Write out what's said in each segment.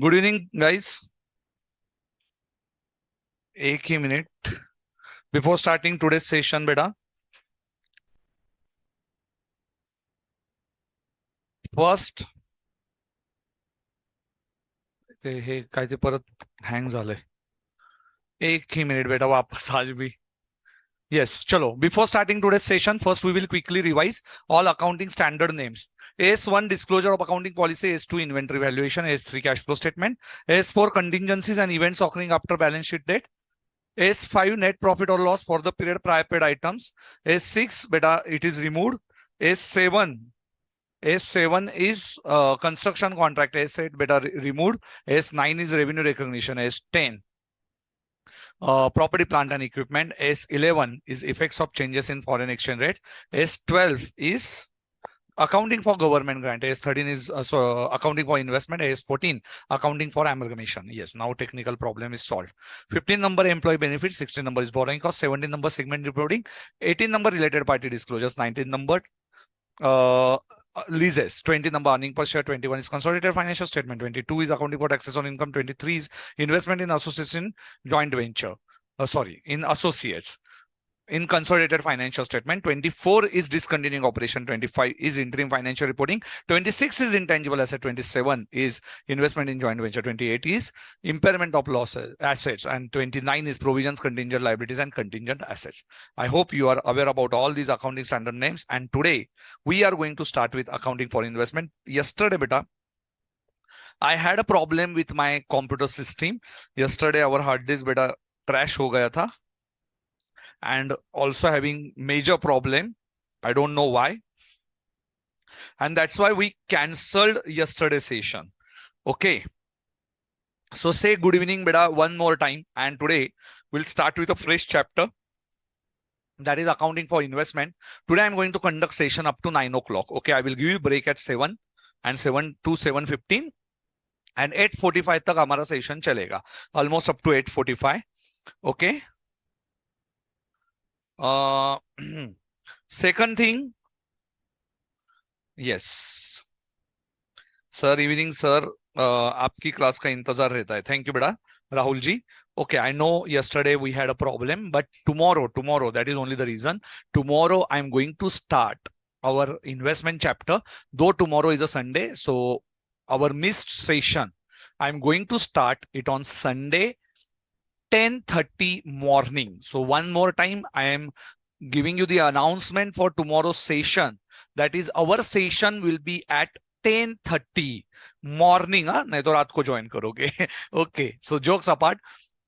Good evening guys. एक ही minute before starting today session बेटा. फर्स्ट हे काय ते परत हँग झालंय. एक ही मिनिट बेटा वापस आज भी. Yes, chalo. Before starting today's session, first we will quickly revise all accounting standard names. AS1 disclosure of accounting policy, AS2 inventory valuation, AS3 cash flow statement, AS4 contingencies and events occurring after balance sheet date, AS5 net profit or loss for the period prior paid items, AS6 beta it is removed, AS7 S7 is construction contract, S8 beta removed, S9 is revenue recognition, S10 property, plant and equipment, S11 is effects of changes in foreign exchange rate, S12 is accounting for government grant, S13 is accounting for investment, S14 accounting for amalgamation. Yes, now technical problem is solved. 15 number employee benefits, 16 number is borrowing cost, 17 number segment reporting, 18 number related party disclosures, 19 number leases, 20 number earning per share, 21 is consolidated financial statement, 22 is accounting for taxes on income, 23 is investment in association joint venture, in associates in consolidated financial statement, 24 is discontinuing operation, 25 is interim financial reporting, 26 is intangible asset, 27 is investment in joint venture, 28 is impairment of losses assets, and 29 is provisions, contingent liabilities and contingent assets. I hope you are aware about all these accounting standard names, and today we are going to start with accounting for investment. Yesterday beta I had a problem with my computer system. Yesterday our hard disk beta crash ho gaya tha, and also having major problem. I don't know why. And that's why we cancelled yesterday's session. Okay. So say good evening, beta, one more time. And today we'll start with a fresh chapter. That is accounting for investment. Today I'm going to conduct session up to 9 o'clock. Okay. I will give you break at 7 and 7 to 7:15. And 8:45 tak hamara session chalega. Almost up to 8:45. Okay. Second thing, yes, sir evening sir, आपकी class का इंतजार रहता है. Thank you बेटा Rahul ji. Okay, I know yesterday we had a problem, but tomorrow, that is only the reason. Tomorrow I'm going to start our investment chapter, though tomorrow is a Sunday. So our missed session, I'm going to start it on Sunday, 10:30 morning. So one more time, I am giving you the announcement for tomorrow's session. That is, our session will be at 10:30 morning. नहीं तो रात को join करोगे. Okay, so jokes apart,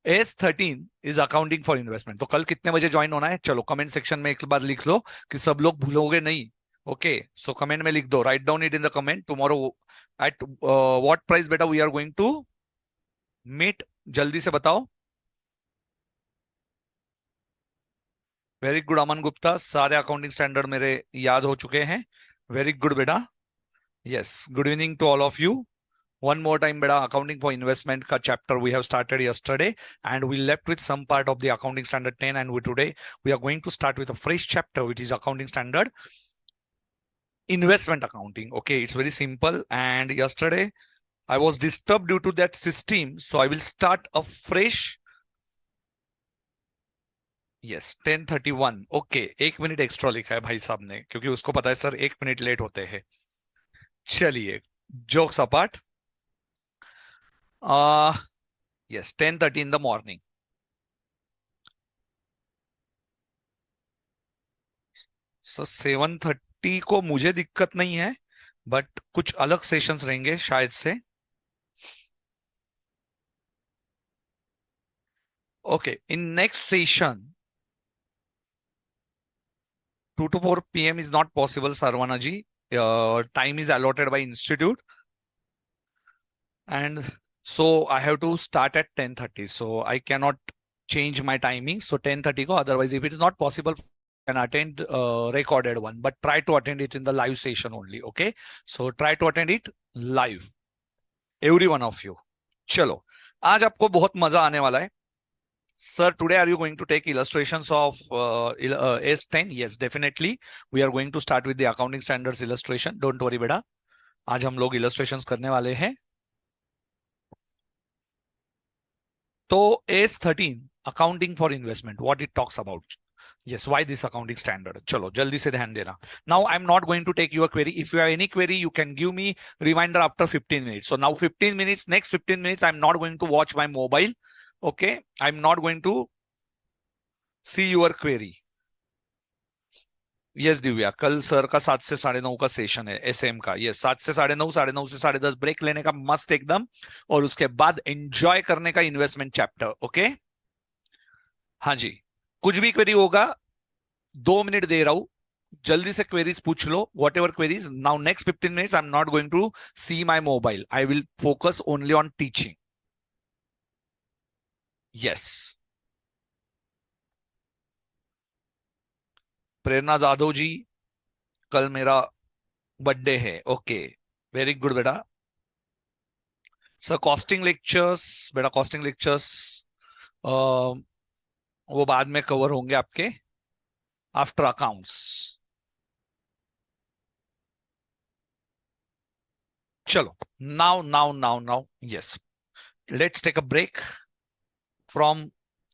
S13 is accounting for investment. तो कल कितने बजे join होना है? चलो कमेंट सेक्शन में एक बार लिख लो कि सब लोग भूलोगे नहीं. ओके, सो कमेंट में लिख दो, right down it in the comment. Tomorrow at what price बेटा we are going to meet, जल्दी से बताओ. वेरी गुड अमन गुप्ता, सारे अकाउंटिंग स्टैंडर्ड मेरे याद हो चुके हैं. वेरी गुड बेटा. Yes, good evening to all of you. One more time, beta, accounting for investment ka chapter we have started yesterday, and we left with some part of the accounting standard 10, and today we are going to start with a fresh chapter, which is accounting standard investment accounting. Okay, it's very simple, and yesterday I was disturbed due to that system, so I will start a fresh. Yes, 10:31. Okay, 1 minute extra लिखा है भाई साहब ने, क्योंकि उसको पता है sir 1 minute late होते हैं. चलिए, jokes apart. Yes, 10:30 in the morning. So 7:30 को मुझे दिक्कत नहीं है, बट कुछ अलग सेशंस रहेंगे शायद से. Okay, in next session 2 to 4 p.m. is not possible, Sarvana ji. Time is allotted by institute, and so I have to start at 10:30. So I cannot change my timing. So 10:30 ko. Otherwise, if it is not possible, can attend recorded one, but try to attend it in the live session only. Okay, so try to attend it live, every one of you. चलो, आज आपको बहुत मजा आने वाला है. Sir, today are you going to take illustrations of S10? Yes, definitely. We are going to start with the accounting standards illustration. Don't worry बेटा, आज हम लोग illustrations करने वाले हैं. So AS13, accounting for investment, what it talks about. Yes, why this accounting standard? Chalo, jaldi se dhyan dena. Now I'm not going to take your query. If you have any query, you can give me reminder after 15 minutes. So now 15 minutes, next 15 minutes, I'm not going to watch my mobile. Okay, I'm not going to see your query. Yes Divya, कल sir का 7 से 9:30 का session है SM का। Yes, 7 से 9:30, 9:30 से 10:30 break लेने का मस्त एकदम, और उसके बाद एंजॉय करने का इन्वेस्टमेंट चैप्टर। ओके, हाँ जी, कुछ भी क्वेरी होगा 2 मिनट दे रहा हूं, जल्दी से क्वेरीज पूछ लो, whatever queries. Now next 15 minutes I am not going to see my mobile, I will focus only on teaching. Yes, Prerna Jadhav ji, कल मेरा बर्थडे है। ओके, वेरी गुड बेटा। सर कॉस्टिंग लेक्चर्स, बेटा कॉस्टिंग लेक्चर्स वो बाद में कवर होंगे आपके आफ्टर अकाउंट्स। चलो, now yes, let's take a break from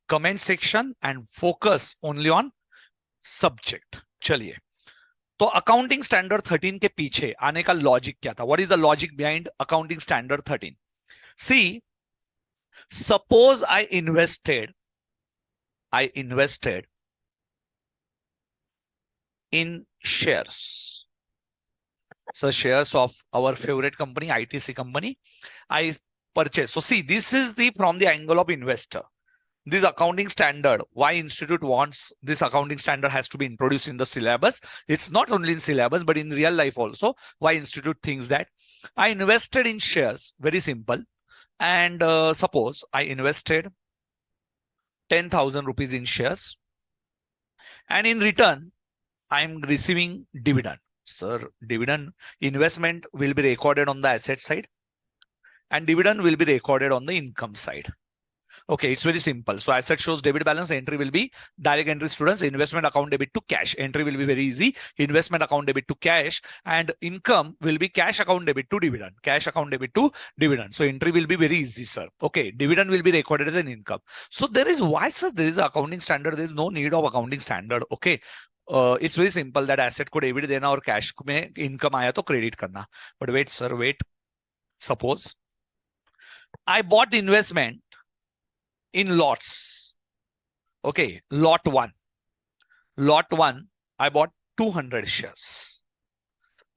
comment section and focus only on subject. चलिए, तो अकाउंटिंग स्टैंडर्ड 13 के पीछे आने का लॉजिक क्या था? What is the logic behind accounting standard 13? See, suppose I invested in shares. So shares of our favorite company, ITC company, I purchased. So see, this is the from the angle of investor. This accounting standard, why institute wants this accounting standard has to be introduced in the syllabus. It's not only in syllabus, but in real life also. Why institute thinks that I invested in shares, very simple. And suppose I invested 10,000 rupees in shares, and in return, I'm receiving dividend. Sir, dividend investment will be recorded on the asset side and dividend will be recorded on the income side. Okay, it's very simple. So asset shows debit balance, entry will be direct entry students, investment account debit to cash. Entry will be very easy. Investment account debit to cash, and income will be cash account debit to dividend. Cash account debit to dividend. So entry will be very easy, sir. Okay, dividend will be recorded as an income. So there is why, sir, there is accounting standard. There is no need of accounting standard. Okay. It's very simple that asset को debit देना और cash में income आया तो credit करना. But wait, sir, wait. Suppose I bought investment in lots. Okay, lot one. Lot one, I bought 200 shares.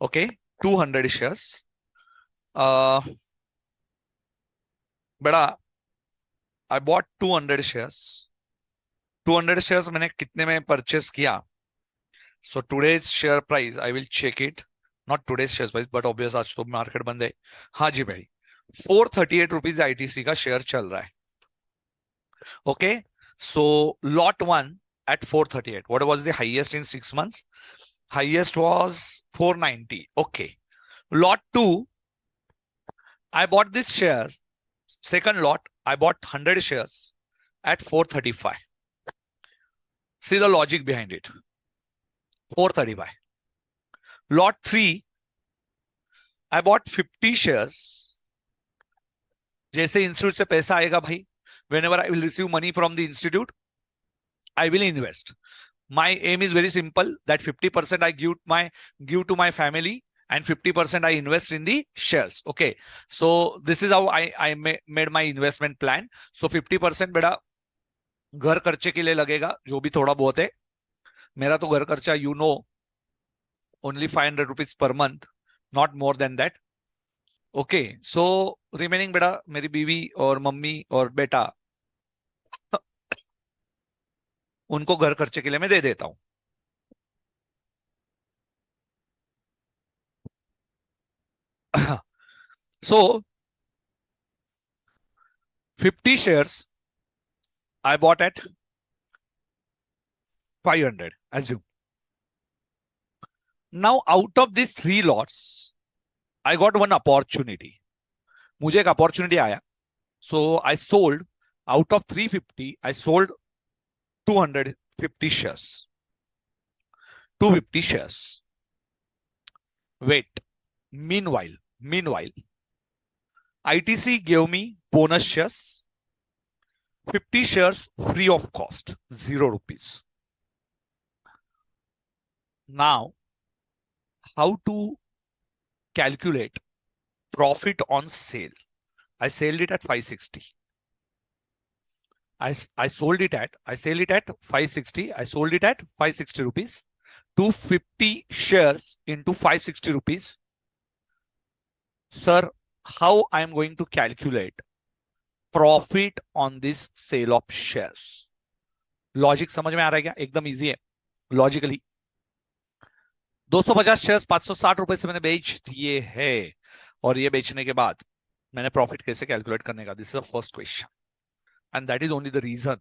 Okay, 200 shares. Beta, I bought 200 shares. 200 shares मैंने कितने में परचेस किया? So today's share price, I will check it. Not today's share price, but obvious आज तो market बंद है. हाँ जी भाई, 438 रुपीज ITC का शेयर चल रहा है. Okay, so lot one at 438. What was the highest in 6 months? Highest was 490. Okay. Lot two, I bought this share. Second lot, I bought 100 shares at 435. See the logic behind it. 435. Lot three, I bought 50 shares. जैसे institute से पैसा आएगा भाई, whenever I will receive money from the institute, I will invest. My aim is very simple, that 50% I give to my family and 50% I invest in the shares. Okay, so this is how I made my investment plan. So 50% बेटा घर खर्चे के लिए लगेगा, जो भी थोड़ा बहुत है. मेरा तो घर खर्चा you know only 500 rupees per month, not more than that. Okay, so remaining बेटा मेरी बीवी और मम्मी और बेटा, उनको घर खर्चे के लिए मैं दे देता हूं. So 50 shares I bought at 500, assume. Now out of these 3 lots, I got one opportunity. मुझे एक opportunity आया. So I sold, out of 350, I sold 250 shares. 250 shares. Wait. Meanwhile, ITC gave me bonus shares 50 shares free of cost, 0 rupees. Now, how to calculate profit on sale? I sold it at 560. I sold it at 560. I sold it at 560 rupees. 250 shares into 560 rupees. Sir, how I am going to calculate profit on this sale of shares? Logic समझ में आ रहा है क्या? एकदम easy है logically. 250 shares 560 रुपए से मैंने बेच दिए हैं और ये बेचने के बाद मैंने प्रॉफिट कैसे कैलकुलेट करने का? This is the first question and that is only the reason.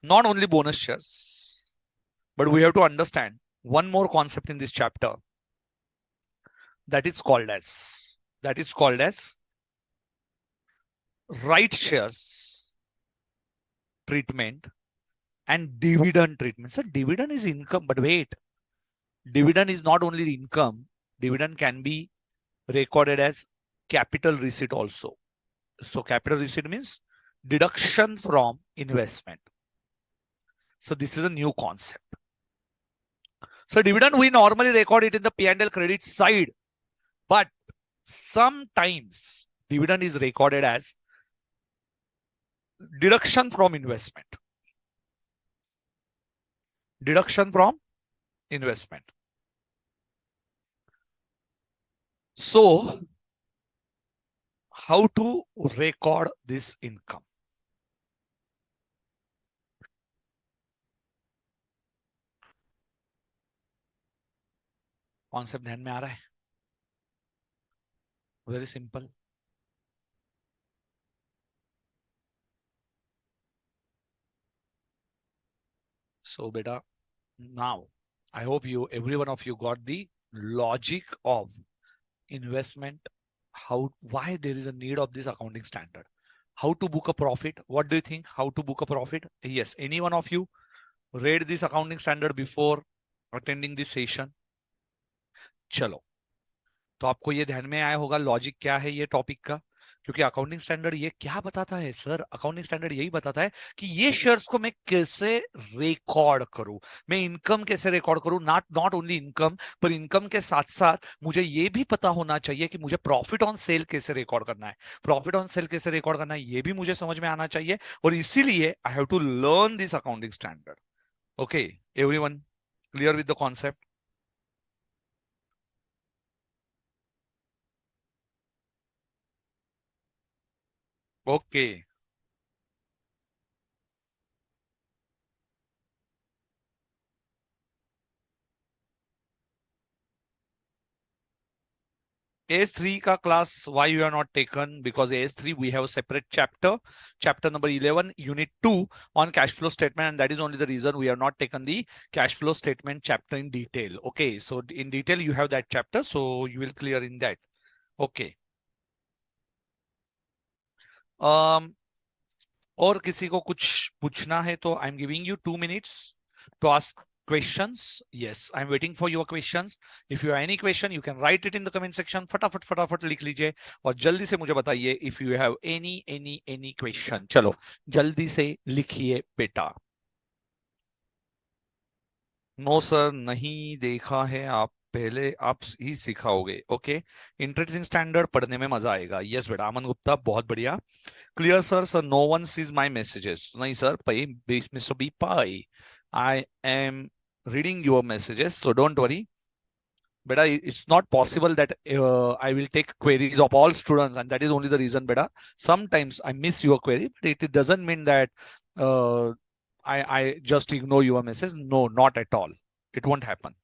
Not only bonus shares, but we have to understand one more concept in this chapter that is called as right shares treatment and dividend treatment. So dividend is income, but wait, dividend is not only income. Dividend can be recorded as capital receipt also. So capital receipt means deduction from investment. So this is a new concept. So dividend, we normally record it in the P&L credit side, but sometimes dividend is recorded as deduction from investment. Deduction from investment. So how to record this income? Concept ध्यान में आ रहा है? Very simple. So beta, now I hope every one of you got the logic of investment, why there is a need of this accounting standard, how to book a profit. What do you think? How to book a profit? Yes, any one of you read this accounting standard before attending this session? चलो, तो आपको ये ध्यान में आया होगा logic क्या है ये टॉपिक का. क्योंकि अकाउंटिंग स्टैंडर्ड ये क्या बताता है सर? अकाउंटिंग स्टैंडर्ड यही बताता है कि ये शेयर्स को मैं कैसे रिकॉर्ड करूं, मैं इनकम कैसे रिकॉर्ड करूं. नॉट ओनली इनकम, पर इनकम के साथ साथ मुझे ये भी पता होना चाहिए कि मुझे प्रॉफिट ऑन सेल कैसे रिकॉर्ड करना है. प्रॉफिट ऑन सेल कैसे रिकॉर्ड करना है ये भी मुझे समझ में आना चाहिए, और इसीलिए I have to learn this accounting standard. Okay, everyone clear with the concept? Okay. AS3 ka class, why you are not taken? Because AS3 we have a separate chapter number 11, unit 2 on cash flow statement, and that is only the reason we have not taken the cash flow statement chapter in detail. Okay, so in detail you have that chapter, so you will clear in that. Okay. और किसी को कुछ पूछना है तो I am giving you 2 minutes to ask questions. Yes, I'm waiting for your questions. If you have any question, you can write it in the comment section. फटाफट लिख लीजिए और जल्दी से मुझे बताइए if you have any question. चलो जल्दी से लिखिए बेटा. नो सर, नहीं देखा है. आप पहले आप ही सिखाओगे. ओके, इंटरेस्टिंग स्टैंडर्ड पढ़ने में मजा आएगा. यस बेटा, अमन गुप्ता, बहुत बढ़िया. Clear sir? Sir no one sees my messages. नहीं sir, mister B Pai, I am reading your messages, so don't worry beta. It's not possible that I will take queries of all students, and that is only the reason beta. Sometimes I miss your query, but it doesn't mean that uh, I just ignore your message. No, not at all. It won't happen.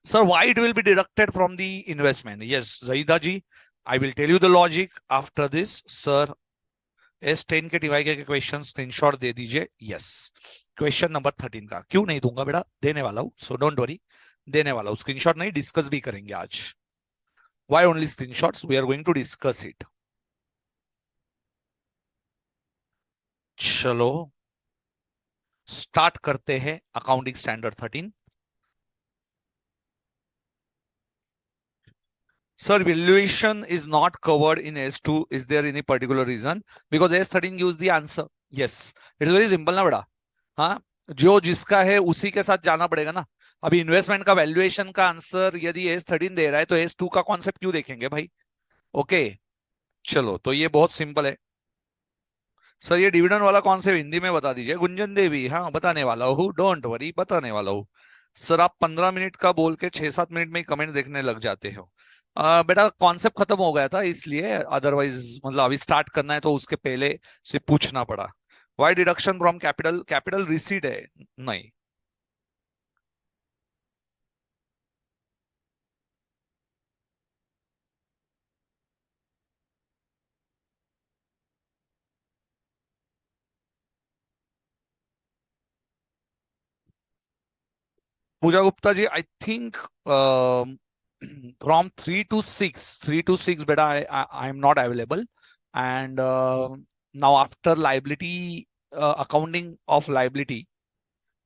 Sir, why it will be deducted from the investment? Yes, Zaida ji, I will tell you the logic after this. Sir, S10 के TY के question screenshot दे दीजिए. Yes, question number 13 का क्यों नहीं दूंगा बेटा, देने वाला हूं, सो डोंट वरी, देने वाला हूं. स्क्रीनशॉट नहीं, डिस्कस भी करेंगे आज. Why only screenshots? We are going to discuss it. चलो स्टार्ट करते हैं accounting standard 13. Sir, valuation is not covered in S2. Is there any particular reason? Because S13 gives the answer. Yes. It's very simple ना बेटा. हाँ, जो जिसका है उसी के साथ जाना पड़ेगा ना. अभी इन्वेस्टमेंट का वैल्यूएशन का आंसर यदि S13 दे रहा है तो S2 का कॉन्सेप्ट क्यों देखेंगे भाई? ओके, चलो तो ये बहुत सिंपल है. सर ये डिविडेंड वाला कौन से हिंदी में बता दीजिए. गुंजन देवी, हाँ बताने वाला हूँ, डोंट वरी, बताने वाला हूँ. सर आप 15 मिनट का बोल के 6-7 मिनट में ही कमेंट देखने लग जाते हो. बेटा कॉन्सेप्ट खत्म हो गया था इसलिए, अदरवाइज मतलब अभी स्टार्ट करना है तो उसके पहले से पूछना पड़ा. Why deduction from capital? Capital receipt है. नहीं. Pooja Gupta ji, I think from 3 to 6 बेटा I am not available. And now after liability, accounting of liability,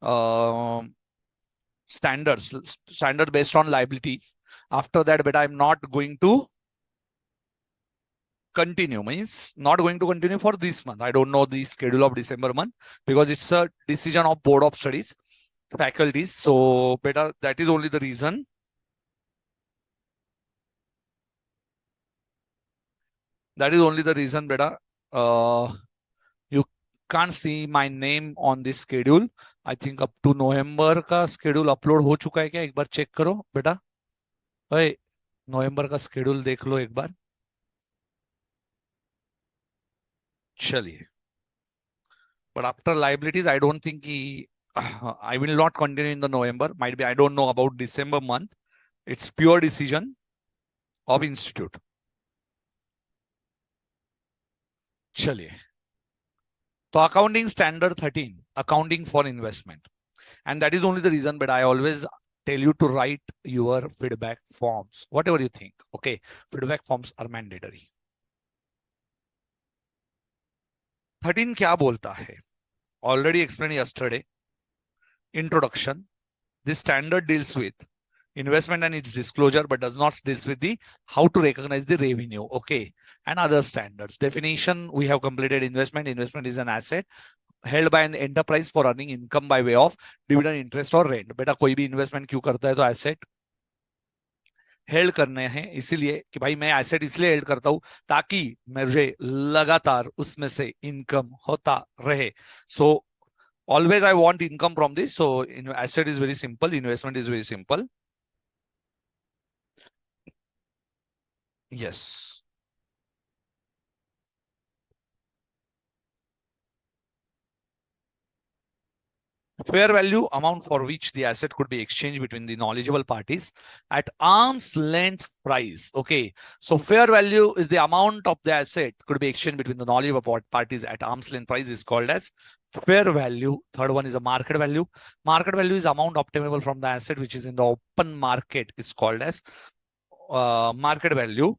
uh, standard based on liabilities, after that beta I'm not going to continue, means not going to continue for this month. I don't know the schedule of December month because it's a decision of board of studies faculties. So beta, that is only the reason. That is only the reason beta. You can't see my name on this schedule. I think up to नवंबर का schedule upload हो चुका है क्या? एक बार check करो बेटा. अरे नवंबर का schedule देख लो एक बार. चलिए. But after liabilities, I don't think I will not continue in the November. Might be I don't know about December month. It's pure decision of institute. चलिए. तो accounting standard 13, accounting for investment. And that is only the reason, but I always tell you to write your feedback forms, whatever you think. Okay, feedback forms are mandatory. 13 क्या बोलता है? Already explained yesterday. Introduction. This standard deals with investment and its disclosure, but does not deals with the how to recognize the revenue. Okay, and other standards. Definition, we have completed investment. Investment is an asset held by an enterprise for earning income by way of dividend, interest or rent. बेटा कोई भी investment क्यों करता है? तो asset held करने हैं, इसीलिए कि भाई मैं एसेट इसलिए हेल्ड करता हूं ताकि मुझे लगातार उसमें से इनकम होता रहे. सो always I want income from this. So asset is very simple, investment is very simple. Yes. Fair value, amount for which the asset could be exchanged between the knowledgeable parties at arm's length price. Okay. So fair value is the amount of the asset could be exchanged between the knowledgeable parties at arm's length price is called as fair value. Third one is a market value. Market value is amount obtainable from the asset which is in the open market is called as market value.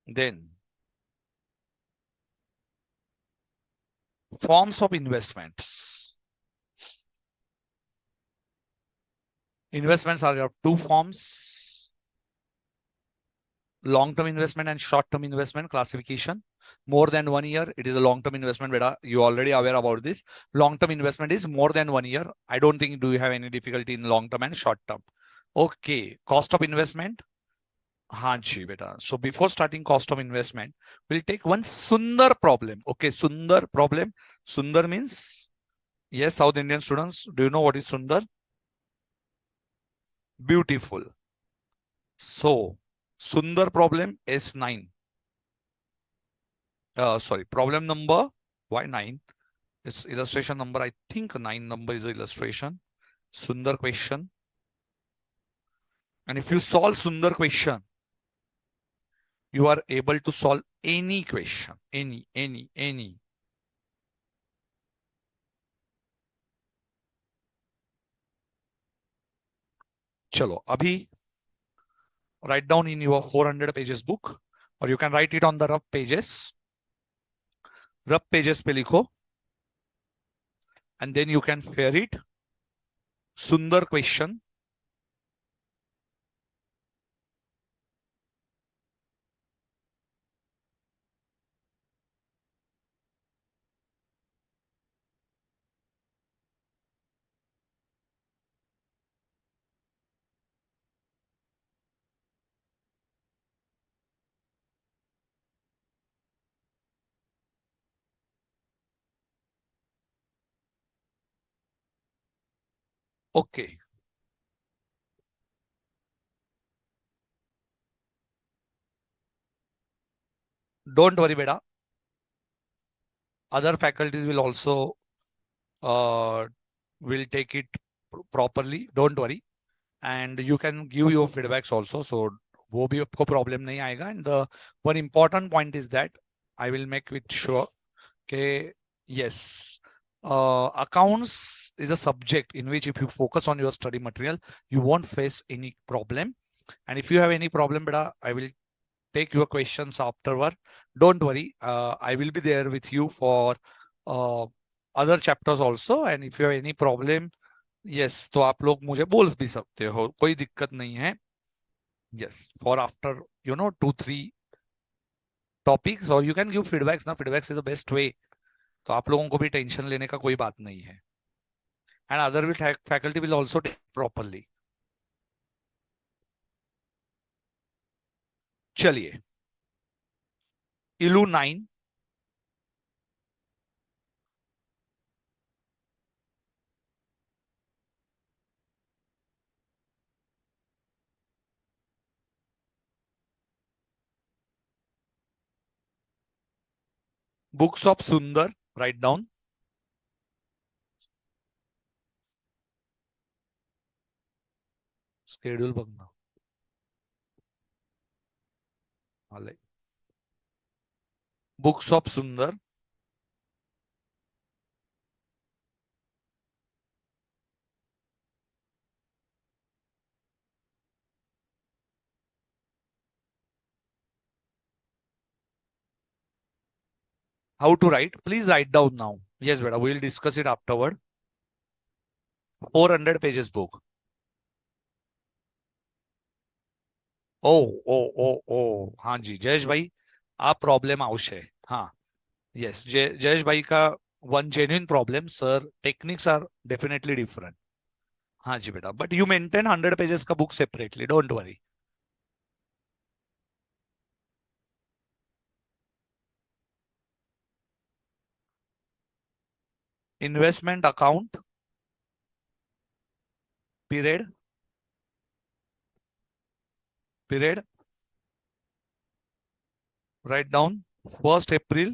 Then forms of investments. Investments are of two forms: long-term investment and short-term investment classification. More than 1 year, it is a long-term investment. Beta, you already aware about this. Long-term investment is more than 1 year. I don't think do you have any difficulty in long-term and short-term. Okay, cost of investment. हाँ जी बेटा. So before starting cost of investment, we'll take one Sundar problem. Okay, Sundar problem. Sundar means, yes, South Indian students, do you know what is Sundar? Beautiful. So Sundar problem S9. Sorry, problem number, why 9? It's illustration number. I think 9 number is the illustration. Sundar question. And if you solve Sundar question, you are able to solve any question. Any. Chalo, abhi write down in your 400 pages book, or you can write it on the rough pages. Rough pages pe likho, and then you can fare it. सुंदर question. Okay, don't worry बेटा. Other faculties will also will take it properly. Don't worry, and you can give your feedbacks also. So वो भी आपको problem नहीं आएगा. And the one important point is that I will make it sure कि yes, accounts is a subject in which if you focus on your study material, you won't face any problem. And if you have any problem, beta, I will take your questions afterward. Don't worry, I will be there with you for other chapters also. And if you have any problem, yes, तो आप लोग मुझे बोल भी सकते हो, कोई दिक्कत नहीं है. Yes, for after 2-3 topics, or you can give feedbacks. ना feedbacks is the best way. तो आप लोगों को भी टेंशन लेने का कोई बात नहीं है. And other will faculty will also take properly. चलिए, इलू 9. Books of Sundar, write down. Schedule बघना. आले. Books of Sundar. How to write? Please write down now. Yes, beta, we will discuss it afterward. 400 pages book. ओ ओ ओ ओ हाँ जी जयेश भाई, आप problem आवश्य है. हाँ, yes Jayesh भाई का one genuine problem, sir. Techniques are definitely different. हाँ जी बेटा, but you maintain 100 pages का book separately. Don't worry. Investment account, period, period. Write down 1st April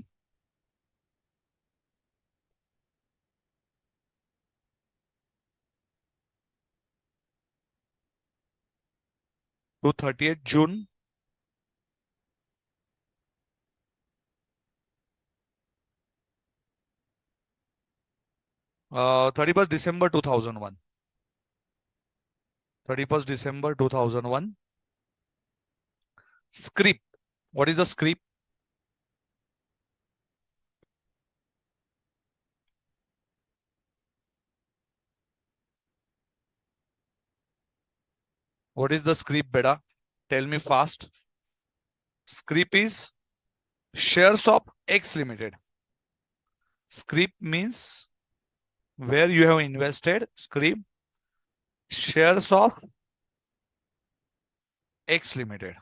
to 30th June 31st December 2001. 31st December 2001. Script. What is the script? What is the script, beta? Tell me fast. Script is shares of X Limited. Script means where you have invested. Script shares of X Limited.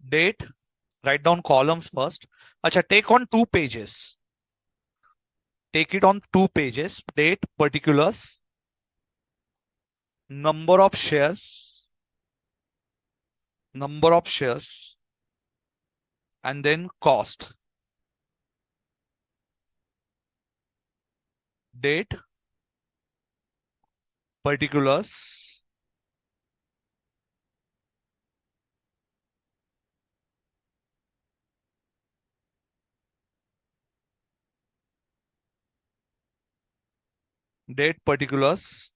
Date. Write down columns first. Acha, take on 2 pages. Take it on 2 pages. Date, particulars, number of shares, and then cost. Date, particulars, date, particulars,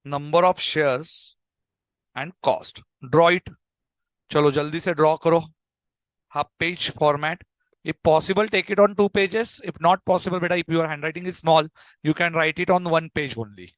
number of shares and cost. Draw it. चलो जल्दी से draw करो. half page format. If possible, take it on 2 pages. If not possible, beta, if your handwriting is small, you can write it on 1 page only.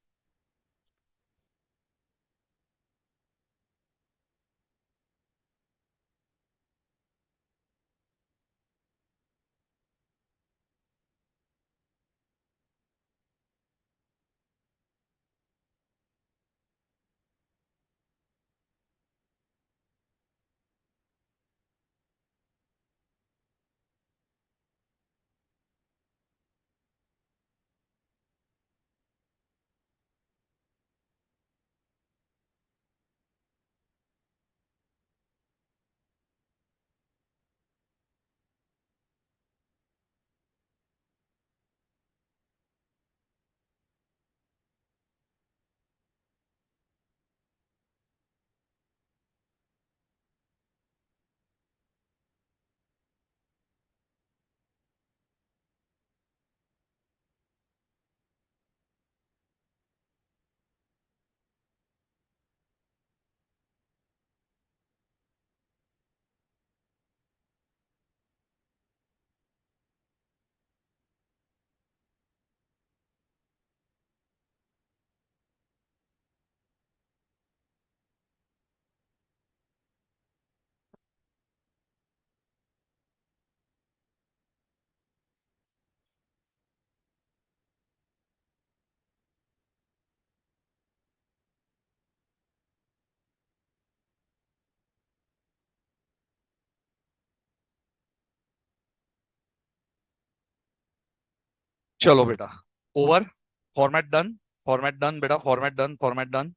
Chalo beta. Over. Format done. Format done, beta. Format done. Format done.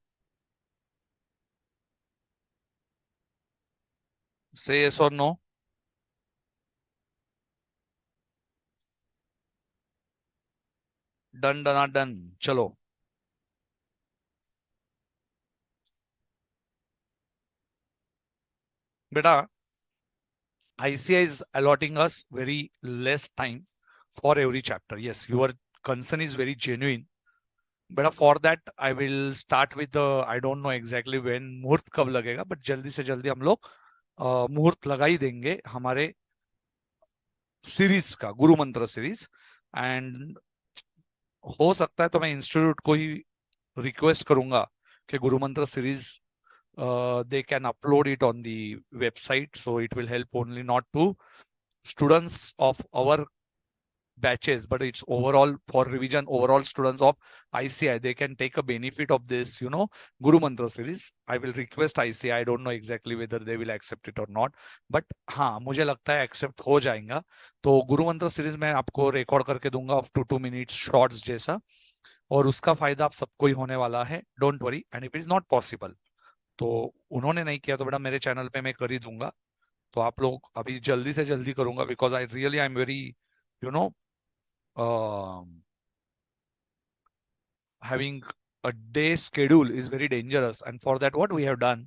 Say yes or no. Done, done, not done. Chalo. Beta, ICAI is allotting us very less time for every chapter. Yes, your concern is very genuine. But for that, I will start with the, I don't know exactly when मुहूर्त कब लगेगा, but जल्दी से जल्दी हम लोग मुहूर्त लगा ही देंगे हमारे सीरीज का, गुरु मंत्र सीरीज. एंड हो सकता है तो मैं इंस्टीट्यूट को ही रिक्वेस्ट करूंगा कि गुरु मंत्र series they can upload it on the website, so it will help only not to students of our batches, but it's overall for revision, overall students of ICAI, they can take a benefit of this, Guru Mantra series. I will request ICAI. I don't know exactly whether they will accept it or not, but हाँ, मुझे लगता है accept हो जाएगा. तो गुरु मंत्र series मैं आपको रिकॉर्ड करके दूंगा of 2 minutes शॉर्ट्स जैसा, और उसका फायदा आप सबको ही होने वाला है. Don't worry. And if is not possible, तो उन्होंने नहीं किया तो बेटा मेरे चैनल पे मैं कर ही दूंगा. तो आप लोग अभी जल्दी से जल्दी करूंगा, because I really I am very you know having a day schedule is very dangerous. And for that, what we have done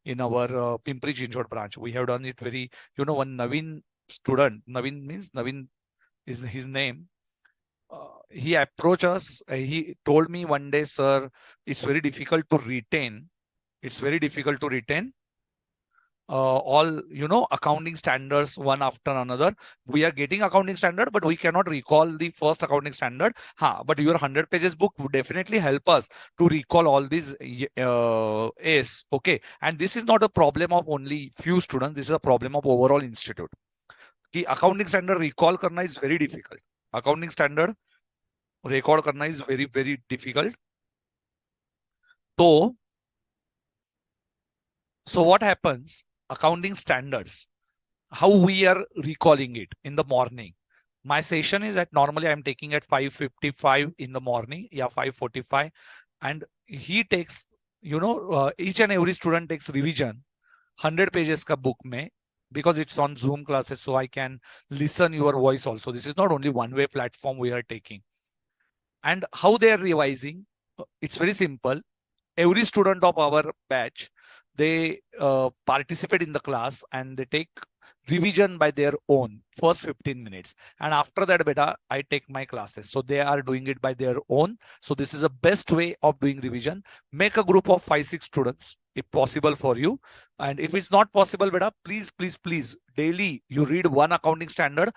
in our Pimpri Chinchwad branch, we have done it very, one Naveen student, Naveen means Naveen is his name. He approached us. He told me one day, sir, it's very difficult to retain. It's very difficult to retain all accounting standards one after another. We are getting accounting standard, but we cannot recall the first accounting standard. But your 100 pages book would definitely help us to recall all these A's. Okay, and this is not a problem of only few students. This is a problem of overall institute. कि accounting standard recall करना is very difficult. Accounting standard record करना is very very difficult. So what happens? Accounting standards, how we are recalling it in the morning. My session is at normally I'm taking at 5:55 in the morning, 5:45, and he takes, each and every student takes revision 100 pages ka book mein, because it's on Zoom classes, so I can listen your voice also. This is not only one-way platform we are taking. And how they are revising, it's very simple. Every student of our batch, they participate in the class and they take revision by their own first 15 minutes. And after that, beta, I take my classes. So they are doing it by their own. So this is the best way of doing revision. Make a group of 5-6 students. if possible for you. And if it's not possible, beta, please, daily you read one accounting standard,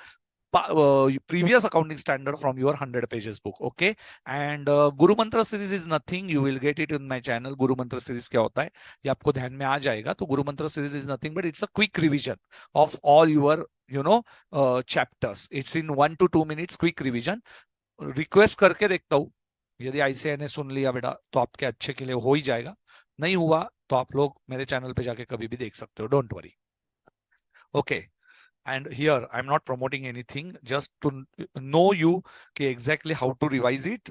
previous accounting standard from your 100 pages book. Okay. And Guru Mantra series is nothing. You will get it in my channel. Guru Mantra series क्या होता है ये आपको ध्यान में आ जाएगा. तो Guru Mantra series is nothing but it's a quick revision of all your chapters. It's in 1 to 2 minutes quick revision. Request करके देखता हूँ, यदि आईसीआई ने सुन लिया बेटा तो आपके अच्छे के लिए हो ही जाएगा. नहीं हुआ तो आप लोग मेरे चैनल पे जाके कभी भी देख सकते हो. Don't worry. Okay. And here I'm not promoting anything, just to know you कि exactly how to revise it.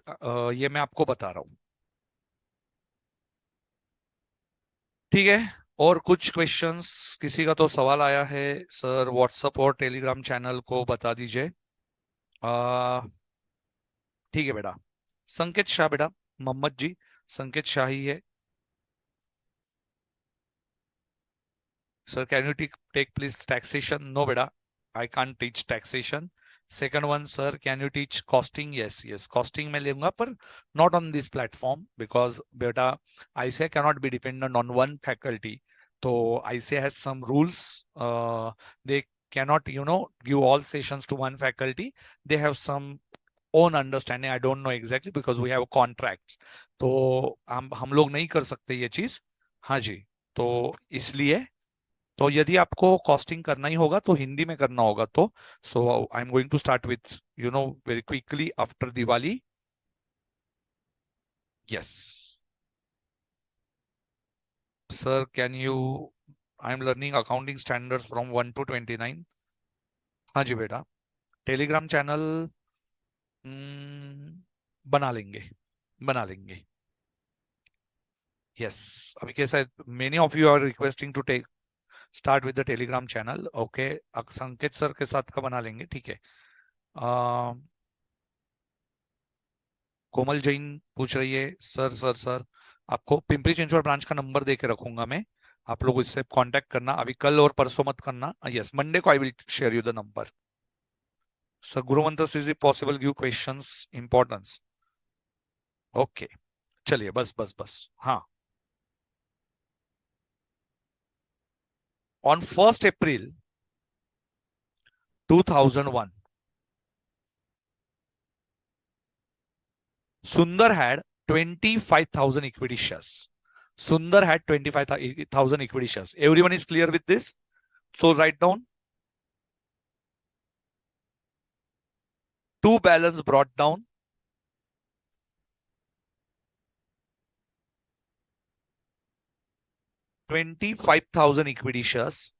ये मैं आपको बता रहा हूँ. ठीक है. और कुछ क्वेश्चंस, किसी का तो सवाल आया है सर व्हाट्सएप और टेलीग्राम चैनल को बता दीजिए. ठीक है बेटा. संकेत शाह बेटा, मोहम्मद जी संकेत शाह ही है. Sir, can you take please taxation? No, beta. I can't teach taxation. Second one, sir, can you teach costing? Yes. Costing मैं लूंगा पर not on this platform because beta ICAI cannot be dependent on one faculty. So ICAI has some rules. They cannot, give all sessions to one faculty. They have some own understanding. I don't know exactly because we have contracts. तो हम लोग नहीं कर सकते ये चीज. हाँ जी. तो इसलिए तो यदि आपको कॉस्टिंग करना ही होगा तो हिंदी में करना होगा. तो so I am going to start with very quickly after Diwali. Yes sir, can you, I am learning accounting standards from 1 to 29. हाँ जी बेटा. टेलीग्राम चैनल बना लेंगे. यस. अभी कैसा है, many of you are requesting to take start with the Telegram channel. Okay. Sanket sir के साथ का बना लेंगे. ठीक है. कोमल जैन पूछ रही है सर आपको पिंपरी चिंचवड ब्रांच का नंबर देके रखूंगा मैं, आप लोग इससे कांटेक्ट करना. अभी कल और परसों मत करना. यस, मंडे को I will share you the number. Sir गुरु मंत्र से is possible give questions importance. Okay. चलिए बस. हाँ. On 1st April 2001 Sundar had 25,000 equity shares. Sundar had 25,000 equity shares. Everyone is clear with this? So write down. To balance brought down. $25,000 equity shares.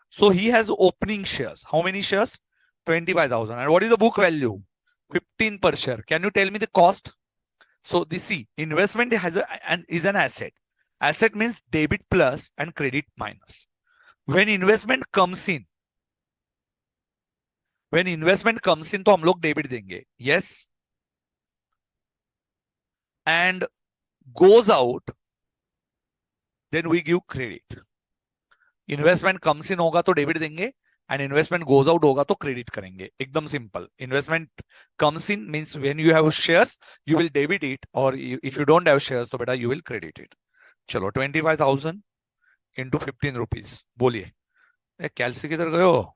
So he has opening shares. How many shares? 25,000. And what is the book value? 15 per share. Can you tell me the cost? So this investment is an asset. Asset means debit plus and credit minus. When investment comes in, तो हम लोग debit देंगे. Yes. And goes out, then we give credit. Investment comes इन होगा तो debit देंगे and investment goes out होगा तो credit करेंगे. एकदम simple. Investment comes in means when you have shares you will debit it, और if you don't have shares तो बेटा यू विल क्रेडिट इट. चलो 25,000 इंटू 15 रुपीज. बोलिए. कैलसी किधर गए हो?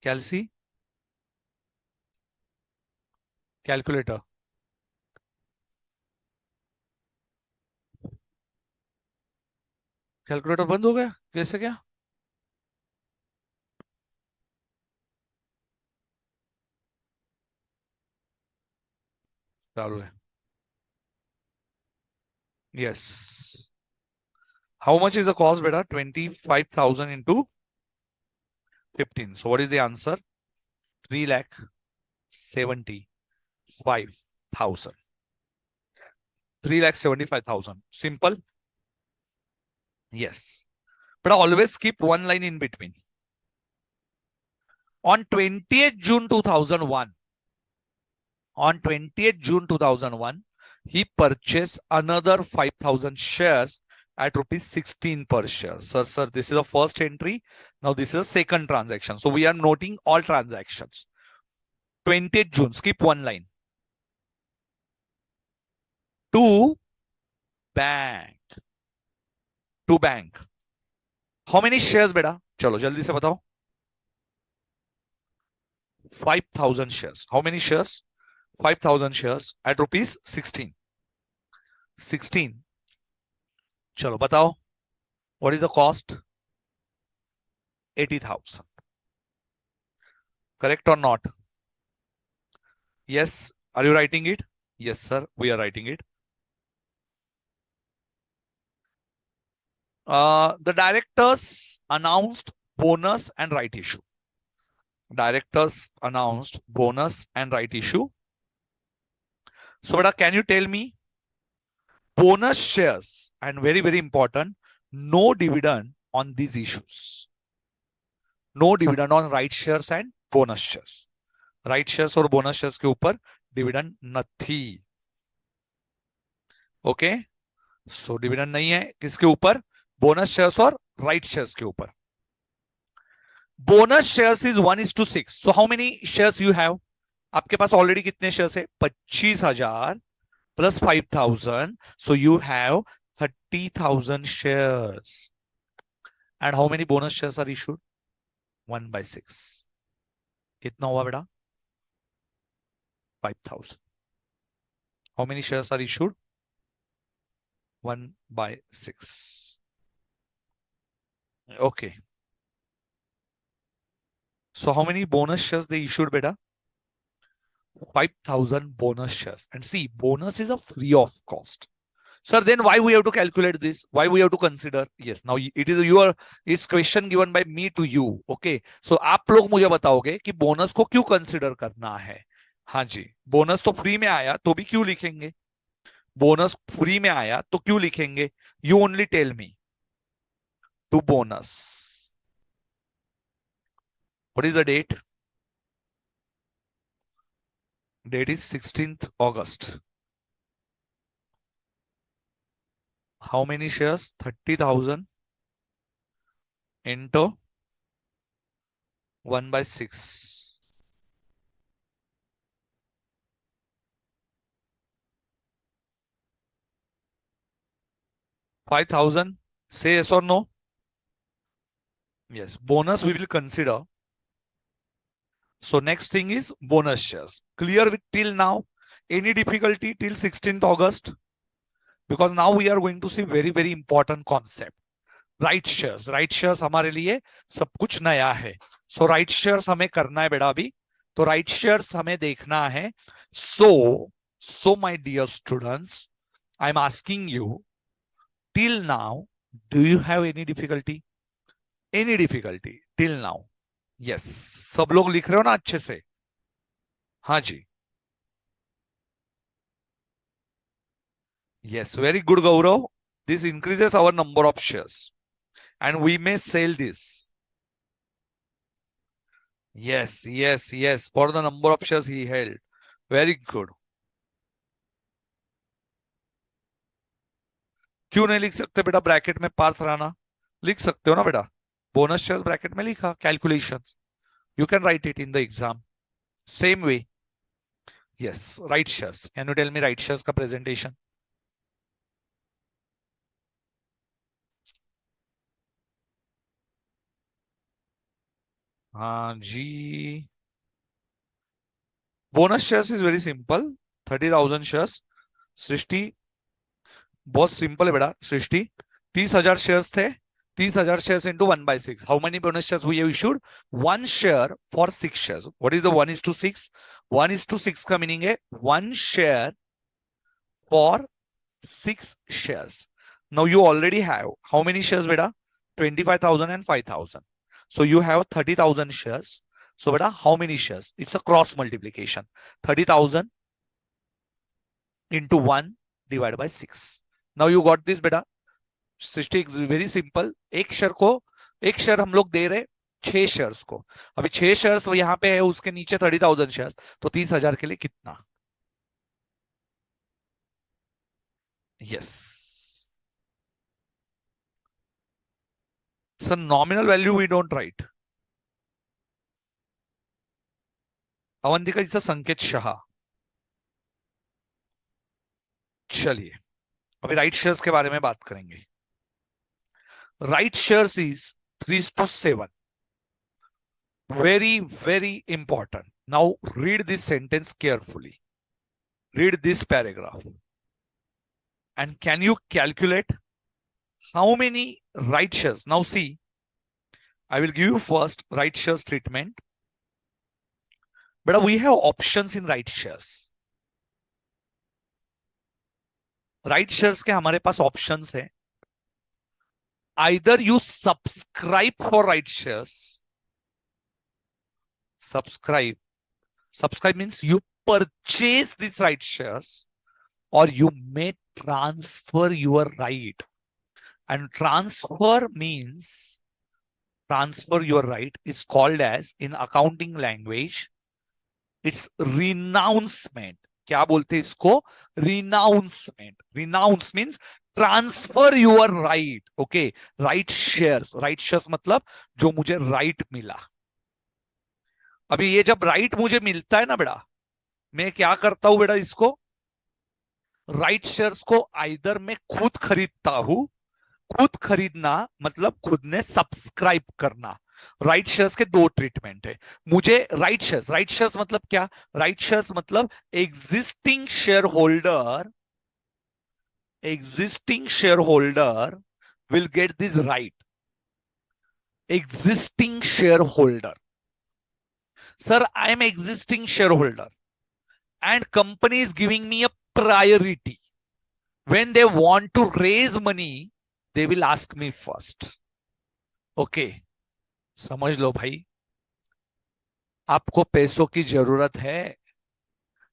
कैलसी कैलकुलेटर. कैलकुलेटर बंद हो गया कैसे? क्या चालू है? Yes. How much is the cost बेटा? 25,000 into 15. So what is the answer? 3,75,000. 3,75,000. Simple. Yes. But always keep one line in between. On 20th June 2001, he purchased another 5,000 shares at rupees 16 per share. Sir, this is the first entry. Now this is a second transaction. So we are noting all transactions. 20th June, skip one line. To bank. To bank. How many shares बेटा, चलो जल्दी से बताओ। 5,000 shares. How many shares? 5,000 shares at rupees 16. 16. चलो बताओ. What is the cost? 80,000. Correct or not? Yes. Are you writing it? Yes, sir. We are writing it. The directors announced bonus and right issue. Directors announced bonus and right issue. So, beta, can you tell me bonus shares and very, very important, no dividend on these issues. No dividend on right shares and bonus shares. Right shares और bonus shares के ऊपर dividend नहीं। Okay, so dividend नहीं है किसके ऊपर? Bonus shares और right shares के ऊपर। Bonus shares is 1:6। So how many shares you have? आपके पास ऑलरेडी कितने शेयर्स है? 25,000 plus 5,000, so you have 30,000 shares. And how many bonus shares are issued? 1/6। कितना हुआ बेटा? 5,000. How many shares are issued? 1/6. Okay. So how many bonus shares they issued, beta? 5,000 bonus shares. And see, bonus is a free of cost. Sir, then why we have to calculate this? Why we have to consider? Yes, now it is your, it's question given by me to you. Okay. So आप लोग मुझे बताओगे कि bonus को क्यों consider करना है? हाँ जी, बोनस तो फ्री में आया तो भी क्यों लिखेंगे? बोनस फ्री में आया तो क्यों लिखेंगे? You only tell me. To bonus, what is the date? Date is 16th August. How many shares? 30,000 into 1/6. 5,000. Say yes or no? Yes. Bonus we will consider. So next thing is bonus shares. Clear with till now? Any difficulty till 16th August? Because now we are going to see very, very important concept. Right shares. Right shares हमारे लिए सब कुछ नया है। सो right shares हमें करना है बेटा अभी। तो राइट शेयर्स हमें देखना है। So my dear students, I am asking you till now, do you have any difficulty? Any difficulty till now? Yes, सब लोग लिख रहे हो ना अच्छे से? हाँ जी, yes, very good, Gaurav. This increases our number of shares and we may sell this. Yes, yes, yes, for the number of shares he held. Very good. क्यों नहीं लिख सकते बेटा ब्रैकेट में पार्थ राणा? लिख सकते हो ना बेटा। बोनस शेयर्स ब्रैकेट में लिखा, calculations, you can write it in the exam same way. Yes, right shares, can you tell me right shares का presentation? हाँ जी, bonus shares is very simple. 30,000 shares. Srishti, बहुत सिंपल है बेटा। सृष्टि, 30,000 शेयर्स थे। 30,000 shares into 1/6. How many bonus shares we have issued? 1 share for 6 shares. What is the 1:6? 1:6 का meaning है 1 share for 6 shares. Now you already have how many shares, beta? 25,000 and 5,000. So you have 30,000 shares. So beta, how many shares? It's a cross multiplication. 30,000 into 1 divided by 6. Now you got this, beta. Srishti very simple. एक share हम लोग दे रहे 6 shares को। अभी 6 shares यहाँ पे है, उसके नीचे 30,000 शेयर्स, तो 30,000 के लिए कितना? Yes sir, nominal value we don't write. Avantika ji से संकेत शाह। चलिए अभी राइट शेयर्स के बारे में बात करेंगे। Right shares is 3:7. Very, very important. Now read this sentence carefully. Read this paragraph. And can you calculate how many right shares? Now see, I will give you first right shares treatment. But we have options in right shares. Right shares के हमारे पास options है. Either you subscribe for right shares. Subscribe means you purchase these right shares, or you may transfer your right. And transfer your right is called as, in accounting language, it's renouncement. क्या बोलते हैं इसको? Renouncement. Renounce means transfer your right. Okay, right shares. Right shares मतलब जो मुझे right मिला. अभी ये जब राइट मुझे मिलता है ना बेटा, मैं क्या करता हूं बेटा, इसको राइट शेयर्स को आइदर मैं खुद खरीदता हूं. खुद खरीदना मतलब खुद ने सब्सक्राइब करना. राइट शेयर्स के दो ट्रीटमेंट है. मुझे राइट शेयर्स मतलब क्या? राइट शेयर्स मतलब existing shareholder will get this right. Existing shareholder. Sir, I am existing shareholder and company is giving me a priority. When they want to raise money, they will ask me first. Okay. समझ लो भाई, आपको पैसों की जरूरत है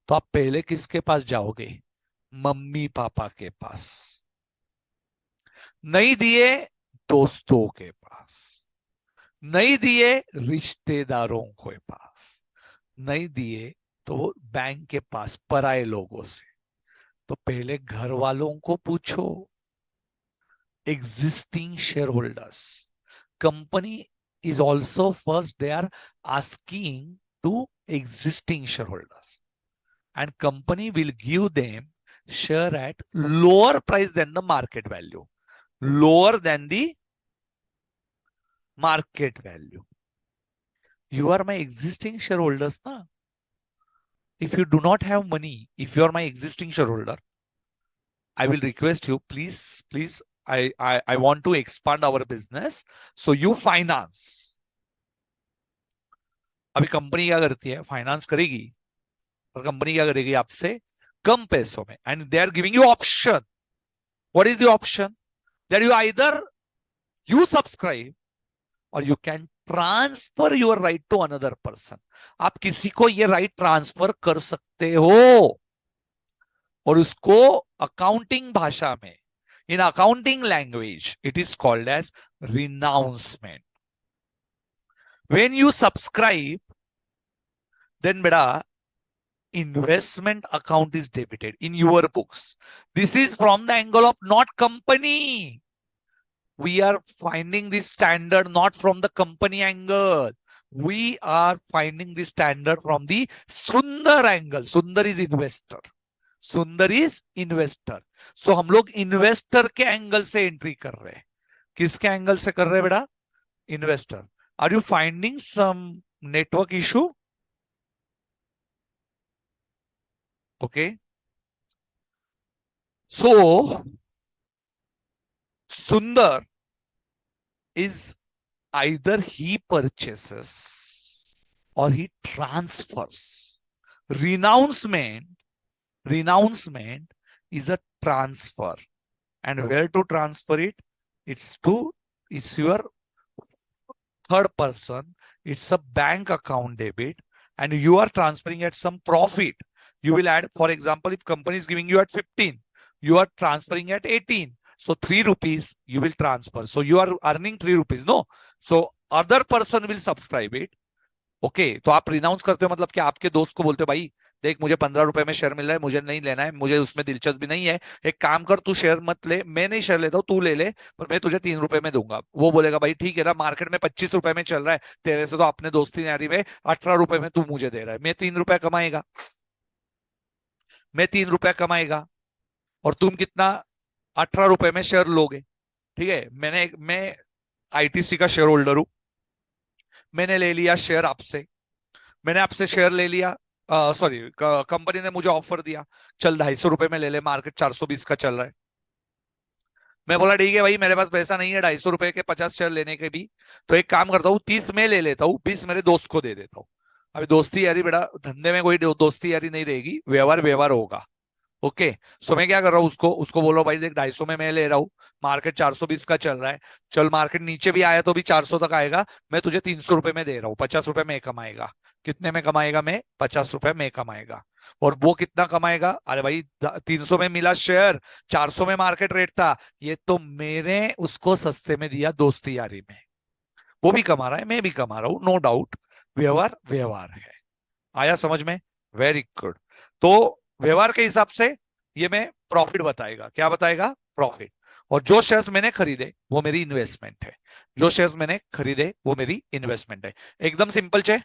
तो आप पहले किसके पास जाओगे? मम्मी पापा के पास. नहीं दिए दोस्तों के पास, नहीं दिए रिश्तेदारों के पास, नहीं दिए तो बैंक के पास पराए लोगों से. तो पहले घर वालों को पूछो. Existing share holders, company is also first they are asking to existing shareholders, and company will give them share at lower price than the market value. Lower than the market value. You are my existing shareholders na. If you do not have money, if you are my existing shareholder, I will request you, please, I want to expand our business, so you finance. अभी company क्या करती है? Finance करेगी. और company क्या करेगी? आपसे कम पैसों में. And they are giving you option. What is the option? That you either you subscribe or you can transfer your right to another person. आप किसी को ये राइट ट्रांसफर कर सकते हो, और उसको अकाउंटिंग भाषा में, in accounting language, it is called as renouncement. When you subscribe, then beta investment account is debited in your books. This is from the angle of not company. We are finding this standard not from the company angle. We are finding this standard from the Sundar angle. Sundar is investor. Sundar is investor. So हम लोग investor के angle से entry कर रहे हैं. किसके angle से कर रहे हैं बेटा? Investor. Are you finding some network issue? Okay. So Sundar is either he purchases or he transfers. Renouncement is a transfer. And where to transfer it? It's your third person. It's a bank account debit, and you are transferring at some profit. You will add, for example, if company is giving you at 15, you are transferring at 18. So 3 rupees you will transfer. So you are earning 3 rupees. No. So other person will subscribe it. Okay. तो आप renounce करते हो मतलब कि आपके दोस्त को बोलते हो, भाई देख मुझे 15 रुपए में शेयर मिल रहा है, मुझे नहीं लेना है, मुझे उसमें दिलचस्पी नहीं है, एक काम कर तू शेयर मत ले, मैं नहीं शेयर लेता हूँ, तू ले ले, पर मैं तुझे 3 रुपए में दूंगा. वो बोलेगा भाई ठीक है ना, मार्केट में 25 रुपए में चल रहा है, तेरे से तो अपने दोस्ती नारी में 18 रुपए में तू मुझे दे रहा है, मैं 3 रुपया कमाएगा. मैं 3 रुपया कमाएगा और तुम कितना? 18 रुपए में शेयर लोगे. ठीक है, मैं आईटीसी का शेयर होल्डर हूं। मैंने ले लिया शेयर आपसे, मैंने आपसे शेयर ले लिया, सॉरी, कंपनी ने मुझे ऑफर दिया, चल 250 रुपए में ले ले, मार्केट 420 का चल रहा है। मैं बोला ठीक है भाई, मेरे पास पैसा नहीं है 250 रुपए के 50 शेयर लेने के भी, तो एक काम करता हूँ 30 में ले लेता हूँ, 20 मेरे दोस्त को दे देता हूँ। अभी दोस्ती यारी बेटा, धंधे में कोई दोस्ती यारी नहीं रहेगी, व्यवहार व्यवहार होगा। ओके। सो मैं क्या कर रहा हूँ, उसको उसको बोलो भाई देख 250 में मैं ले रहा हूँ, मार्केट 420 का चल रहा है, चल मार्केट नीचे भी आया तो भी 400 तक आएगा, मैं तुझे 300 रुपए में दे रहा हूँ, 50 रुपए में कमाएगा। कितने में कमाएगा? मैं 50 रुपए में कमाएगा। और वो कितना कमाएगा? अरे भाई 300 में मिला शेयर, 400 में मार्केट रेट था, ये तो मेरे उसको सस्ते में दिया दोस्ती यारी में। वो भी कमा रहा है, मैं भी कमा रहा हूँ, नो डाउट। व्यवहार व्यवहार है। आया समझ में? Very good. तो व्यवहार के हिसाब से ये मैं प्रॉफिट बताएगा, क्या बताएगा? प्रॉफिट। और जो शेयर्स मैंने खरीदे वो मेरी इन्वेस्टमेंट है, जो शेयर्स मैंने खरीदे वो मेरी इन्वेस्टमेंट है। एकदम सिंपल छे।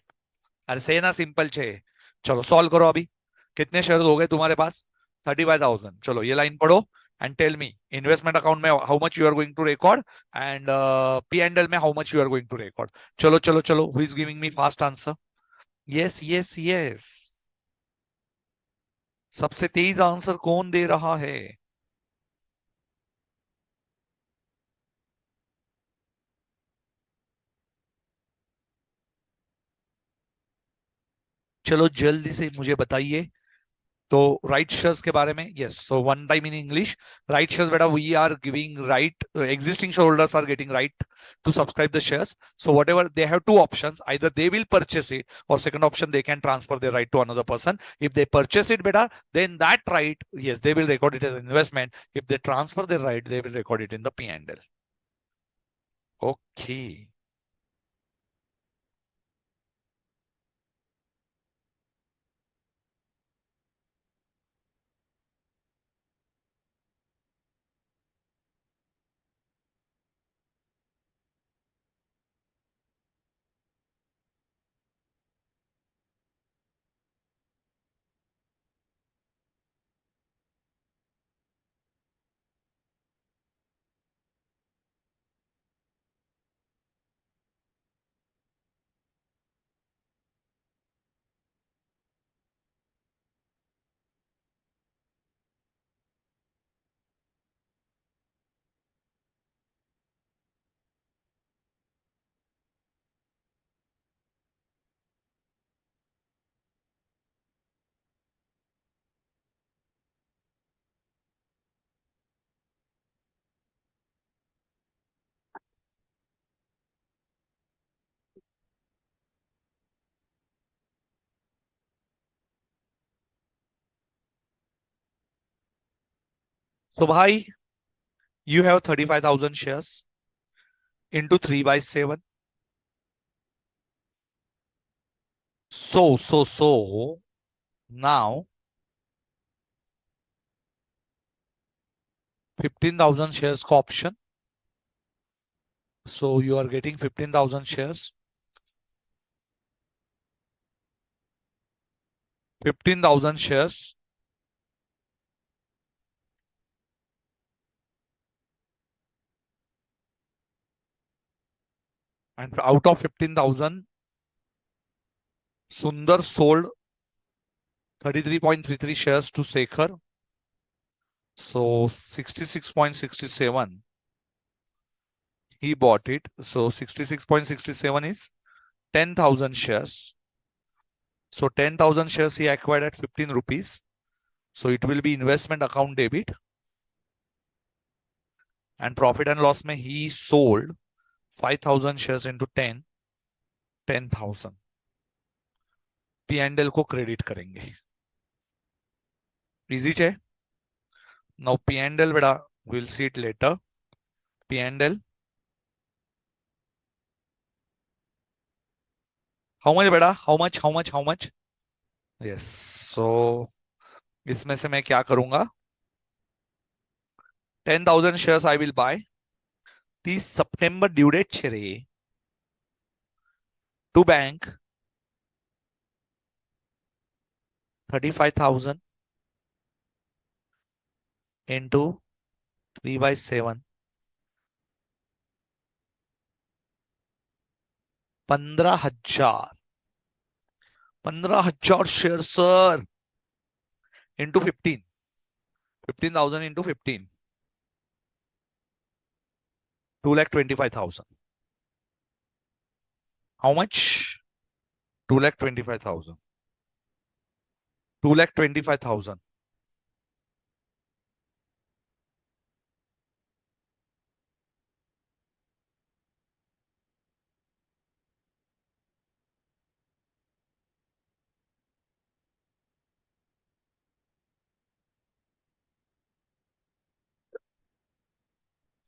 अरे से ना सिंपल छे। चलो सॉल्व करो अभी। कितने शेयर हो गए तुम्हारे पास? 35,000। चलो ये लाइन पढ़ो and tell me, investment account में how much you are going to record, and P and L में how much you are going to record. चलो चलो चलो, who is giving me fast answer? Yes yes yes. सबसे तेज answer कौन दे रहा है? चलो जल्दी से मुझे बताइए। तो राइट शेयर्स के बारे में, yes, so one time in English. Right shares बेटा, we are giving right, existing share holders are getting right to subscribe the shares. So whatever, they have two options: either they will purchase it, or second option, they can transfer their right to another person. If they purchase it beta, then that right, yes, they will record it as investment. If they transfer their right, they will record it in the P&L. Okay. So bhai, you have 35,000 shares into 3 by 7. So now 15,000 shares का option. So you are getting 15,000 shares. 15,000 shares. And out of 15,000, Sundar sold 33.33 shares to Sekhar. So 66.67, he bought it. So 66.67 is 10,000 shares. So 10,000 shares he acquired at 15 rupees. So it will be investment account debit. And profit and loss में he sold 5,000 shares into 10, 10,000. P and L को credit करेंगे। Easy है। Now P and L बेटा, will see it later. P and L, how much बेटा, how much how much how much? Yes. So इसमें से मैं क्या करूंगा, 10,000 शेयर्स आई विल बाय। 30 सितंबर ड्यू डेट छे रे। To bank 35,000 into 3 by 7 15,000 15,000 share sir into 15,000 into 15 2,25,000. How much? 2,25,000. 2,25,000.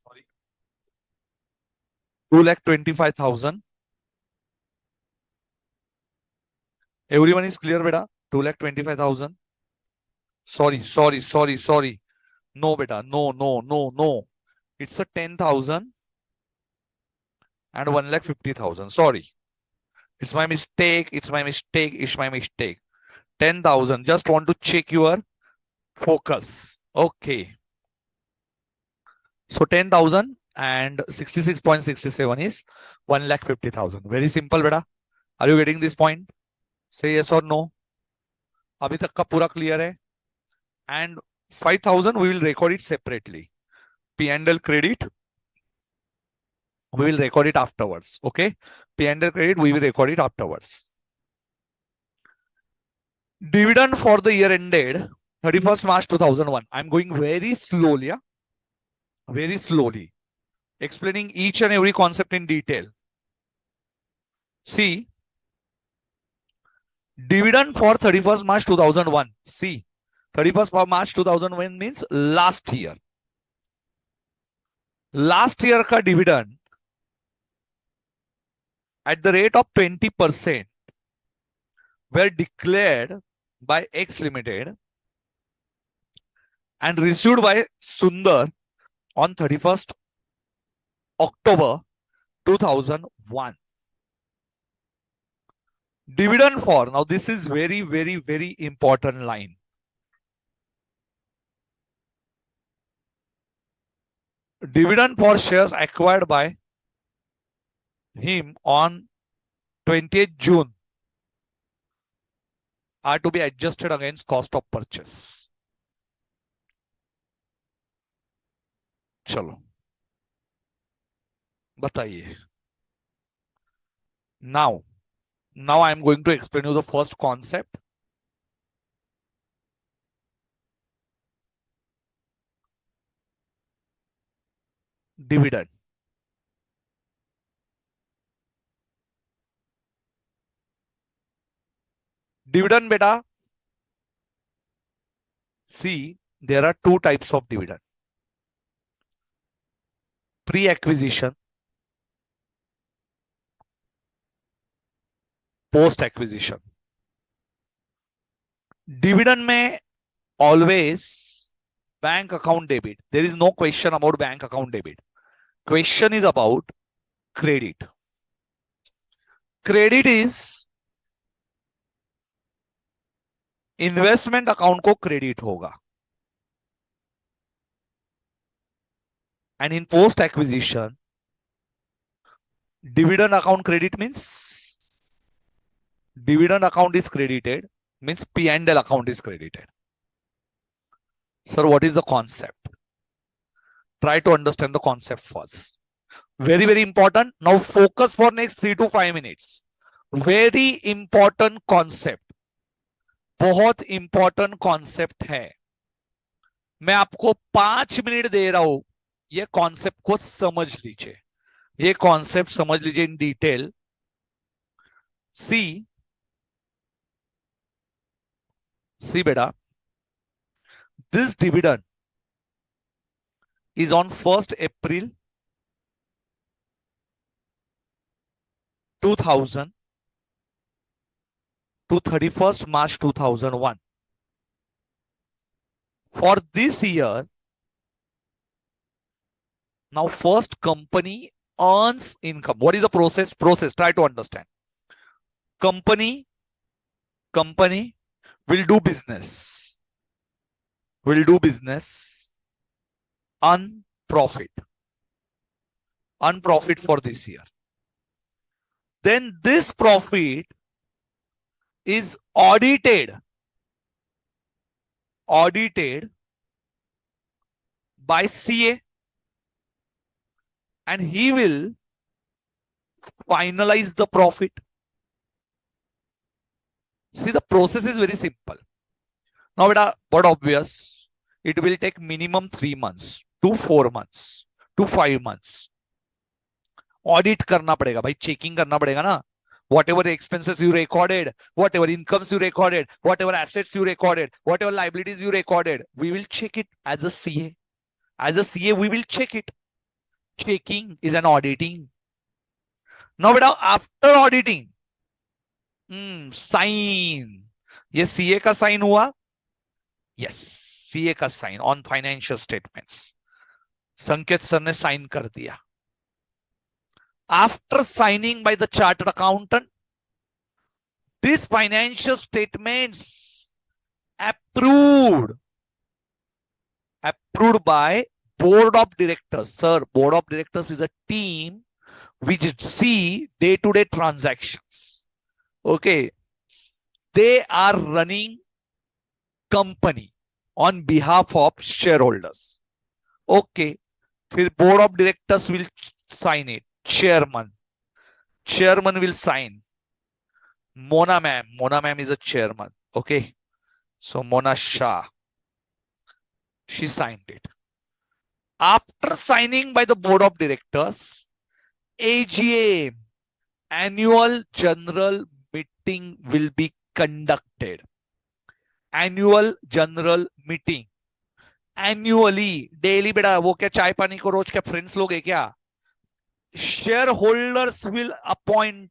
Sorry. 2,25,000. Everyone is clear, beta? 2,25,000. Sorry. No, beta. No. It's a 10,000 and 1,50,000. Sorry. It's my mistake. 10,000. Just want to check your focus. Okay. So 10,000 and 66.67 is 1,50,000. Very simple, beta. Are you getting this point? Say yes or no. अभी तक का पूरा clear है. And 5,000 we will record it separately. P&L credit we will record it afterwards. Okay. P&L credit we will record it afterwards. Dividend for the year ended 31st March 2001. I'm going very slowly. Yeah? Very slowly. Explaining each and every concept in detail. See. Dividend for 31st March 2001. See. 31st March 2001 means last year. Last year ka dividend at the rate of 20% were declared by X Limited and received by Sundar on 31st October 2001. Dividend for, now this is very important line. Dividend for shares acquired by him on 20th June are to be adjusted against cost of purchase. चलो बताइए. Now I am going to explain you the first concept. Dividend. Dividend, beta. See, there are two types of dividend. Pre-acquisition, post-acquisition. Dividend में always bank account debit. There is no question about bank account debit. Question is about credit. Credit is investment account को credit होगा. And in post-acquisition, dividend account credit means dividend account is credited, means P&L account is credited. Sir, what is the concept? Try to understand the concept first. Very important. Now focus for next 3 to 5 minutes. Very important concept. बहुत important concept है. मैं आपको 5 minute दे रहा हूं. ये concept को समझ लीजिए. ये कॉन्सेप्ट समझ लीजिए in detail. See beta, this dividend is on 1st April 2000 to 31st March 2001. For this year, now first company earns income. What is the process? Try to understand. Company will do business. Earn profit for this year. then this profit is audited by CA, and he will finalize the profit. See, the process is very simple. Now, but obvious, it will take minimum 3 months to 4 months to 5 months. Audit करना पड़ेगा भाई, checking करना पड़ेगा ना. Whatever expenses you recorded, whatever incomes you recorded, whatever assets you recorded, whatever liabilities you recorded, we will check it as a CA. As a CA, we will check it. Checking is an auditing. Now, after auditing, sign. ये CA का sign हुआ? Yes, CA का sign on financial statements. संकेत sir ने sign कर दिया. After signing by the chartered accountant, these financial statements approved by board of directors. Sir, board of directors is a team which see day-to-day transactions. Okay. They are running company on behalf of shareholders. Okay. Then board of directors will sign it. Chairman will sign. Mona ma'am is a chairman. Okay. So Mona Shah, she signed it. After signing by the board of directors, AGM, annual general meeting will be conducted. Annual general meeting. Annually, daily बेटा वो क्या चाय पानी को रोज क्या friends लोग है क्या? Shareholders will appoint,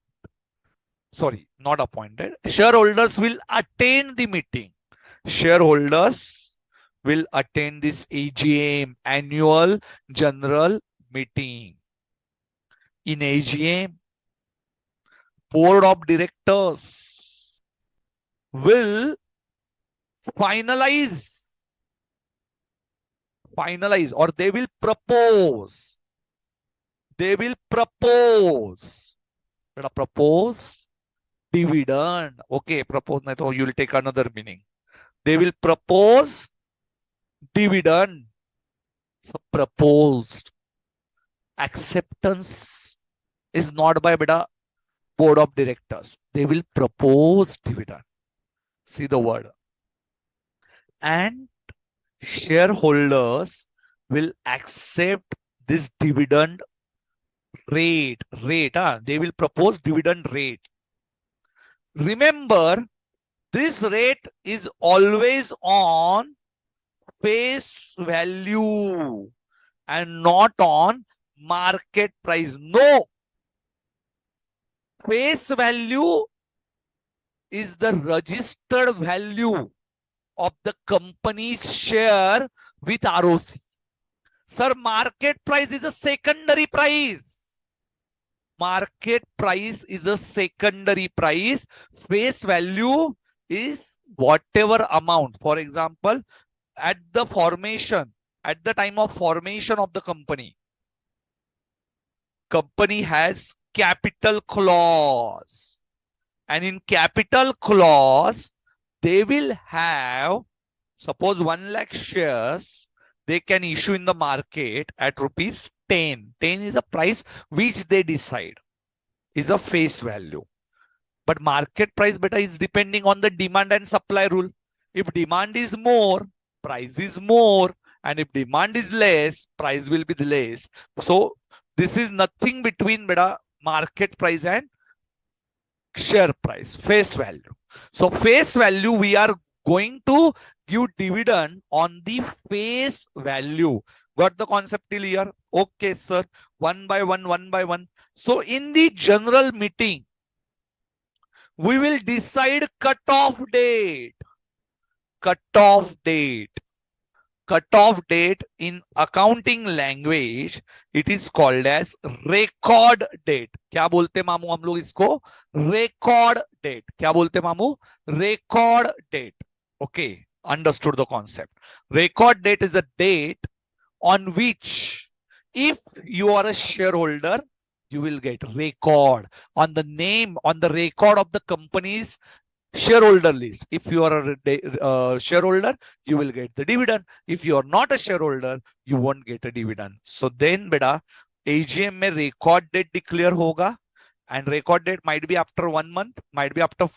sorry, not appointed. Shareholders will attend the meeting. Shareholders will attend this AGM, annual general meeting. In AGM, board of directors will finalize or they will propose. Propose dividend. Okay, propose nahi to you will take another meaning. They will propose dividend. So proposed. Acceptance is not by board of directors. They will propose dividend. See the word. And shareholders will accept this dividend rate. They will propose dividend rate. Remember, this rate is always on face value and not on market price. No. Face value is the registered value of the company's share with ROC. Sir, market price is a secondary price. Market price is a secondary price. Face value is whatever amount. For example, at the time of formation of the company has capital clause. And in capital clause, they will have, suppose 1 lakh shares, they can issue in the market at rupees 10. 10 is a price which they decide is a face value. But market price beta is depending on the demand and supply rule. If demand is more, price is more. And if demand is less, price will be less. So this is nothing between beta market price and share price, face value. So face value, we are going to give dividend on the face value. Got the concept till here? Okay, sir. One by one. So in the general meeting, we will decide cutoff date. Cutoff date in accounting language, it is called as record date. क्या बोलते मामू हम लोग इसको? Record date. क्या बोलते मामू? Record date. Okay, understood the concept. Record date is the date on which, if you are a shareholder, you will get record on the name, on the record of the company's shareholder list. If you are a shareholder, you will get the dividend. If you are not a shareholder, you won't get a dividend. So then beta AGM में record date declare होगा, and record date might be after 1 month, might be after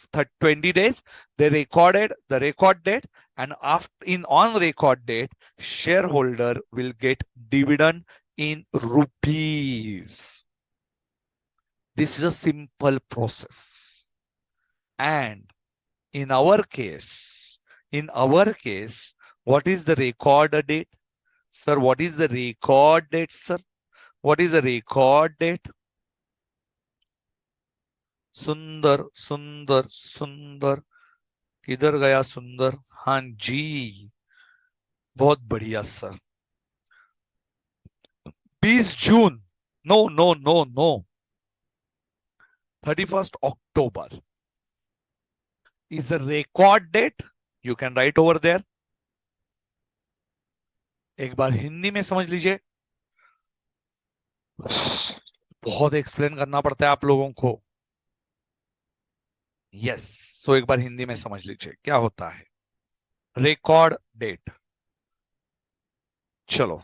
20 days. They recorded the record date, and after in on record date, shareholder will get dividend in rupees. This is a simple process. And in our case, what is the record date? Sir, what is the record date, sir? What is the record date? सुंदर सुंदर सुंदर, किधर गया सुंदर? हाँ जी, बहुत बढ़िया sir. 20 June, no no no no, 31st October is a record date. You can write over there. एक बार हिंदी में समझ लीजिए, बहुत एक्सप्लेन करना पड़ता है आप लोगों को। यस, सो एक बार हिंदी में समझ लीजिए क्या होता है रिकॉर्ड डेट। चलो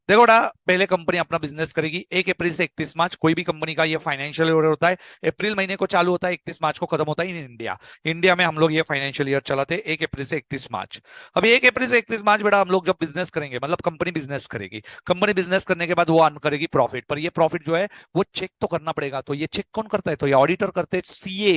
देखो बेटा, पहले कंपनी अपना बिजनेस करेगी 1 अप्रैल से 31 मार्च। कोई भी कंपनी का ये फाइनेंशियल ईयर होता है, अप्रैल महीने को चालू होता है, 31 मार्च को खत्म होता है। इन इंडिया, इंडिया में हम लोग ये फाइनेंशियल ईयर चलाते हैं 1 अप्रैल से 31 मार्च। अभी 1 अप्रैल से 31 मार्च बेटा हम लोग जब बिजनेस करेंगे, मतलब कंपनी बिजनेस करेगी, कंपनी बिजनेस करने के बाद वो अर्न करेगी प्रॉफिट। पर ये प्रॉफिट जो है वो चेक तो करना पड़ेगा। तो ये चेक कौन करता है? तो ये ऑडिटर करते हैं,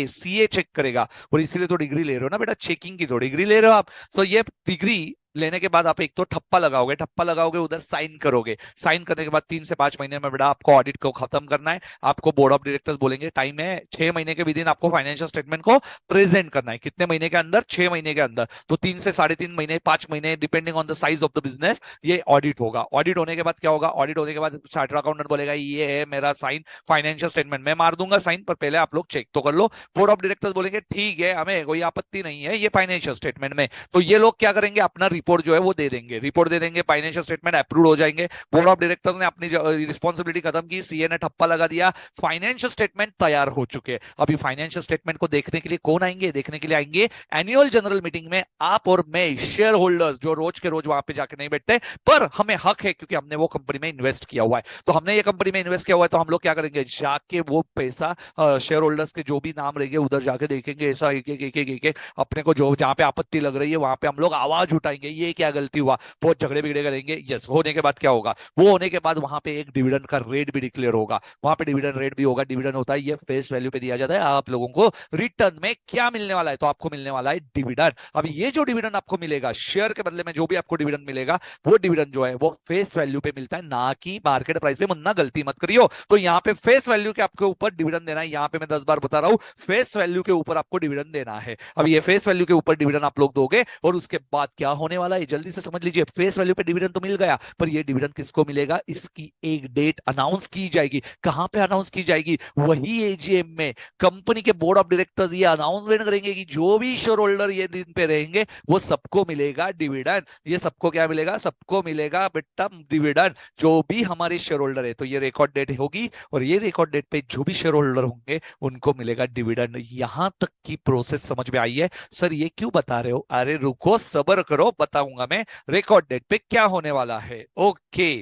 सीए चेक करेगा। और इसीलिए तो डिग्री ले रहे हो ना बेटा, चेकिंग की तो डिग्री ले रहे हो आप। तो ये डिग्री लेने के बाद आप एक तो ठप्पा लगाओगे, ठप्पा लगाओगे, उधर साइन करोगे। साइन करने के बाद 3 से 5 महीने में बेटा आपको ऑडिट को खत्म करना है। आपको बोर्ड ऑफ डायरेक्टर्स बोलेंगे टाइम है 6 महीने के विद इन आपको फाइनेंशियल स्टेटमेंट को प्रेजेंट करना है। कितने महीने के अंदर? 6 महीने के अंदर। तो 3 से 3.5 महीने, 5 महीने, depending on the size of the business, ये ऑडिट होगा। ऑडिट होने के बाद क्या होगा? ऑडिट होने के बाद चार्टर अकाउंटेंट बोलेगा ये है मेरा साइन फाइनेंशियल स्टेटमेंट। मैं मार दूंगा साइन, पर पहले आप लोग चेक तो कर लो। बोर्ड ऑफ डायरेक्टर्स बोलेंगे ठीक है, हमें कोई आपत्ति नहीं है ये फाइनेंशियल स्टेटमेंट में। तो ये लोग क्या करेंगे? अपना रिपोर्ट जो है वो दे देंगे, रिपोर्ट दे देंगे, फाइनेंशियल स्टेटमेंट अप्रूव हो जाएंगे। बोर्ड ऑफ डायरेक्टर्स ने अपनी रिस्पॉन्सिबिलिटी खत्म की, सीए ने ठप्पा लगा दिया, फाइनेंशियल स्टेटमेंट तैयार हो चुके हैं। अभी फाइनेंशियल स्टेटमेंट को देखने के लिए कौन आएंगे? देखने के लिए आएंगे एनुअल जनरल मीटिंग में आप और मैं, शेयर होल्डर्स, जो रोज के रोज वहां पे जाके नहीं बैठते, पर हमें हक है क्योंकि हमने वो कंपनी में इन्वेस्ट किया हुआ है। तो हमने ये कंपनी में इन्वेस्ट किया हुआ है, तो हम लोग क्या करेंगे? जाके वो पैसा शेयर होल्डर्स के जो भी नाम रहेंगे उधर जाके देखेंगे, ऐसा एक अपने को जो जहां पे आपत्ति लग रही है वहां पे हम लोग आवाज उठाएंगे, ये क्या गलती हुआ, बहुत झगड़े बिगड़े करेंगे। यस, होने के बाद क्या होगा? वो होने के बाद वहां पे एक डिविडेंड का रेट भी डिक्लेयर होगा, वहां पे डिविडेंड रेट भी होगा। डिविडेंड होता है ये फेस वैल्यू पे दिया जाता है, आप लोगों को रिटर्न में क्या मिलने वाला है? तो आपको मिलने वाला है डिविडेंड। अब ये जो डिविडेंड आपको मिलेगा शेयर के बदले में, जो भी आपको डिविडेंड मिलेगा, वो डिविडेंड जो है वो फेस वैल्यू पे मिलता है, ना कि मार्केट प्राइस पे। मुन्ना गलती मत करियो, तो यहाँ पे फेस वैल्यू के आपके ऊपर डिविडेंड देना है। यहाँ पे मैं 10 बार बता रहा हूँ, फेस वैल्यू के ऊपर आपको डिविडेंड देना है। अब ये फेस वैल्यू के ऊपर डिविडेंड आप लोग दोगे, और उसके बाद क्या होने वाला है जल्दी से समझ लीजिए। फेस वैल्यू पे डिविडेंड तो मिल गया, पर ये डिविडेंड किसको मिलेगा? इसकी एक डेट अनाउंस की जाएगी। कहां पे अनाउंस की जाएगी? वही एजीएम में। कंपनी के बोर्ड ऑफ डायरेक्टर्स ये अनाउंसमेंट करेंगे कि जो भी शेयर होल्डर ये दिन पे रहेंगे वो सबको मिलेगा डिविडेंड। ये सबको क्या मिलेगा? सबको मिलेगा बेटा डिविडेंड, जो भी हमारे शेयर होल्डर है। तो ये रिकॉर्ड डेट होगी, और ये रिकॉर्ड डेट पे जो भी शेयर होल्डर होंगे उनको मिलेगा डिविडेंड। यहां तक की प्रोसेस समझ में आई है? सर ये क्यों बता रहे हो? अरे रुको, सब्र करो, बताऊंगा मैं रिकॉर्ड डेट पे क्या होने वाला है। Okay,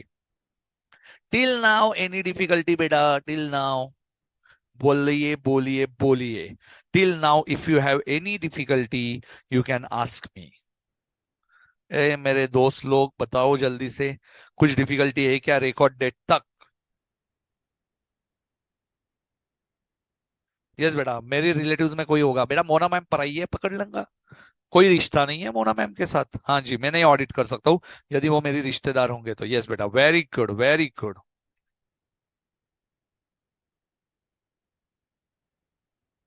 till now any difficulty बेटा? टिल नाउ बोलिए बोलिए बोलिए। Till now if you have any difficulty you can ask me. ए मेरे दोस्त लोग बताओ जल्दी से, कुछ डिफिकल्टी है क्या रिकॉर्ड डेट तक? यस बेटा, मेरे रिलेटिव्स में कोई होगा बेटा, मोना मैम पढ़ाई है, पकड़ लेंगे। कोई रिश्ता नहीं है मोना मैम के साथ। हाँ जी, मैं नहीं ऑडिट कर सकता हूँ, यदि वो मेरी रिश्तेदार होंगे तो। यस बेटा, वेरी गुड वेरी गुड।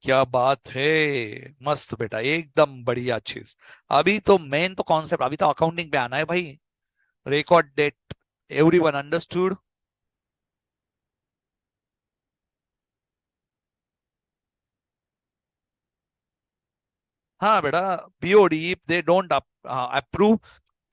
क्या बात है, मस्त बेटा, एकदम बढ़िया चीज। अभी तो मेन तो कॉन्सेप्ट, अभी तो अकाउंटिंग पे आना है भाई। Record date, everyone understood? हाँ बेटा, BOD, they don't approve,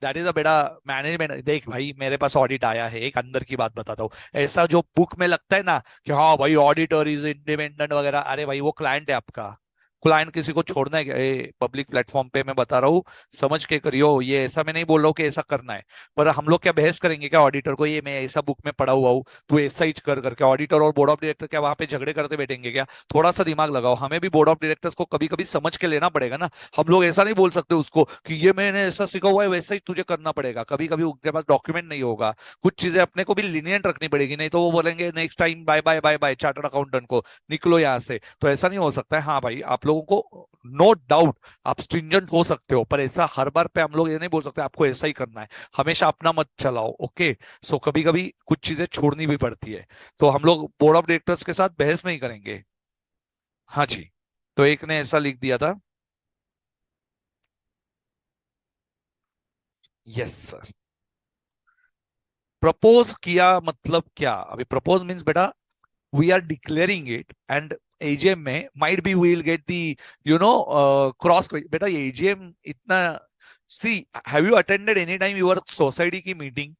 that is a बेटा मैनेजमेंट। देख भाई, मेरे पास ऑडिट आया है, एक अंदर की बात बताता हूँ। ऐसा जो बुक में लगता है ना कि हाँ भाई ऑडिटर इज इंडिपेंडेंट वगैरह, अरे भाई वो क्लाइंट है आपका। क्लाइंट किसी को छोड़ना है क्या? पब्लिक प्लेटफॉर्म पे मैं बता रहा हूँ, समझ के करियो। ये ऐसा मैं नहीं बोल रहा हूँ कि ऐसा करना है, पर हम लोग क्या बहस करेंगे क्या ऑडिटर को, ये मैं ऐसा बुक में पढ़ा हुआ हूँ तू ऐसा ही कर करके? ऑडिटर और बोर्ड ऑफ डायरेक्टर क्या वहां पे झगड़े करते बैठेंगे क्या? थोड़ा सा दिमाग लगाओ, हमें भी बोर्ड ऑफ डायरेक्टर्स को कभी कभी समझ के लेना पड़ेगा ना। हम लोग ऐसा नहीं बोल सकते उसको कि ये मैंने ऐसा सीखा हुआ है वैसा ही तुझे करना पड़ेगा। कभी कभी उनके पास डॉक्यूमेंट नहीं होगा, कुछ चीजें अपने को भी लिनियंट रखनी पड़ेगी, नहीं तो वो बोलेंगे next time bye bye bye bye chartered accountant को, निकलो यहाँ से। तो ऐसा नहीं हो सकता है। हाँ भाई, आप लोगों को नो डाउट आप स्ट्रिंजेंट हो सकते हो, पर ऐसा हर बार पे हम लोग ये नहीं बोल सकते आपको ऐसा ही करना है। हमेशा अपना मत चलाओ, ओके? सो कभी कभी कुछ चीजें छोड़नी भी पड़ती है। तो हम लोग बोर्ड ऑफ डायरेक्टर्स के साथ बहस नहीं करेंगे। हाँ जी। तो एक ने ऐसा लिख दिया था। Yes sir. प्रपोज किया मतलब क्या? अभी प्रपोज मीन्स बेटा we are declaring it, and AGM में might be we will get the cross. बेटा ये एजीएम इतना, see, have you attended any time your society की meeting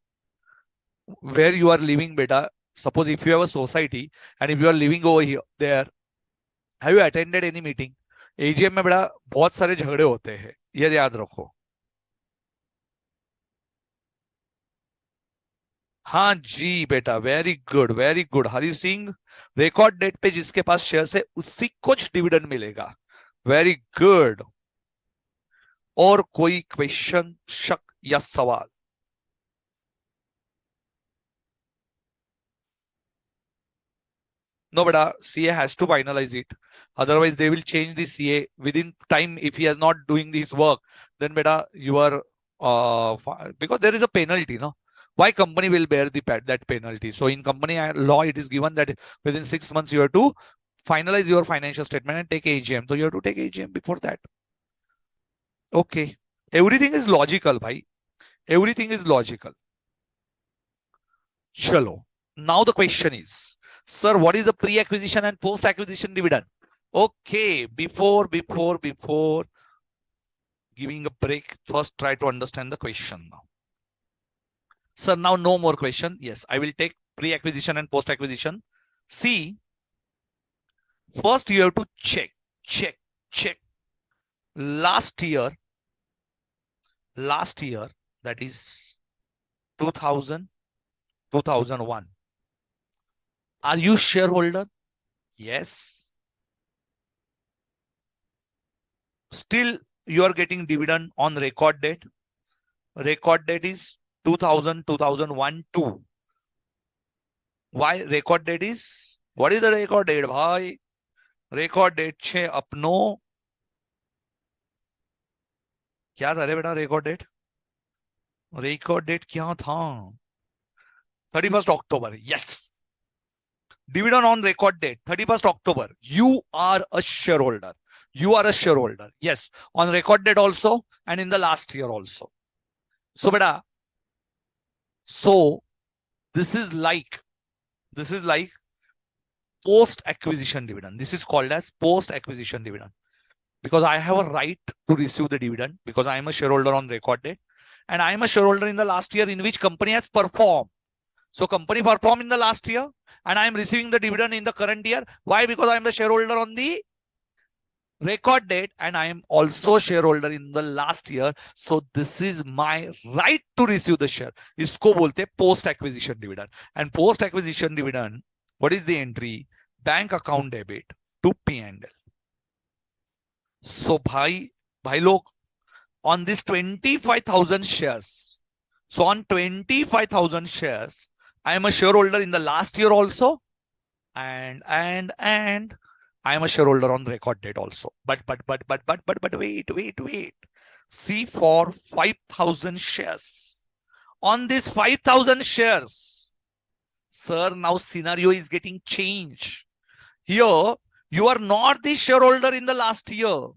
where you are living बेटा? Suppose if you have a society and if you are living over here there, have you attended any meeting? AGM में बेटा बहुत सारे झगड़े होते हैं, ये याद रखो। हाँ जी बेटा, very good very good Hari Singh. Record date पे जिसके पास शेयर है उसी कुछ डिविडेंड मिलेगा। Very good. और कोई क्वेश्चन, शक या सवाल? No, beta, CA has to finalize it. Otherwise, they will change the CA within time. If he is not doing this work, then beta, you are because there is a penalty, no? Why company will bear that penalty? So in company law, it is given that within 6 months you have to finalize your financial statement and take AGM. So you have to take AGM before that. Okay. Everything is logical, bhai. Everything is logical. Chalo. Now the question is, sir, what is the pre-acquisition and post-acquisition dividend? Okay, before giving a break, first try to understand the question now. Sir, now no more question. Yes, I will take pre-acquisition and post-acquisition. See, first you have to check. Last year, that is 2000, 2001. Are you shareholder? Yes. Still, you are getting dividend on record date. Record date is 2000, 2001, 2. Why record date is? What is the record date, bhai? Record date छे अपनो क्या था रे बेटा? Record date क्या था? 31st October. Yes. Dividend on record date 31st October. You are a shareholder. You are a shareholder. Yes. On record date also, and in the last year also. So beta, so this is like post acquisition dividend. This is called as post acquisition dividend, because I have a right to receive the dividend because I am a shareholder on record date, and I am a shareholder in the last year in which company has performed. So company performed in the last year, and I am receiving the dividend in the current year. Why? Because I am the shareholder on the record date, and I am also shareholder in the last year. So this is my right to receive the share. इसको बोलते हैं post acquisition dividend. And post acquisition dividend, what is the entry? Bank account debit to P&L. So भाई लोग, on this 25,000 shares. So on 25,000 shares, I am a shareholder in the last year also, and I am a shareholder on record date also. But wait. See, for 5,000 shares. On this 5,000 shares, sir, now scenario is getting changed. Here, you are not the shareholder in the last year.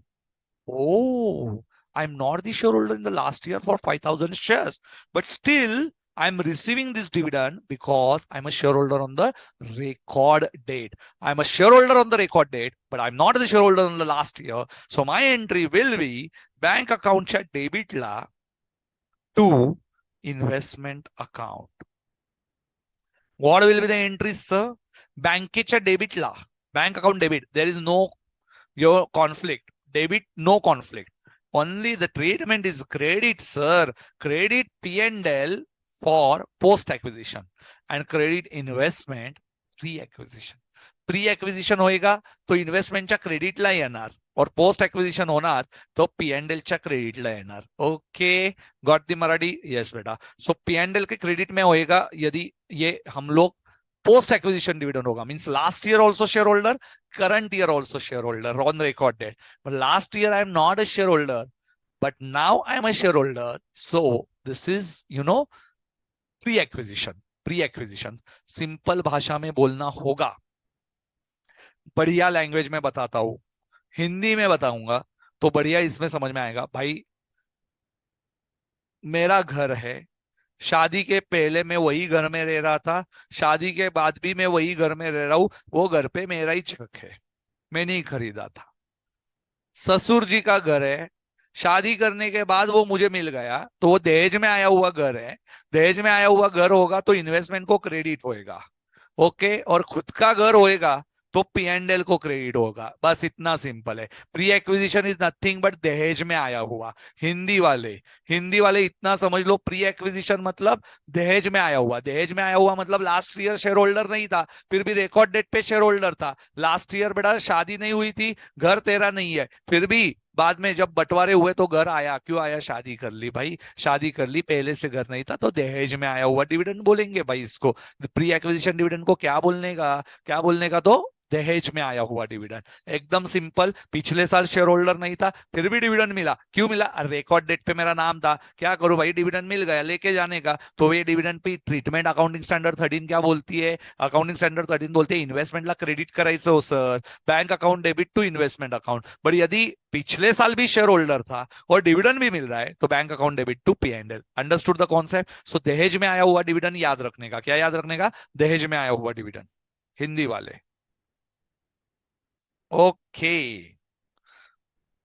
Oh, I'm not the shareholder in the last year for 5,000 shares, but still I'm receiving this dividend because I'm a shareholder on the record date. I'm a shareholder on the record date, but I'm not the shareholder on the last year. So my entry will be bank account च्या debit La to investment account. What will be the entries, sir? Bankeच्या डेबिटला, bank account debit, there is no your conflict. Debit, no conflict. Only the treatment is credit, sir. Credit P&L for post acquisition and credit investment pre acquisition. Pre acquisition होएगा तो इन्व्हेस्टमेंटच्या क्रेडिटला येणार और post acquisition होणार तो पीएनएलच्या क्रेडिटला येणार. Okay, got the Marathi? Yes बेटा. सो PNL के credit में होएगा यदि ये हम लोग पोस्ट एक्विजिशन डिविडेंड होगा, means last year also share holder, current year also shareholder on record date. But last year I am not a shareholder, but now I am a shareholder. So this is, pre-acquisition. Pre-acquisition. Simple भाषा में बोलना होगा. बढ़िया language में बताता हूं, हिंदी में बताऊंगा तो बढ़िया इसमें समझ में आएगा. भाई मेरा घर है, शादी के पहले मैं वही घर में रह रहा था, शादी के बाद भी मैं वही घर में रह रहा हूं, वो घर पे मेरा ही छक है, मैंने ही खरीदा था. ससुर जी का घर है, शादी करने के बाद वो मुझे मिल गया तो वो दहेज में आया हुआ घर है. दहेज में आया हुआ घर होगा तो इन्वेस्टमेंट को क्रेडिट होएगा. ओके, और खुद का घर होएगा तो पीएनएल को क्रेडिट होगा. बस इतना सिंपल है. Pre acquisition is nothing but दहेज में आया हुआ. हिंदी वाले इतना समझ लो, प्री एक्विजिशन मतलब दहेज में आया हुआ. दहेज में आया हुआ मतलब लास्ट ईयर शेयर होल्डर नहीं था, फिर भी रिकॉर्ड डेट पे शेयर होल्डर था. लास्ट ईयर बेटा शादी नहीं हुई थी, घर तेरा नहीं है, फिर भी बाद में जब बंटवारे हुए तो घर आया. क्यों आया? शादी कर ली भाई, शादी कर ली, पहले से घर नहीं था तो दहेज में आया हुआ डिविडेंड बोलेंगे भाई इसको. प्री एक्विजिशन डिविडेंड को क्या बोलने का तो दहेज में आया हुआ डिविडेंड. एकदम सिंपल. पिछले साल शेयर होल्डर नहीं था फिर भी डिविडेंड मिला. क्यों मिला? रिकॉर्ड डेट पे मेरा नाम था. क्या करूं भाई, डिविडेंड मिल गया, लेके जाने का. तो ये dividend pay treatment accounting standard 13 क्या बोलती है? अकाउंटिंग स्टैंडर्ड 13 बोलते हैं इन्व्हेस्टमेंटला क्रेडिट करायचं हो sir, bank account debit to investment account. But यदि पिछले साल भी शेयर होल्डर था और डिविडेंड भी मिल रहा है तो bank account debit to PNL. Understood the concept? So दहेज में आया हुआ डिविडेंड याद रखने का. क्या याद रखने का? दहेज में आया हुआ डिविडेंड. हिंदी वाले okay.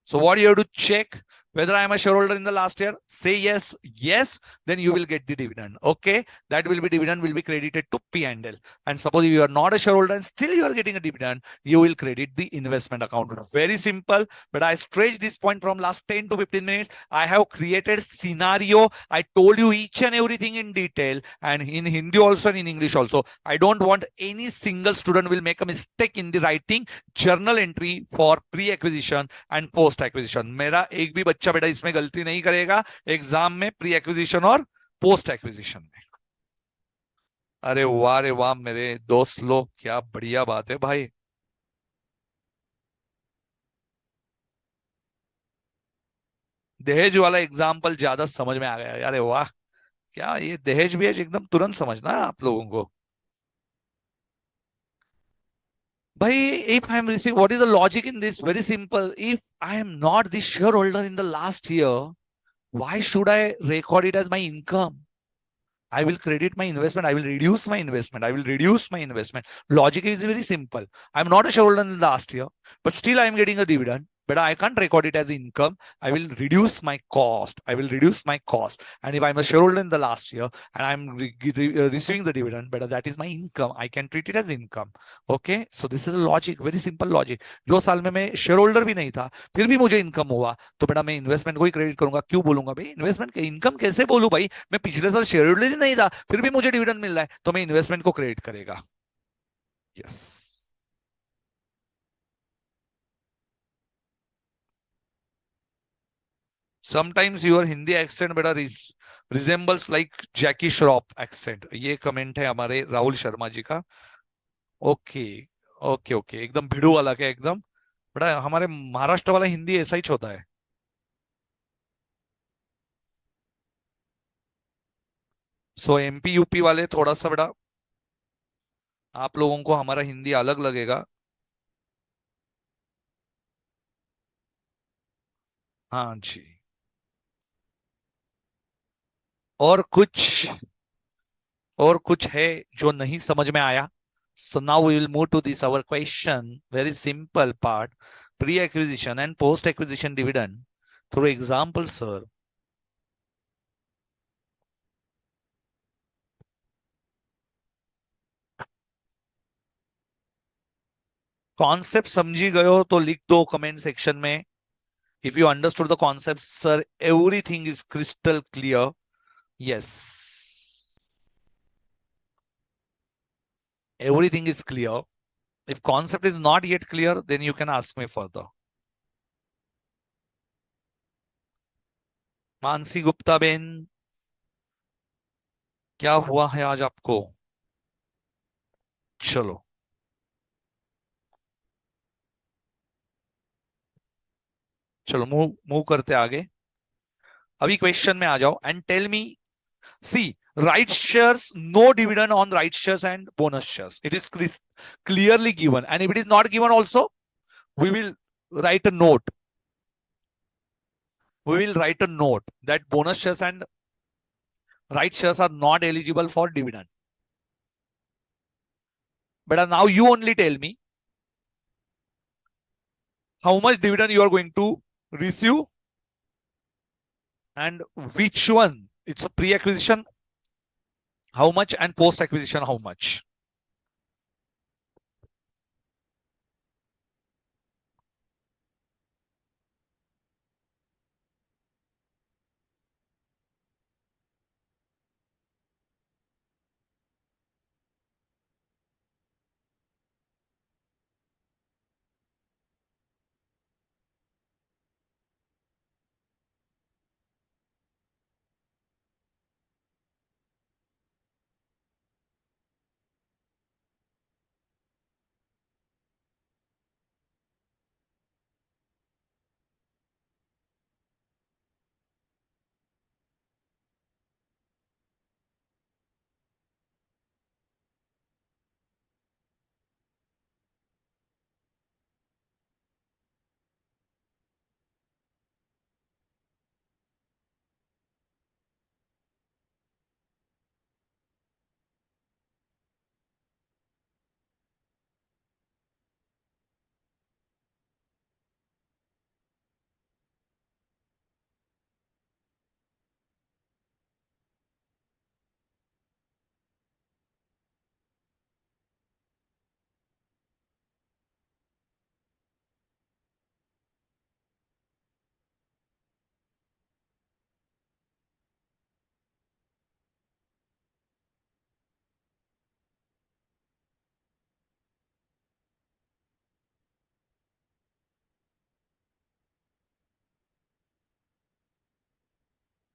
So what you have to check whether I am a shareholder in the last year. Say yes, then you will get the dividend. Okay, that will be dividend will be credited to P&L. And suppose you are not a shareholder and still you are getting a dividend, you will credit the investment account. Very simple. But I stretched this point from last 10 to 15 minutes. I have created scenario. I told you each and everything in detail, and in Hindi also and in English also. I don't want any single student will make a mistake in the writing journal entry for pre-acquisition and post-acquisition. मेरा एक भी बच्चा बेटा इसमें गलती नहीं करेगा exam में, प्री एक्विजिशन और पोस्ट एक्विजिशन में. अरे वाह रे वाह मेरे दोस्त लोग, क्या बढ़िया बात है भाई. दहेज वाला एग्जाम्पल ज्यादा समझ में आ गया. अरे वाह, क्या ये दहेज भेज एकदम तुरंत समझना है आप लोगों को भाई. If I am receive, what is the logic in this? Very simple. If I am not the share holder in the last year, why should I record it as my income? I will credit my investment. I will reduce my investment. I will reduce my investment. Logic is very simple. I'm not a shareholder in the last year, but still I'm getting a dividend. But I can't record it as income. I will reduce my cost. I will reduce my cost. And if I'm a shareholder in the last year and I'm receiving the dividend, but that is my income, I can treat it as income. Okay. So this is a logic, very simple logic. जो साल में मैं share holder भी नहीं था फिर भी मुझे इनकम हुआ तो बेटा मैं इन्वेस्टमेंट को ही क्रेडिट करूंगा. क्यों बोलूंगा भाई इन्वेस्टमेंट के इनकम कैसे बोलूं भाई? मैं पिछले साल शेयर होल्डर ही नहीं था फिर भी मुझे डिविडेंड मिल रहा है तो मैं इन्वेस्टमेंट को क्रेडिट करेगा. Yes. Sometimes your Hindi accent बेटा resembles like Jackie Shroff accent. ये कमेंट है हमारे राहुल शर्मा जी का. ओके ओके ओके, एकदम भिड़ू वाला क्या एकदम बेटा? हमारे महाराष्ट्र वाला हिंदी ऐसा ही होता है. सो एमपी यूपी वाले थोड़ा सा बेटा आप लोगों को हमारा हिंदी अलग लगेगा. हाँ जी. और कुछ और कुछ है जो नहीं समझ में आया? So now we will move to this our question. Very simple part. Pre-acquisition and post-acquisition dividend through example, sir. Concept समझी गए हो तो लिख दो कमेंट सेक्शन में. If you understood the concept, sir, everything is crystal clear. Yes. Everything is clear. If concept is not yet clear, then you can ask me further. Mansi Gupta Ben, क्या हुआ है आज आपको? चलो चलो मूव मूव करते आगे. अभी क्वेश्चन में आ जाओ and tell me. See, right shares, no dividend on right shares and bonus shares. It is clearly given. And if it is not given also, we will write a note. We will write a note that bonus shares and right shares are not eligible for dividend. But now you only tell me how much dividend you are going to receive and which one. It's a pre-acquisition, how much, and post-acquisition, how much.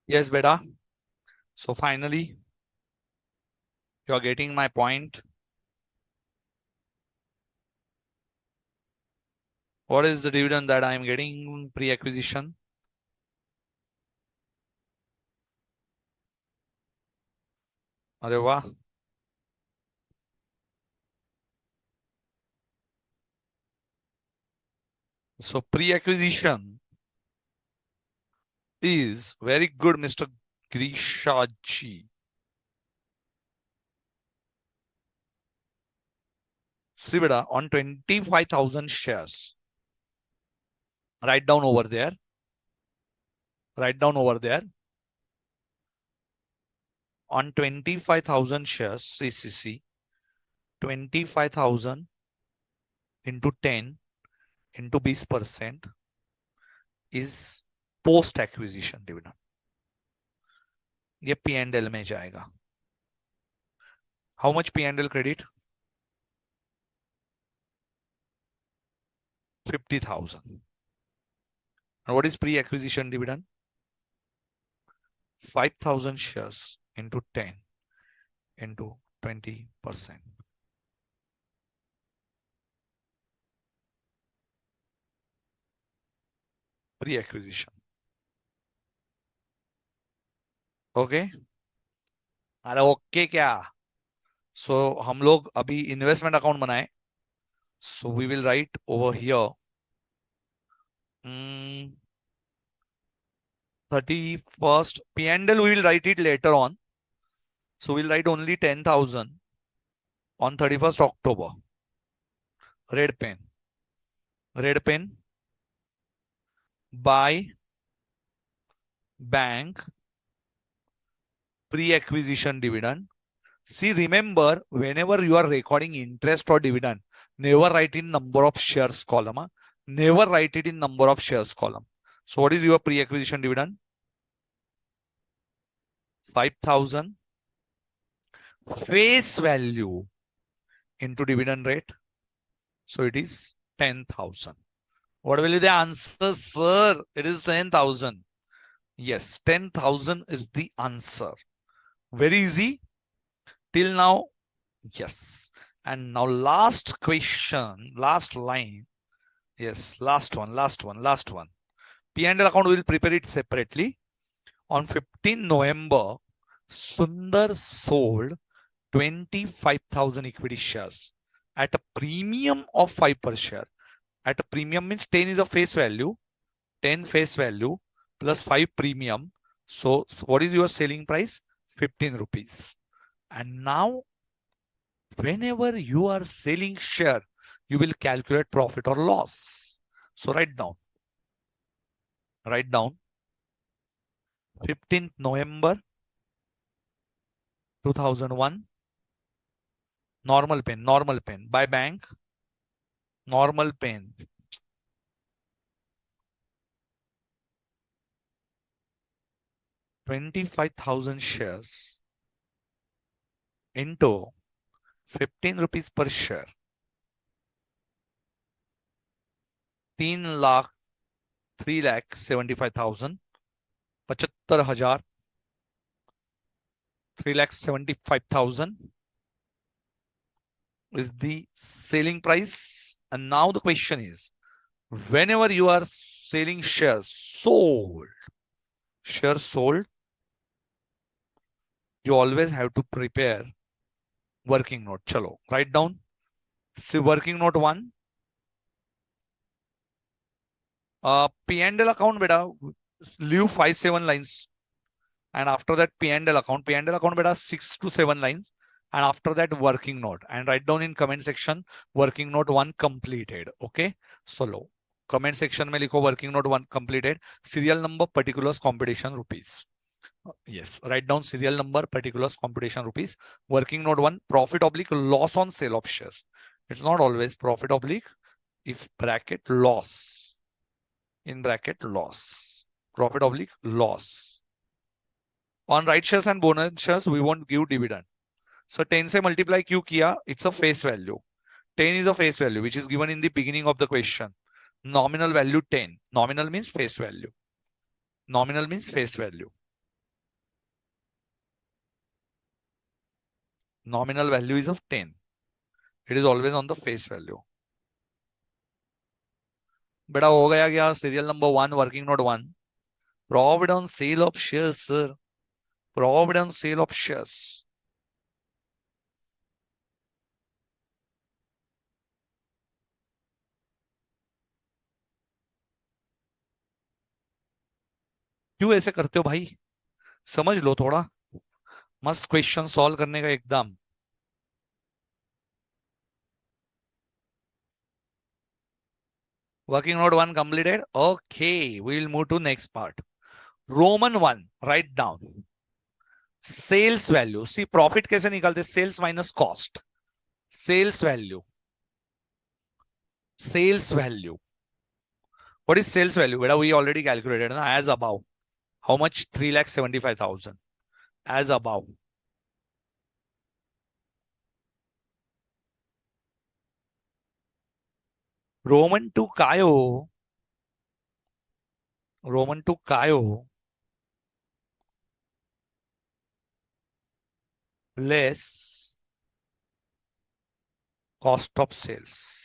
Yes, beta. So finally, you are getting my point. What is the dividend that I am getting pre-acquisition? अरे वाह. So pre-acquisition is very good, Mr. Grishaji. See, beta, on 25,000 shares. Write down over there. Write down over there. On 25,000 shares, CCC, 25,000 into 10 into 20% is post acquisition dividend. ये P&L में जाएगा. How much P&L credit? 50,000. And what is pre-acquisition dividend? 5,000 shares into 10 into 20%. Pre-acquisition. Okay. अरे okay क्या? So हम लोग अभी investment account बनाए. So we will write over here 31st. P&L we will write it later on. So we'll write only 10,000 on 31st October. Red pen. Red pen. By bank pre-acquisition dividend. See, remember, whenever you are recording interest or dividend, Never write in number of shares column. Huh? Never write it in number of shares column. So what is your pre-acquisition dividend? 5,000 face value into dividend rate. So it is 10,000. What will be the answer, sir? It is 10,000. Yes, 10,000 is the answer. Very easy. Till now, yes. And now last question, last line. Yes, last one. P&L account will prepare it separately. On 15 November, Sundar sold 25,000 equity shares at a premium of 5 per share. At a premium means 10 is a face value, 10 face value plus 5 premium. So what is your selling price? 15 rupees. And now, whenever you are selling share, you will calculate profit or loss. So write down 15th November 2001, normal pen, by bank, normal pen. 25,000 shares into 15 rupees per share. 3 lakh 3,75,000, 75,000, 3,75,000 is the selling price. And now the question is, whenever you are selling shares sold, you always have to prepare working note. Chalo, write down. See, working note 1. P&L account, beta, leave 5-7 lines. And after that, P&L account, beta, 6 to 7 lines. And after that, working note. And write down in comment section, working note 1 completed. Okay. So, comment section mein likho working note 1 completed. Serial number, particulars, computation, rupees. Yes, write down serial number, particulars, computation, rupees. Working note 1, profit oblique loss on sale of shares. It's not always profit oblique, if bracket loss, in bracket loss, profit oblique loss. On right shares and bonus shares, we won't give dividend. So 10 se multiply Q kiya, it's a face value. 10 is a face value, which is given in the beginning of the question. Nominal value 10. Nominal means face value. Nominal means face value. Nominal value is of 10. It is always on the face value. बेटा हो गया क्या? Serial number 1, working note 1. Profit on sale of shares, sir. Profit on sale of shares. क्यों ऐसे करते हो भाई? समझ लो थोड़ा. मस्त क्वेश्चन सॉल्व करने का एकदम. Working note 1 completed. Okay, we will move to next part. Roman 1, write down. Sales value. See, profit कैसे निकालते? Sales minus cost. Sales value. Sales value. What is sales value? Beta, we already calculated na? As above. How much? 3,75,000. As above. Roman 2 Kayo. Roman 2 Kayo. Less cost of sales.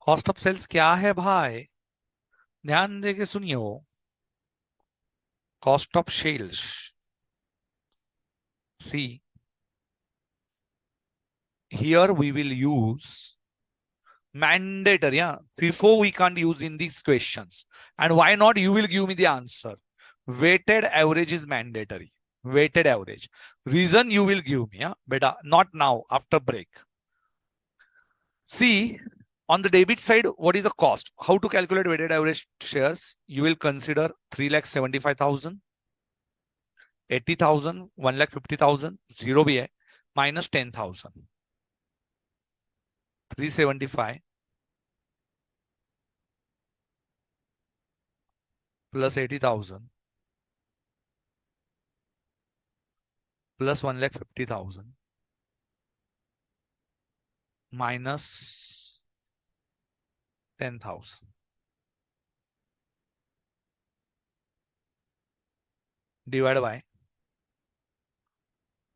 Cost of sales क्या है भाई? ध्यान देके सुनियो. Cost of sales. See, here we will use mandatory. Yeah, before we can't use in these questions. And why not? You will give me the answer. Weighted average is mandatory. Weighted average. Reason you will give me. Yeah, beta, not now, after break. See, on the debit side, what is the cost? How to calculate weighted average shares? You will consider 3,75,000 80,000, 1,50,000, 0 भी है, minus 10,000, 375 plus 80,000 plus 1,50,000 minus 10,000 divided by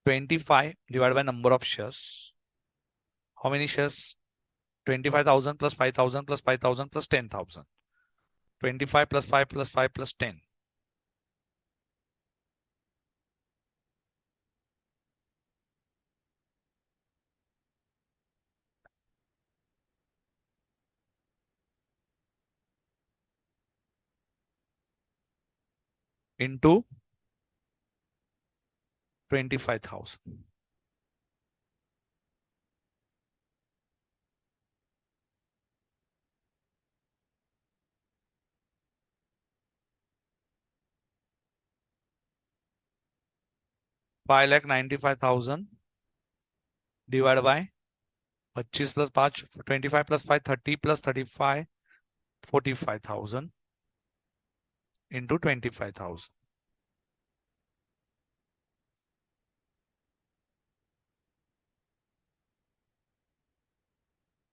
25 divided by number of shares. How many shares? 25,000 plus 5,000 plus 5,000 plus 10,000. 25 plus 5 plus 5 plus 10. Into 25,000. Five lakh 95,000 divided by 25 plus 5, 25 plus 5, 30 plus 35, 45,000 into 25,000.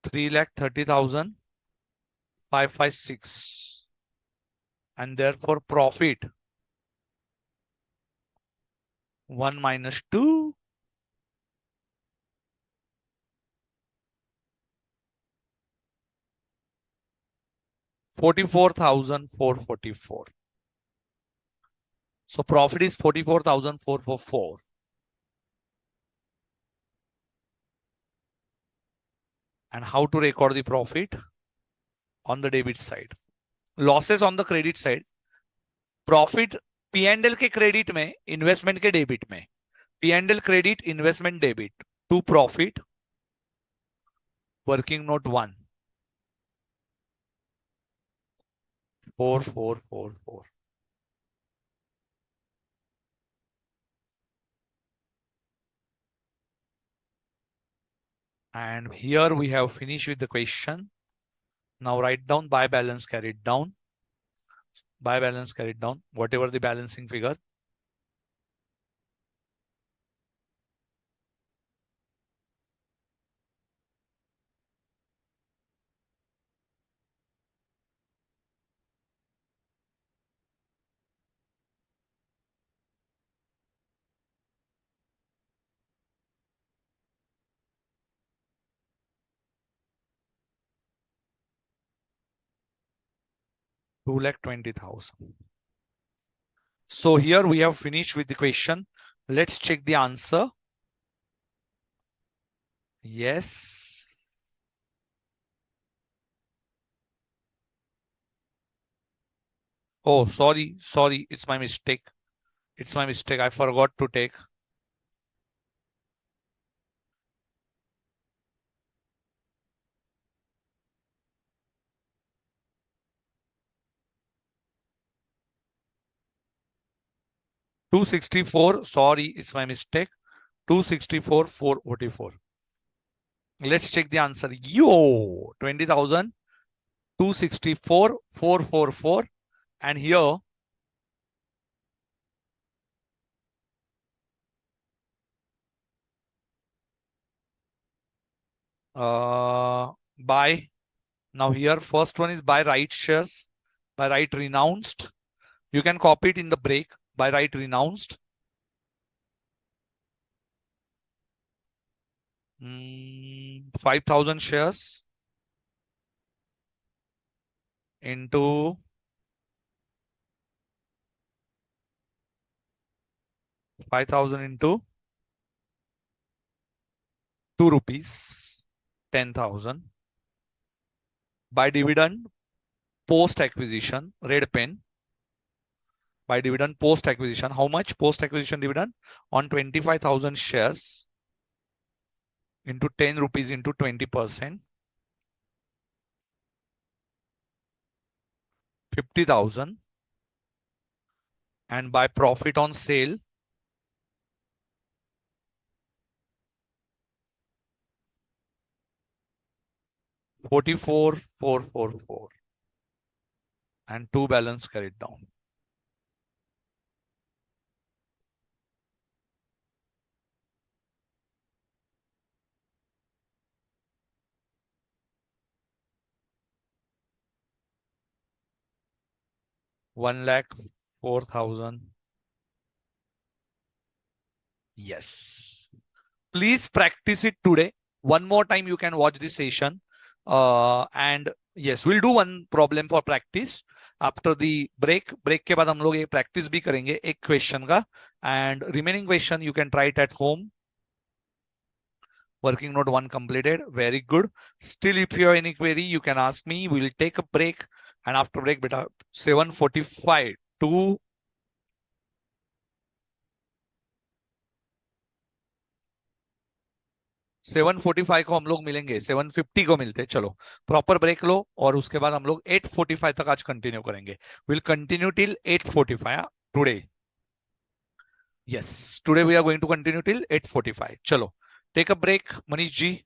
3,30,000, 556. And therefore profit 1 minus 2. 44,444. So profit is 44,444. And how to record the profit? On the debit side. Losses on the credit side. Profit P&L के credit में, investment के debit में. P&L credit, investment debit. To profit, working note 1. 4444. And here we have finished with the question. Now write down by balance carried down. By balance carried down, whatever the balancing figure. Two lakh 20,000. So here we have finished with the question. Let's check the answer. Yes. Oh, sorry. It's my mistake. I forgot to take. $264. Sorry, it's my mistake. 264, 444. Let's check the answer. Yo, 20,000, 264, 444. And here, buy. Now here, first one is buy right shares, by right renounced. You can copy it in the break, by right renounced. 5,000 shares into 5,000 into 2 rupees, 10,000. By dividend post acquisition, red pen. By dividend post acquisition, how much post acquisition dividend? On 25,000 shares into 10 rupees into 20%, 50,000. And by profit on sale, 44,444 and 2 balance carried down. One lakh 4,000. Yes. Please practice it today. One more time you can watch this session. And yes, we'll do one problem for practice after the break. Break के बाद हम लोग एक practice भी करेंगे एक question का, and remaining question you can try it at home. Working note 1 completed. Very good. Still, if you have any query, you can ask me. We will take a break, and after break, beta 7:45 to 7:45 को हम लोग मिलेंगे, 7:50 को मिलते हैं। चलो proper break लो और उसके बाद हम लोग 8:45 तक आज कंटिन्यू करेंगे। Will continue till 8:45 today. Yes, today we are going to continue till 8:45। चलो take a break Manish ji.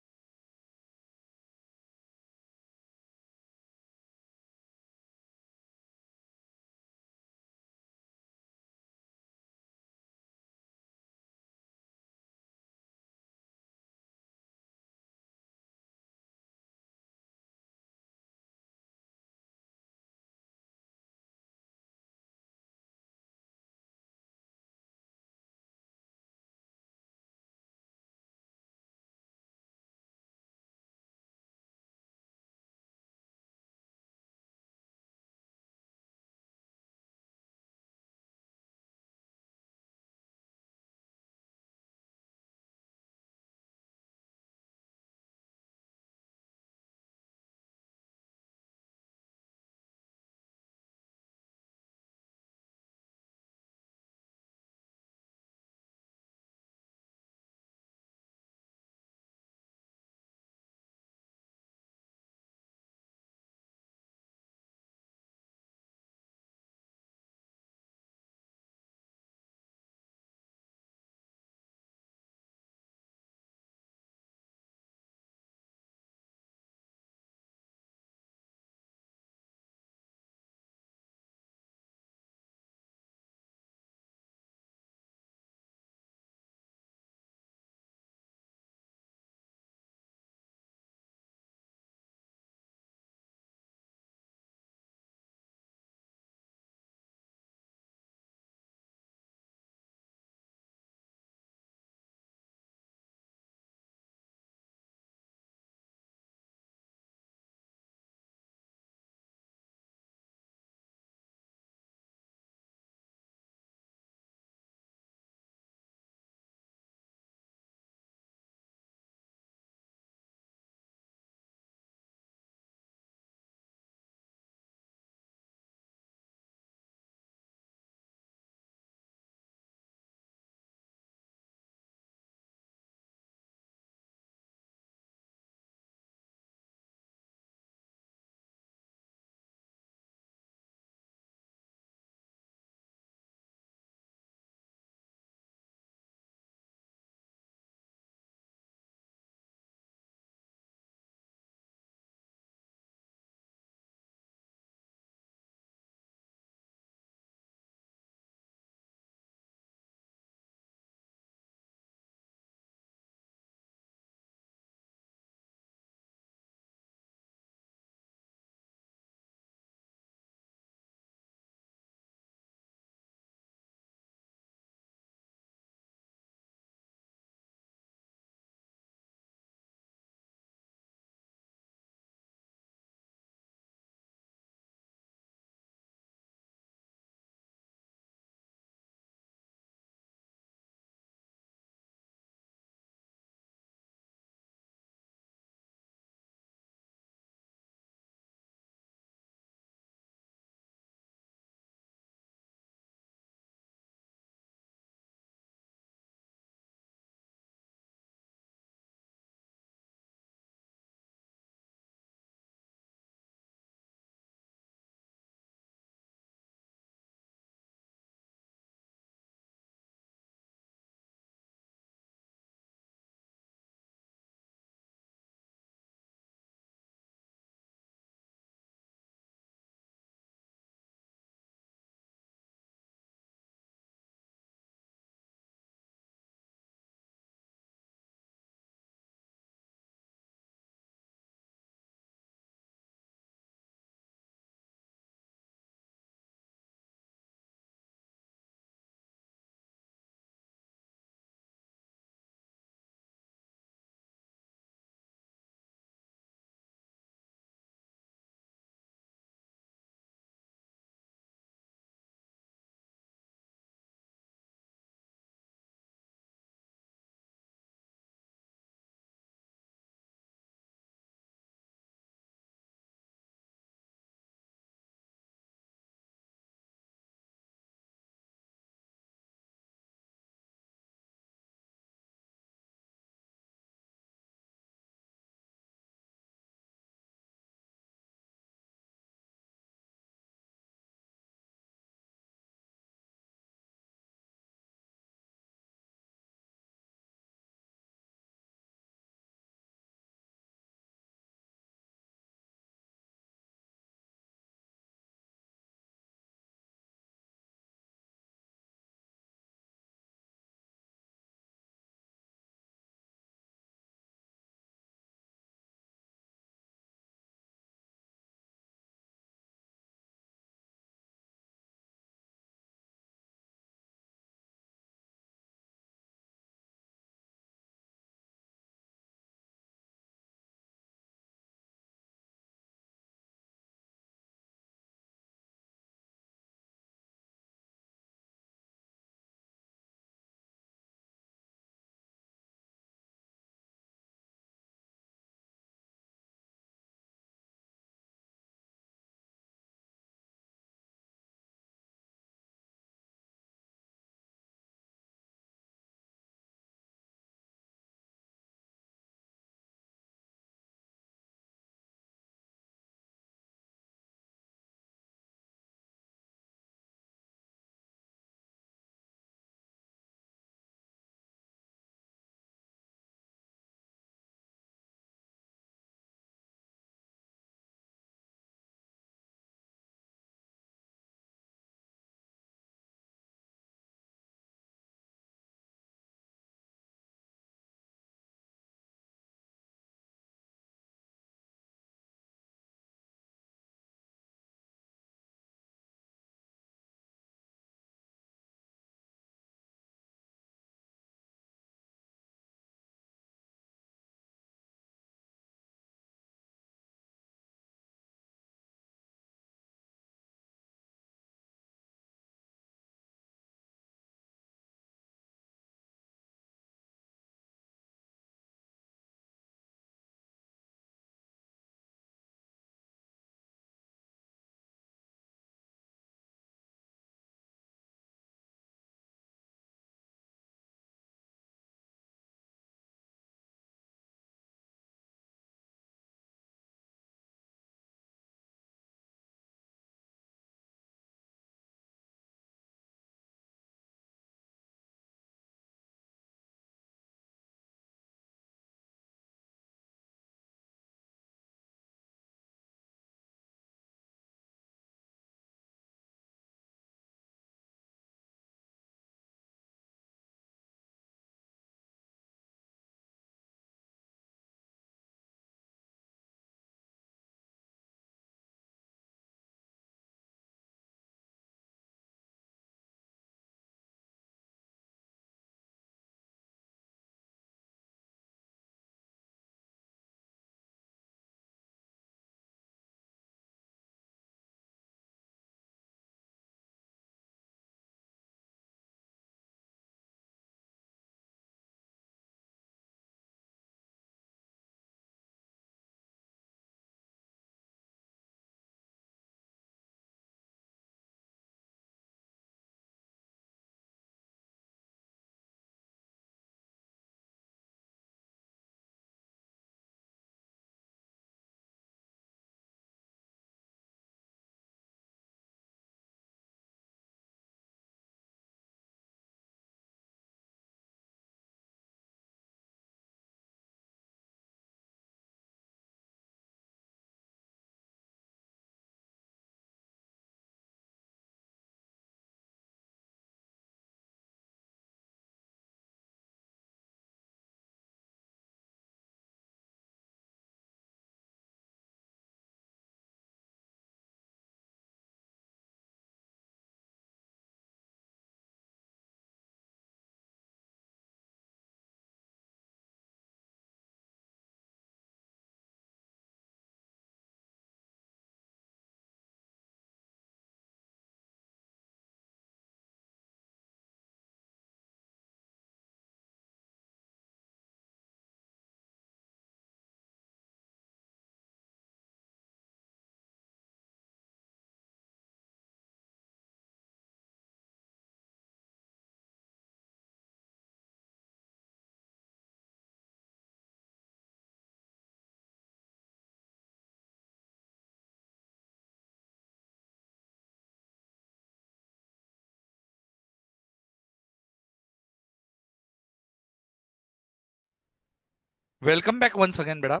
Welcome back once again, beta.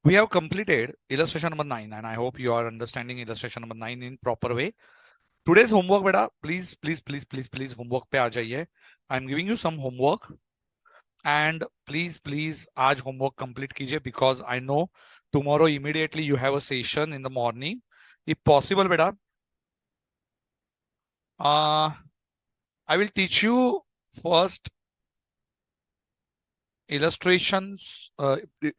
We have completed illustration number 9 and I hope you are understanding illustration number 9 in proper way. Today's homework, beta, please homework पे आ जाइए. I'm giving you some homework and please आज homework complete कीजिए because I know tomorrow immediately you have a session in the morning. If possible, beta, I will teach you first illustrations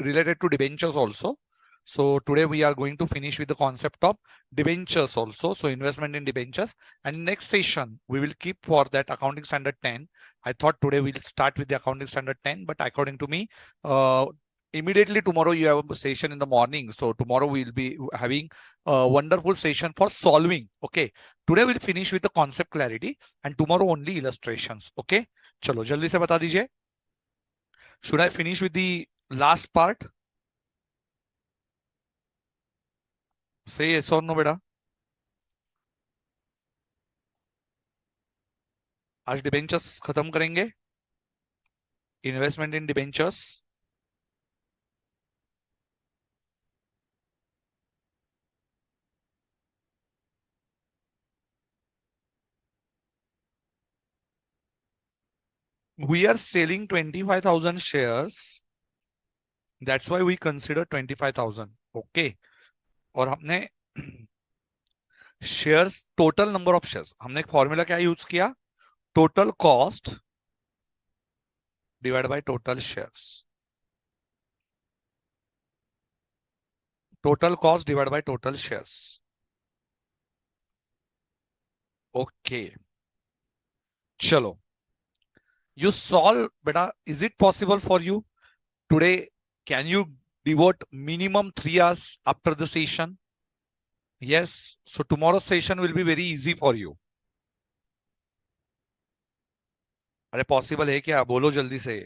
related to debentures also. So today we are going to finish with the concept of debentures also. So investment in debentures, and next session we will keep for that accounting standard 10. I thought today we'll start with the accounting standard 10, but according to me, immediately tomorrow you have a session in the morning. So tomorrow we'll be having a wonderful session for solving. Okay. Today we'll finish with the concept clarity and tomorrow only illustrations. Okay. चलो जल्दी से बता दीजिए. Should I finish with the last part? Say yes or no, beta. आज debentures खत्म करेंगे. Investment in debentures. We are selling 25,000 shares. That's why we consider 25,000. Okay. और हमने shares total number of shares हमने एक फॉर्मूला क्या use किया total cost divide by total shares total cost divide by total shares okay चलो you solve beta is it possible for you today can you devote minimum 3 hours after the session yes so tomorrow's session will be very easy for you अरे possible है क्या बोलो जल्दी से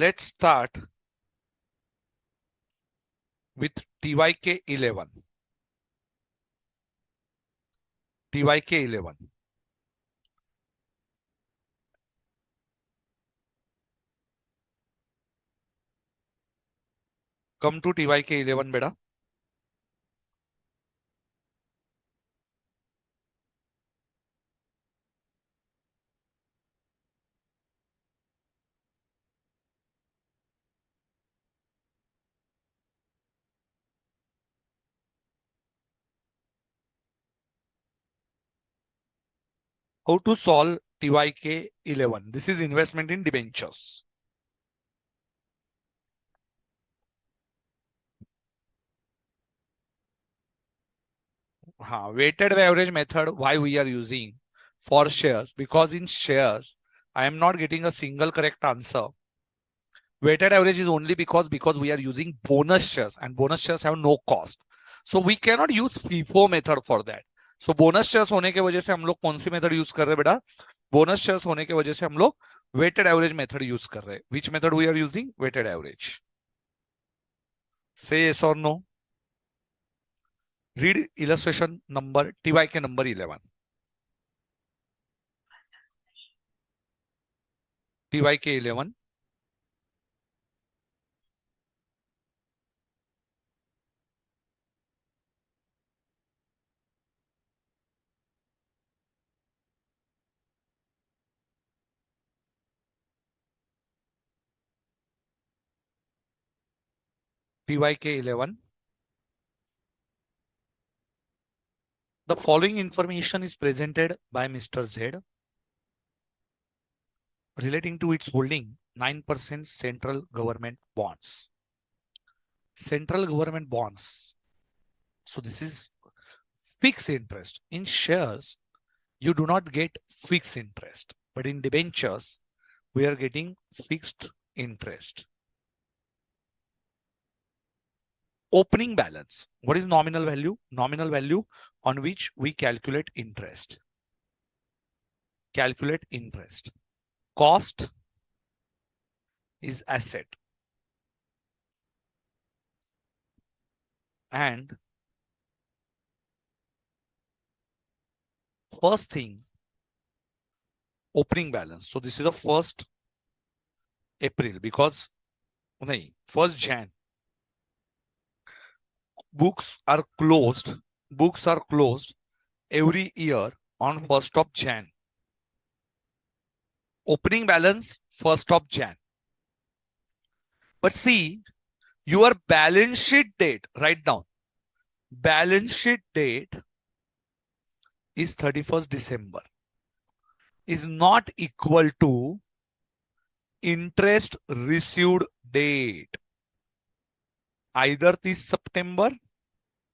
let's start with TYK 11 TYK 11 come to TYK 11 beta how to solve TYK 11 this is investment in debentures weighted average method why we are using for shares because in shares I am not getting a single correct answer. Weighted average is only because we are using bonus shares and bonus shares have no cost. So we cannot use FIFO method for that. So bonus shares होने के वजह से हम लोग कौन सी method use कर रहे हैं बेटा बोनस शेयर्स होने के वजह से हम लोग weighted average method यूज कर रहे हैं. Which method we are using? Weighted average. Say yes or no. Read illustration number TYK number 11. TYK 11. TYK 11. The following information is presented by Mr. Z relating to its holding 9% central government bonds. Central government bonds. So this is fixed interest. In shares, you do not get fixed interest, but in debentures, we are getting fixed interest. Opening balance. What is nominal value? Nominal value on which we calculate interest. Calculate interest. Cost is asset. And first thing, opening balance. So this is the first April because first Jan. Books are closed. Books are closed every year on 1st of Jan. Opening balance 1st of Jan. But see, your balance sheet date, write down. Balance sheet date is 31st December. Is not equal to interest received date. Either 30th September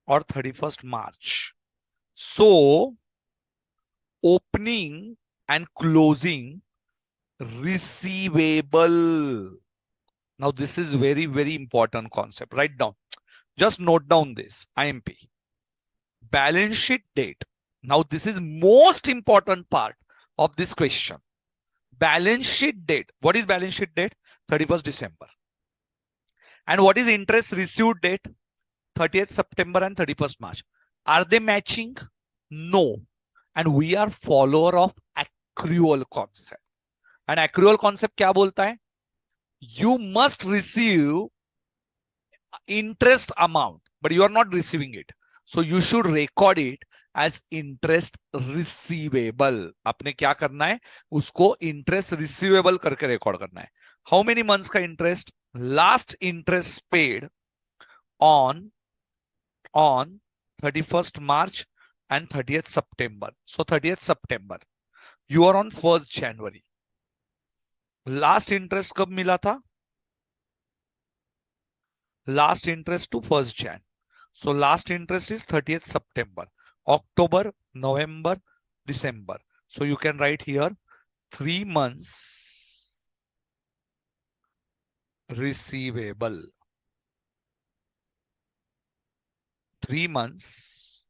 or 31st March. So, opening and closing receivable. Now, this is very, very important concept. Write down. Just note down this. IMP. Balance sheet date. Now, this is most important part of this question. Balance sheet date. What is balance sheet date? 31st December. And what is interest received date? 30th September and 31st March. Are they matching? No. And we are follower of accrual concept. And accrual concept क्या बोलता है? You must receive interest amount, but you are not receiving it. So you should record it as interest receivable. आपने क्या करना है? उसको interest receivable करके record करना है. How many months का interest? Last interest paid on 31st March and 30th September. So 30th September. You are on 1st January. Last interest कब मिला था? Last interest to 1st Jan. So last interest is 30th September. October, November, December. So you can write here 3 months receivable. 3 months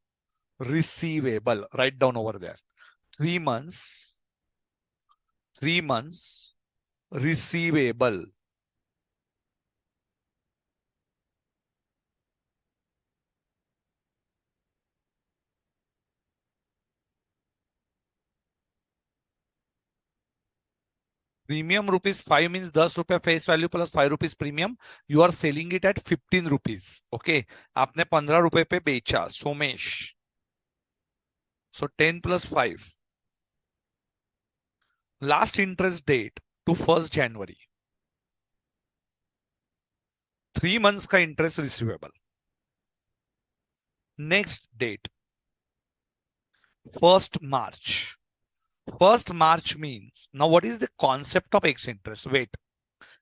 receivable. Write down over there. 3 months receivable. Premium ₹5 means 10 रुपया face value plus 5 rupees premium. You are selling it at 15 rupees. Okay. आपने 15 रुपए पे बेचा. Somesh. So 10 plus 5. Last interest date to 1st January. 3 months का interest receivable. Next date. 1st March. 1st March means, now what is the concept of X interest? Wait,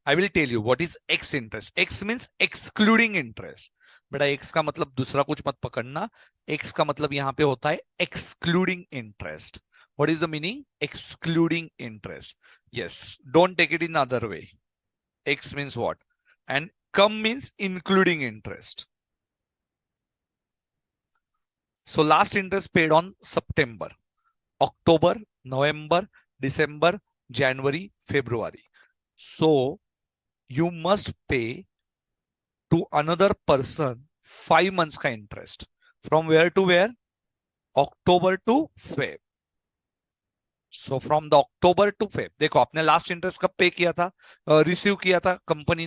I will tell you what is X interest. X means excluding interest. बेटा X का मतलब दूसरा कुछ मत पकड़ना. X का मतलब यहाँ पे होता है excluding interest. What is the meaning? Excluding interest. Yes, don't take it in other way. X means what? And cum means including interest. So last interest paid on September, October, November, December, January, February. So you must pay to another person 5 months का interest. From where to where? October to Feb. So from the October to Feb. देखो आपने last interest कब पे किया था? Receive किया था company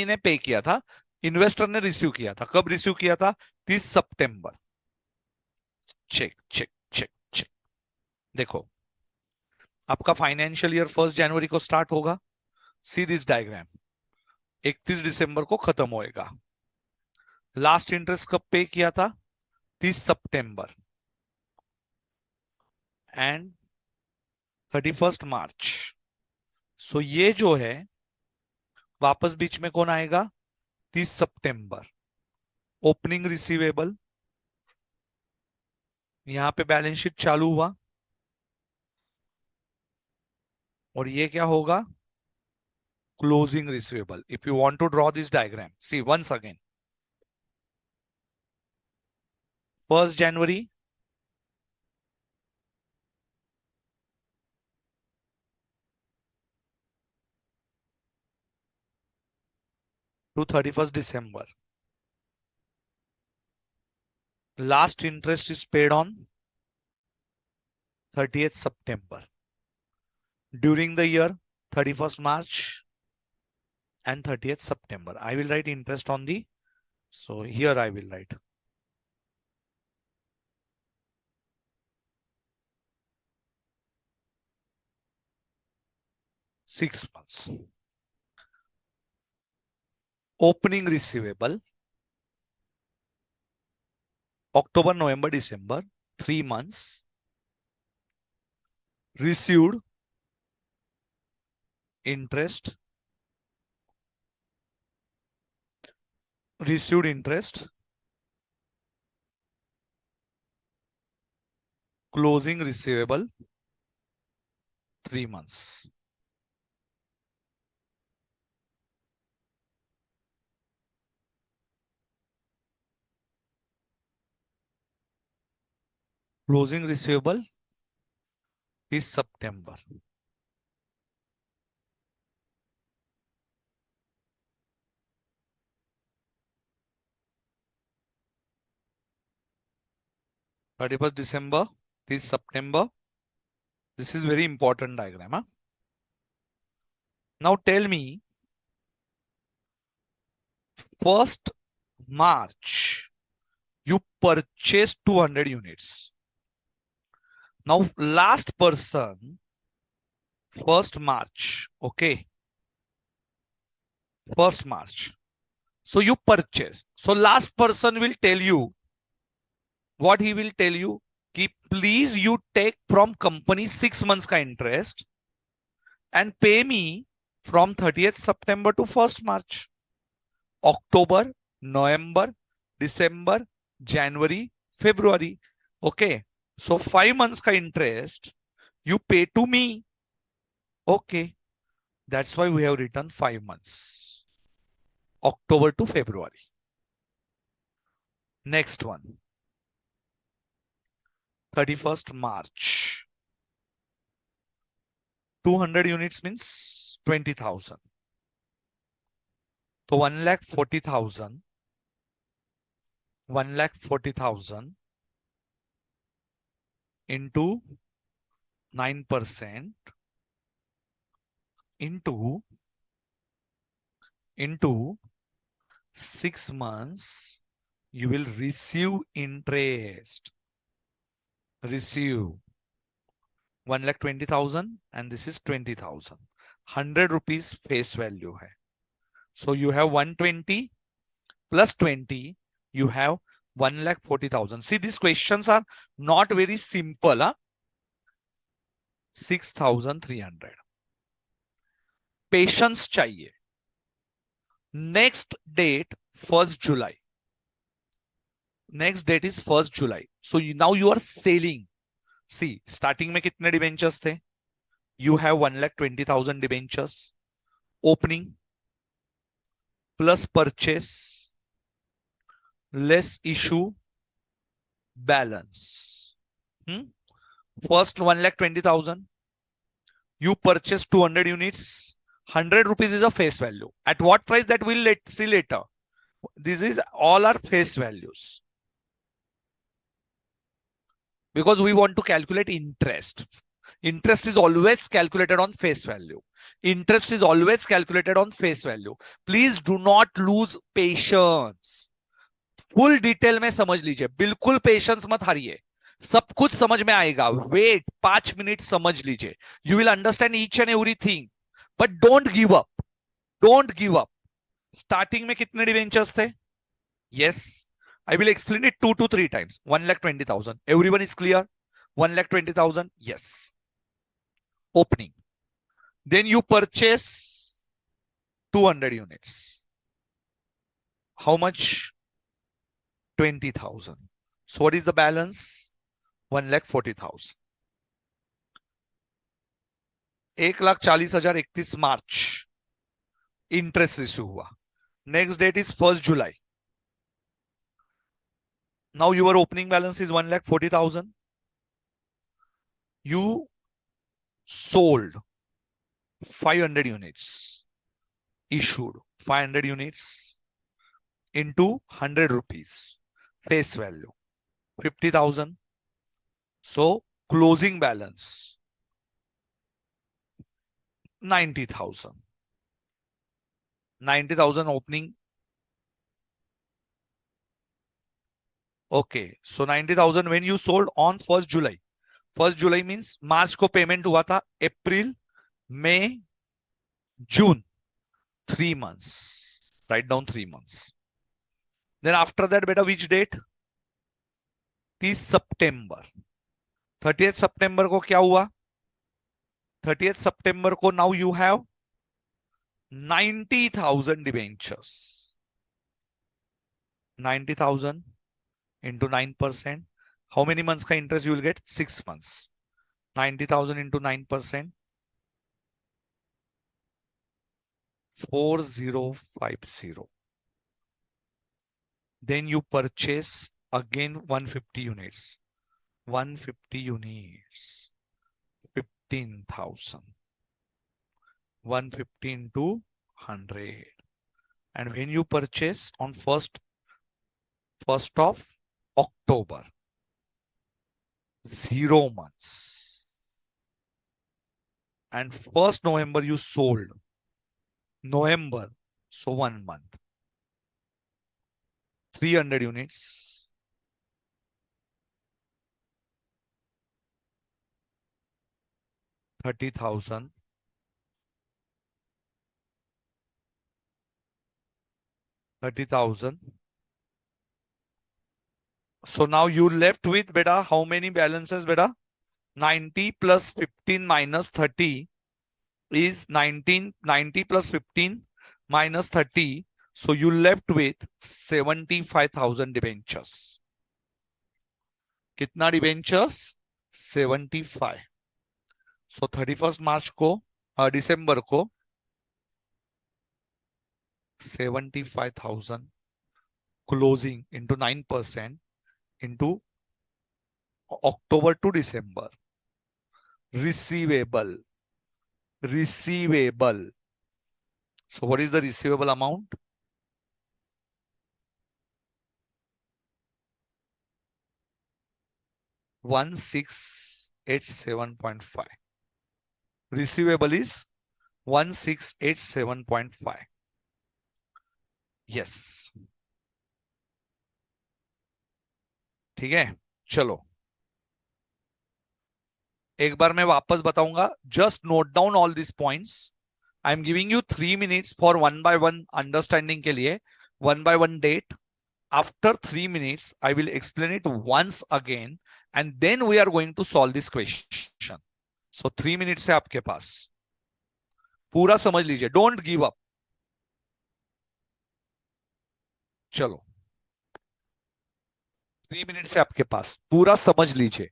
ने पे किया था. इन्वेस्टर ने रिसीव किया था. कब रिसीव किया था? 30 सितंबर. Check check check check. देखो आपका फाइनेंशियल ईयर 1 जनवरी को स्टार्ट होगा. See this diagram. 31 दिसंबर को खत्म होएगा. लास्ट इंटरेस्ट कब पे किया था? 30 सितंबर एंड 31st मार्च. सो ये जो है वापस बीच में कौन आएगा? 30 सितंबर. Opening receivable. यहां पे बैलेंस शीट चालू हुआ और ये क्या होगा? Closing receivable. If you want to draw this diagram, see once again. 1st January, to 31st December. Last interest is paid on 30th September. During the year, 31st March and 30th September. I will write interest on the, so here I will write 6 months. Opening receivable, October, November, December, 3 months. Received interest, closing receivable, 3 months. Closing receivable is September. December is September. This is very important diagram. Huh? Now tell me, 1st March, you purchased 200 units. Now last person, 1st March, okay. 1st March. So you purchase. So last person will tell you, what he will tell you, कि please you take from company 6 months का interest and pay me from 30th September to 1st March. October, November, December, January, February. Okay. So 5 months का interest you pay to me. Okay. That's why we have written 5 months. October to February. Next one. 31st March. 200 units means 20,000. So 1,40,000. 1,40,000 into 9% into 6 months, you will receive interest. Receive 1,20,000 and this is 20,000. 100 rupees face value hai. So you have 120 plus 20, you have 1,40,000. See, these questions are not very simple. Huh? 6,300. Patience चाहिए. Next date 1st July. Next date is 1st July. So now you are selling. See, starting में कितने debentures थे? You have 1,20,000 debentures. Opening plus purchase less issue balance. First 1,20,000. You purchase 200 units. 100 rupees is a face value. At what price, that we'll see later. This is all our face values. Because we want to calculate interest. Interest is always calculated on face value. Interest is always calculated on face value. Please do not lose patience. Full detail में समझ लीजिए, बिल्कुल patience मत हारिए, सब कुछ समझ में आएगा. वेट 5 मिनट समझ लीजिए. You will understand each and everything, but don't give up. Don't give up. Starting में कितने डिवेंचर्स थे? Yes, I will explain it 2 to 3 times. 1,20,000. Everyone is clear? 1,20,000. Yes. Opening. Then you purchase 200 units. How much? 20,000. So what is the balance? 1,40,000. 1,40,000 31 March. Interest receive हुआ. Next date is 1st July. Now your opening balance is 1,40,000. You sold 500 units. Issued 500 units into 100 rupees face value 50,000. So closing balance 90,000. 90,000 opening. Okay, so 90,000 when you sold on 1st July. 1st July means मार्च को payment हुआ था, अप्रैल, मई, जून, 3 months. Write down 3 months. Then after that, beta, which date? 30 September. 30th September को क्या हुआ? 30th September को now you have 90,000 debentures. 90,000 into 9%. How many months का interest you will get? 6 months. 90,000 into 9%. 4050. Then you purchase again 150 units. 150 units. 15,000. 150 into 100. And when you purchase on 1st of October, 0 months. And 1st November you sold. November, so 1 month. 300 units. 30,000. 30,000. So now you left with, beta, how many balances, beta? 90 plus 15 minus 30 is 19. 90 plus 15 minus 30. So you left with 75,000 debentures. कितना debentures? 75. So 31st March को, December को 75,000 closing into 9% into October to December. Receivable. So what is the receivable amount? 1687.5. Receivable is 1687.5. Yes. ठीक है, चलो एक बार मैं वापस बताऊंगा. Just note down all this points. I am giving you 3 minutes for 1 by 1 understanding के लिए. 1 by 1 date. After 3 minutes, I will explain it once again, and then we are going to solve this question. So 3 minutes है आपके पास. पूरा समझ लीजिए. Don't give up. चलो 3 minutes है आपके पास. पूरा समझ लीजिए.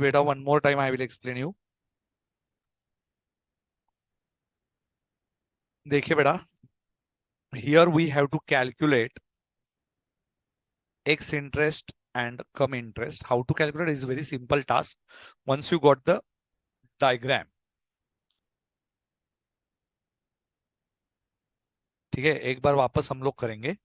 बेटा one more time I will explain you. देखिए बेटा, here we have to calculate x interest and cum interest. How to calculate is very simple task once you got the diagram. ठीक है, एक बार वापस हम लोग करेंगे.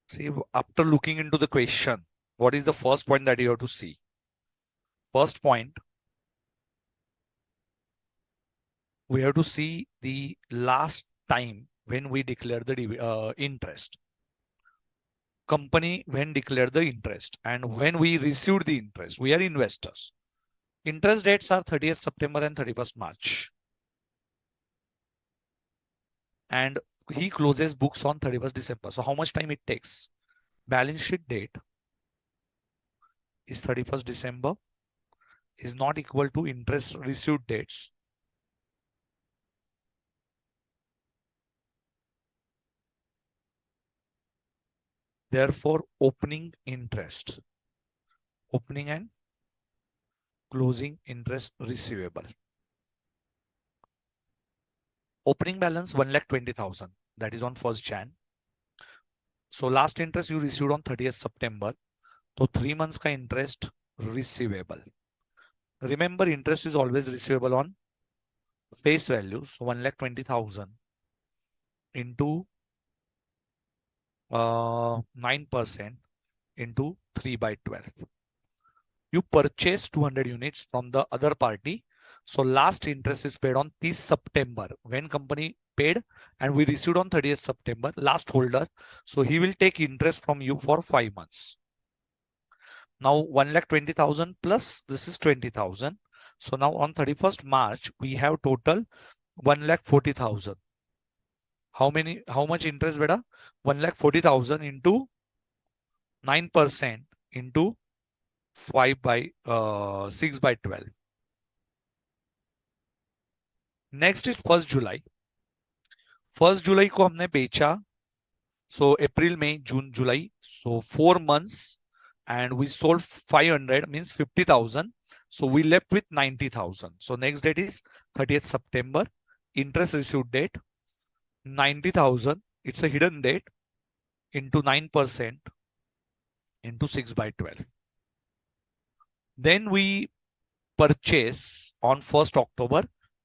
See, after looking into the question, what is the first point that you have to see? First point, we have to see the last time when we declare the interest. Company when declared the interest and when we received the interest. We are investors. Interest dates are 30th September and 31st March. And he closes books on 31st December. So how much time it takes? Balance sheet date is 31st December is not equal to interest received dates. Therefore, opening interest, opening and closing interest receivable. Opening balance 1,20,000. That is on 1st Jan. So last interest you received on 30th September. So 3 months ka interest receivable. Remember, interest is always receivable on face value. So 1,20,000 into 9% into 3 by 12. You purchase 200 units from the other party. So last interest is paid on 30th September when company paid and we received on 30th September, last holder. So he will take interest from you for 5 months. Now 1,20,000 plus this is 20,000. So now on 31st March, we have total 1,40,000. How much interest beta? 1,40,000 into 9% into 6 by 12. Next is 1 जुलाई. 1 जुलाई को हमने बेचा. सो अप्रैल मई जून जुलाई, सो 4 months and we sold 500 means 50,000. So we left with 90,000. So next date is 30th September. Interest received date 90,000. It's a hidden date into 9% into 6 by 12. Then we purchase on 1st October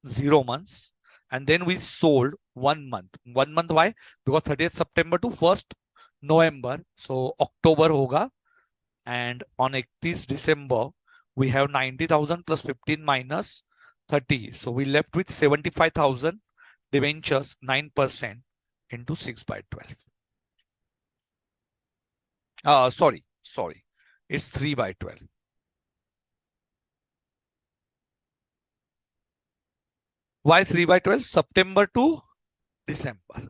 0 months and then we sold 1 month. 1 month why? Because 30th September to 1st November. So October hoga. And on 31st December, we have 90,000 plus 15 minus 30. So we left with 75,000 debentures, 9% into 6 by 12. Sorry. It's 3 by 12. Why 3 by 12? September to December.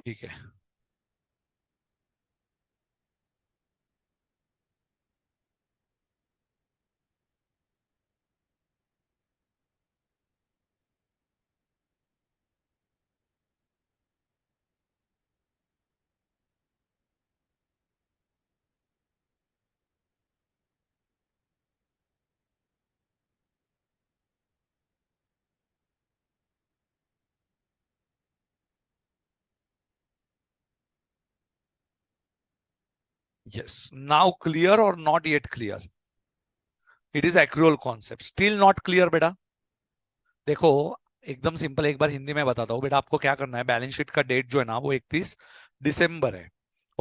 ठीक है. Yes. Now clear or not yet clear? It is accrual concept. Still not clear बेटा. देखो एकदम simple, एक बार हिंदी में बताता हूँ बेटा. आपको क्या करना है, बैलेंस शीट का डेट जो है ना वो 31 दिसंबर है.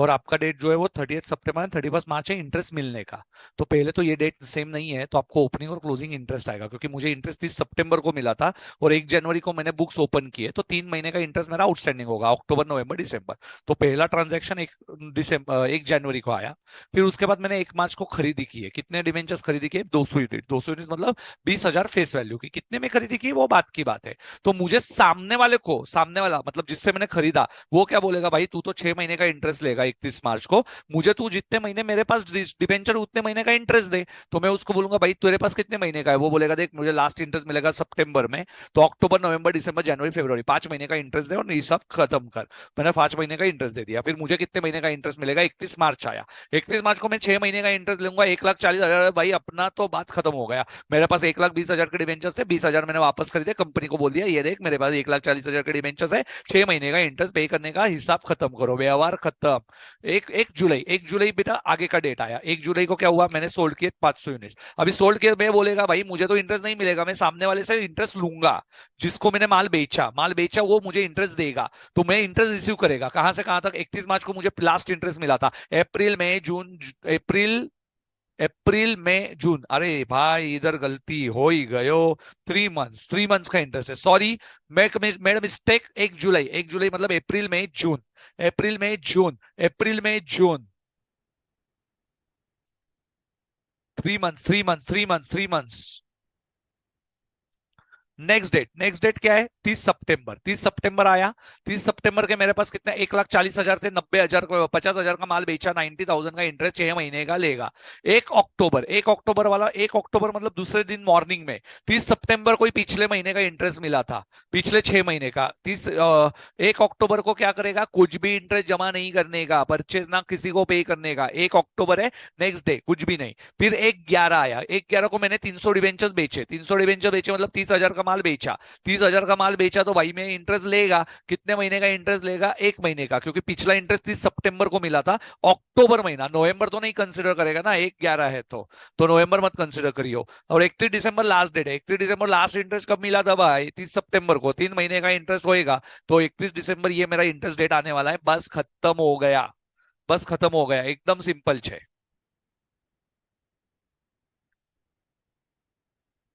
और आपका डेट जो है वो 30 सितंबर 31 मार्च है इंटरेस्ट मिलने का। तो पहले तो ये डेट सेम नहीं है, तो आपको ओपनिंग और क्लोजिंग इंटरेस्ट आएगा, क्योंकि मुझे इंटरेस्ट 30 सितंबर को मिला था और 1 जनवरी को मैंने बुक्स ओपन किए, तो 3 महीने का इंटरेस्ट मेरा आउटस्टैंडिंग होगा, अक्टूबर नवंबर दिसंबर। तो पहला ट्रांजेक्शन 1 जनवरी को आया। फिर उसके बाद मैंने 1 मार्च को खरीदी की है। कितने डिवेंचर्स खरीदी की है? 200 यूनिट। 200 यूनिट मतलब 20,000 फेस वैल्यू की। कितने में खरीदी की वो बात की बात है। तो मुझे सामने वाले को, सामने वाला मतलब जिससे मैंने खरीदा, वो क्या बोलेगा, भाई तू तो 6 महीने का इंटरेस्ट लेगा 31 मार्च को, मुझे तू जितने महीने मेरे पास डिबेंचर उतने महीने का इंटरेस्ट दे। तो मैं उसको बोलूंगा भाई तेरे पास कितने महीने का है? वो बोलेगा देख मुझे लास्ट इंटरेस्ट मिलेगा सितंबर में, तो अक्टूबर नवंबर दिसंबर जनवरी फरवरी 5 महीने का इंटरेस्ट दे और ये सब खत्म कर। मैंने 5 महीने का इंटरेस्ट दे दिया। फिर मुझे कितने महीने का इंटरेस्ट मिलेगा? 31 मार्च आया। 31 मार्च को मैं 6 महीने का इंटरेस्ट लूंगा, 1,40,000। भाई अपना तो बात खत्म हो गया। मेरे पास 1,20,000 के डिवेंचर्स थे, 20,000 मैंने वापस खरीदे, कंपनी को बोल दिया ये देख मेरे पास 1,40,000 के डिवेंचर्स है, 6 महीने का इंटरेस्ट पे करने का, हिसाब खत्म करो, व्यवहार खत्म। एक जुलाई बेटा आगे का डेट आया। 1 जुलाई को क्या हुआ? मैंने सोल्ड किए 500 यूनिट। अभी सोल्ड किए, मैं बोलेगा भाई मुझे तो इंटरेस्ट नहीं मिलेगा, मैं सामने वाले से इंटरेस्ट लूंगा। जिसको मैंने माल बेचा वो मुझे इंटरेस्ट देगा। तो मैं इंटरेस्ट रिसीव करेगा कहां से कहां तक? 31 मार्च को मुझे लास्ट इंटरेस्ट मिला था। अप्रैल मई जून, अप्रैल अप्रैल मई जून, अरे भाई इधर गलती हो ही गयो। 3 मंथ्स, 3 मंथ्स का इंटरेस्ट है, सॉरी। मैं मेड मिस्टेक। 1 जुलाई, 1 जुलाई मतलब अप्रैल मई जून, अप्रैल मई जून, अप्रैल मई जून। 3 months, 3 months, 3 months, 3 months. Next date क्या है? 30 सितंबर। 30 सितंबर आया। 30 सितंबर के मेरे पास कितना? 1,40,000 थे, 90,000 50,000 का माल बेचा, 90,000 का इंटरेस्ट 6 महीने का लेगा। 1 अक्टूबर, 1 अक्टूबर वाला, 1 अक्टूबर मतलब दूसरे दिन मॉर्निंग में 30 सितंबर को ही पिछले महीने का इंटरेस्ट मिला था, पिछले 6 महीने का। 1 अक्टूबर को क्या करेगा? कुछ भी इंटरेस्ट जमा नहीं करने का, परचेज ना किसी को पे करने का। 1 अक्टूबर है, नेक्स्ट डे कुछ भी नहीं। फिर 1/11 आया। 1/11 को मैंने 300 डिवेंचर्स बेचे, 300 डिवेंचर बेचे मतलब 30,000 का माल बेचा। 30,000 का माल बेचा तो भाई मैं इंटरेस्ट लेगा। कितने महीने का इंटरेस्ट लेगा? 1 महीने का, क्योंकि पिछला इंटरेस्ट 30 सितंबर को मिला था। अक्टूबर महीना, नवंबर तो नहीं कंसिडर करेगा ना, 1/11 है तो नवंबर मत कंसिडर करियो। और 31 दिसंबर लास्ट डेट है। 31 दिसंबर लास्ट इंटरेस्ट कब मिला था भाई? 30 सितंबर को। 3 महीने का इंटरेस्ट होएगा, तो 31 दिसंबर ये मेरा इंटरेस्ट डेट आने वाला है। बस खत्म हो गया, बस खत्म हो गया, एकदम सिंपल छे।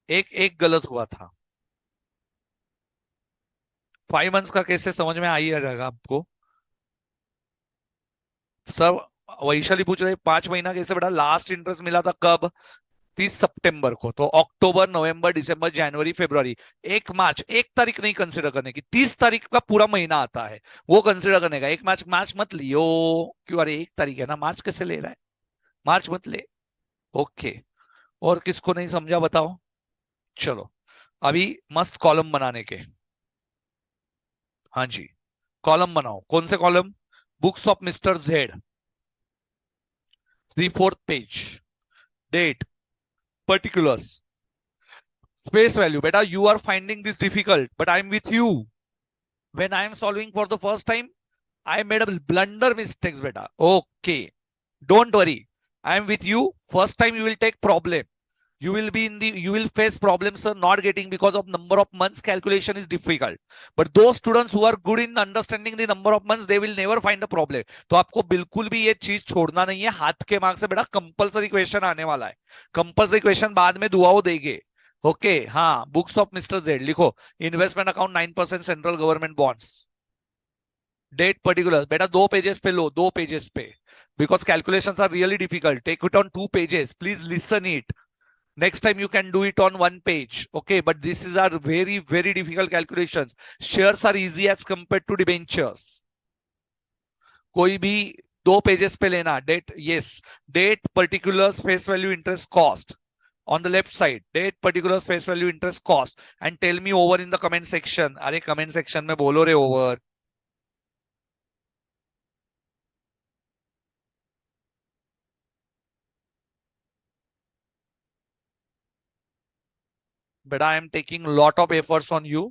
एक एक गलत हुआ था। 5 मंथ्स का कैसे समझ में आ ही आ जाएगा आपको। सब वैशाली पूछ रहे 5 महीना कैसे बेटा? लास्ट इंटरेस्ट मिला था कब? 30 सितंबर को। तो अक्टूबर नवंबर दिसंबर जनवरी फरवरी, 1 मार्च, 1 तारीख नहीं कंसिडर करने की, 30 तारीख का पूरा महीना आता है वो कंसिडर करने का। 1 मार्च, मार्च मत लियो। क्यों? अरे 1 तारीख है ना, मार्च कैसे ले रहा है? मार्च मत ले। ओके। और किसको नहीं समझा बताओ? चलो अभी मस्त कॉलम बनाने के। हाँ जी, कॉलम बनाओ। कौन से column? Books of mister Z, 3/4 page, date, particulars, space value. Beta, you are finding this difficult, but I am with you. When I am solving for the first time, I made a blunder mistakes, beta. Okay, don't worry. I am with you. First time you will take problem. You will face problems, sir, not getting because of number of months calculation is difficult. But those students who are good in understanding the number of months, they will never find a problem. तो आपको बिल्कुल भी ये चीज छोड़ना नहीं है। हाथ के मार्क्स से बेटा कंपलसरी क्वेश्चन आने वाला है। कंपलसरी क्वेश्चन बाद में दुआओं देंगे। ओके हाँ, बुक्स ऑफ मिस्टर जेड लिखो। Investment account 9% central government bonds, date particular. बेटा 2 पेजेस पे लो, 2 पेजेस पे, because calculations are really difficult. Take it on 2 pages, please listen it. Next time you can do it on 1 page. Okay, but this is our very, very difficult calculations. Shares are easy as compared to debentures. कोई भी 2 pages पे लेना। Date, yes, date particulars face value interest cost on the left side, date particulars face value interest cost, and tell me over in the comment section. अरे comment section में बोलो रे over. But I am taking lot of efforts on you.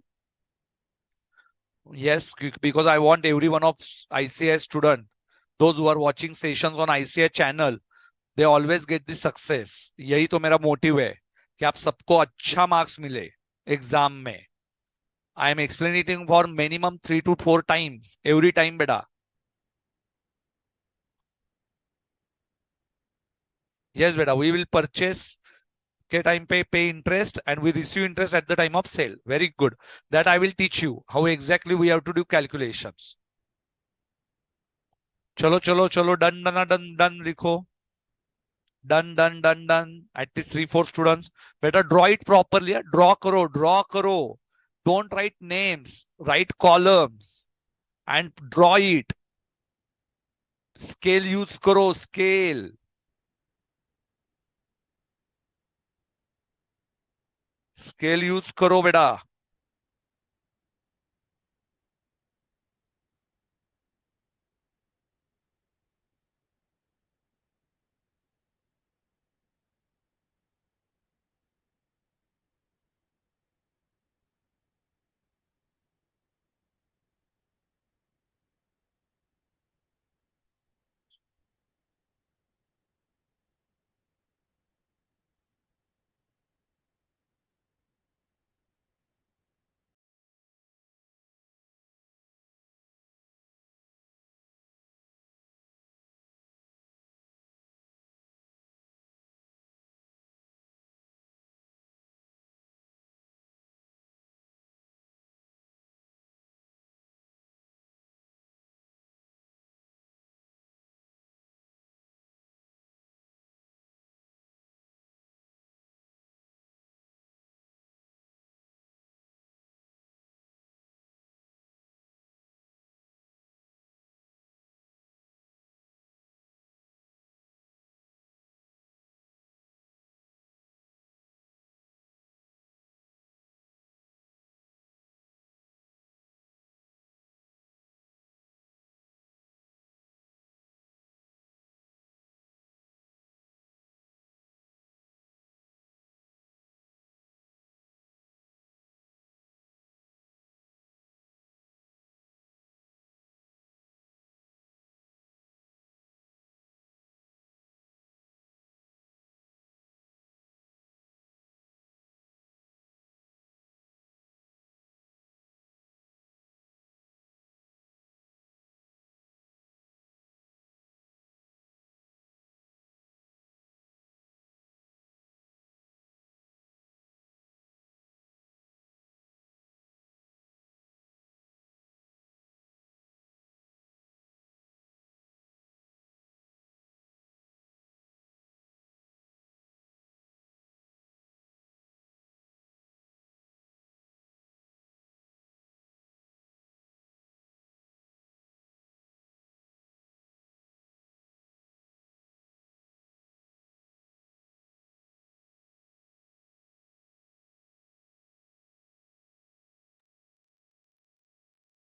Yes, because I want every one of ICAI student, those who are watching sessions on ICAI channel, they always get the success. यही तो मेरा motive है कि आप सबको अच्छा marks मिले exam में। I am explaining for minimum 3 to 4 times every time बेटा। Yes, beta. We will purchase के time pay interest and we receive interest at the time of sale. Very good. That I will teach you how exactly we have to do calculations. चलो चलो चलो done done done done लिखो. Done done done done. At least 3-4 students. Better draw it properly. Draw करो, draw करो. Don't write names. Write columns and draw it. Scale use करो, scale. Scale use करो बेटा.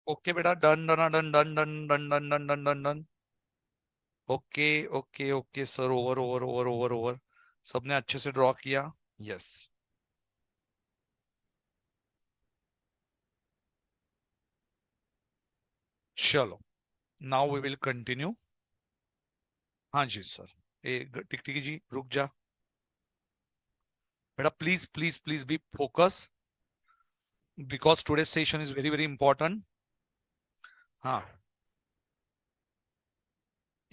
Okay बेटा. Done done done done done done done done done done done. Okay okay okay sir. Over over over over over. सबने अच्छे से draw किया. Yes. चलो. Now we will continue. हाँ जी सर. ए टिकटिकी जी रुक जा. बेटा please please please be focus because today's session is very very important. हाँ.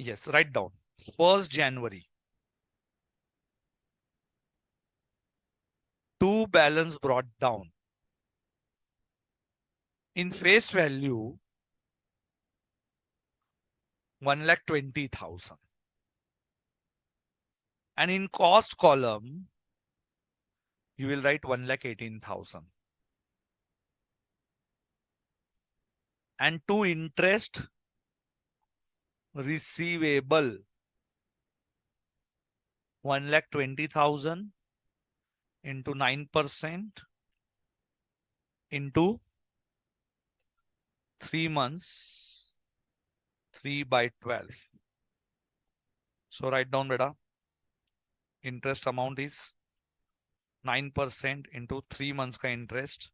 Yes. Right down. 1st January. Two balance brought down. In face value 1,20,000. And in cost column you will write 1,18,000. And to interest receivable 1,20,000 into 9% into 3 months 3/12. So write down beta. Interest amount is 9% into 3 months का interest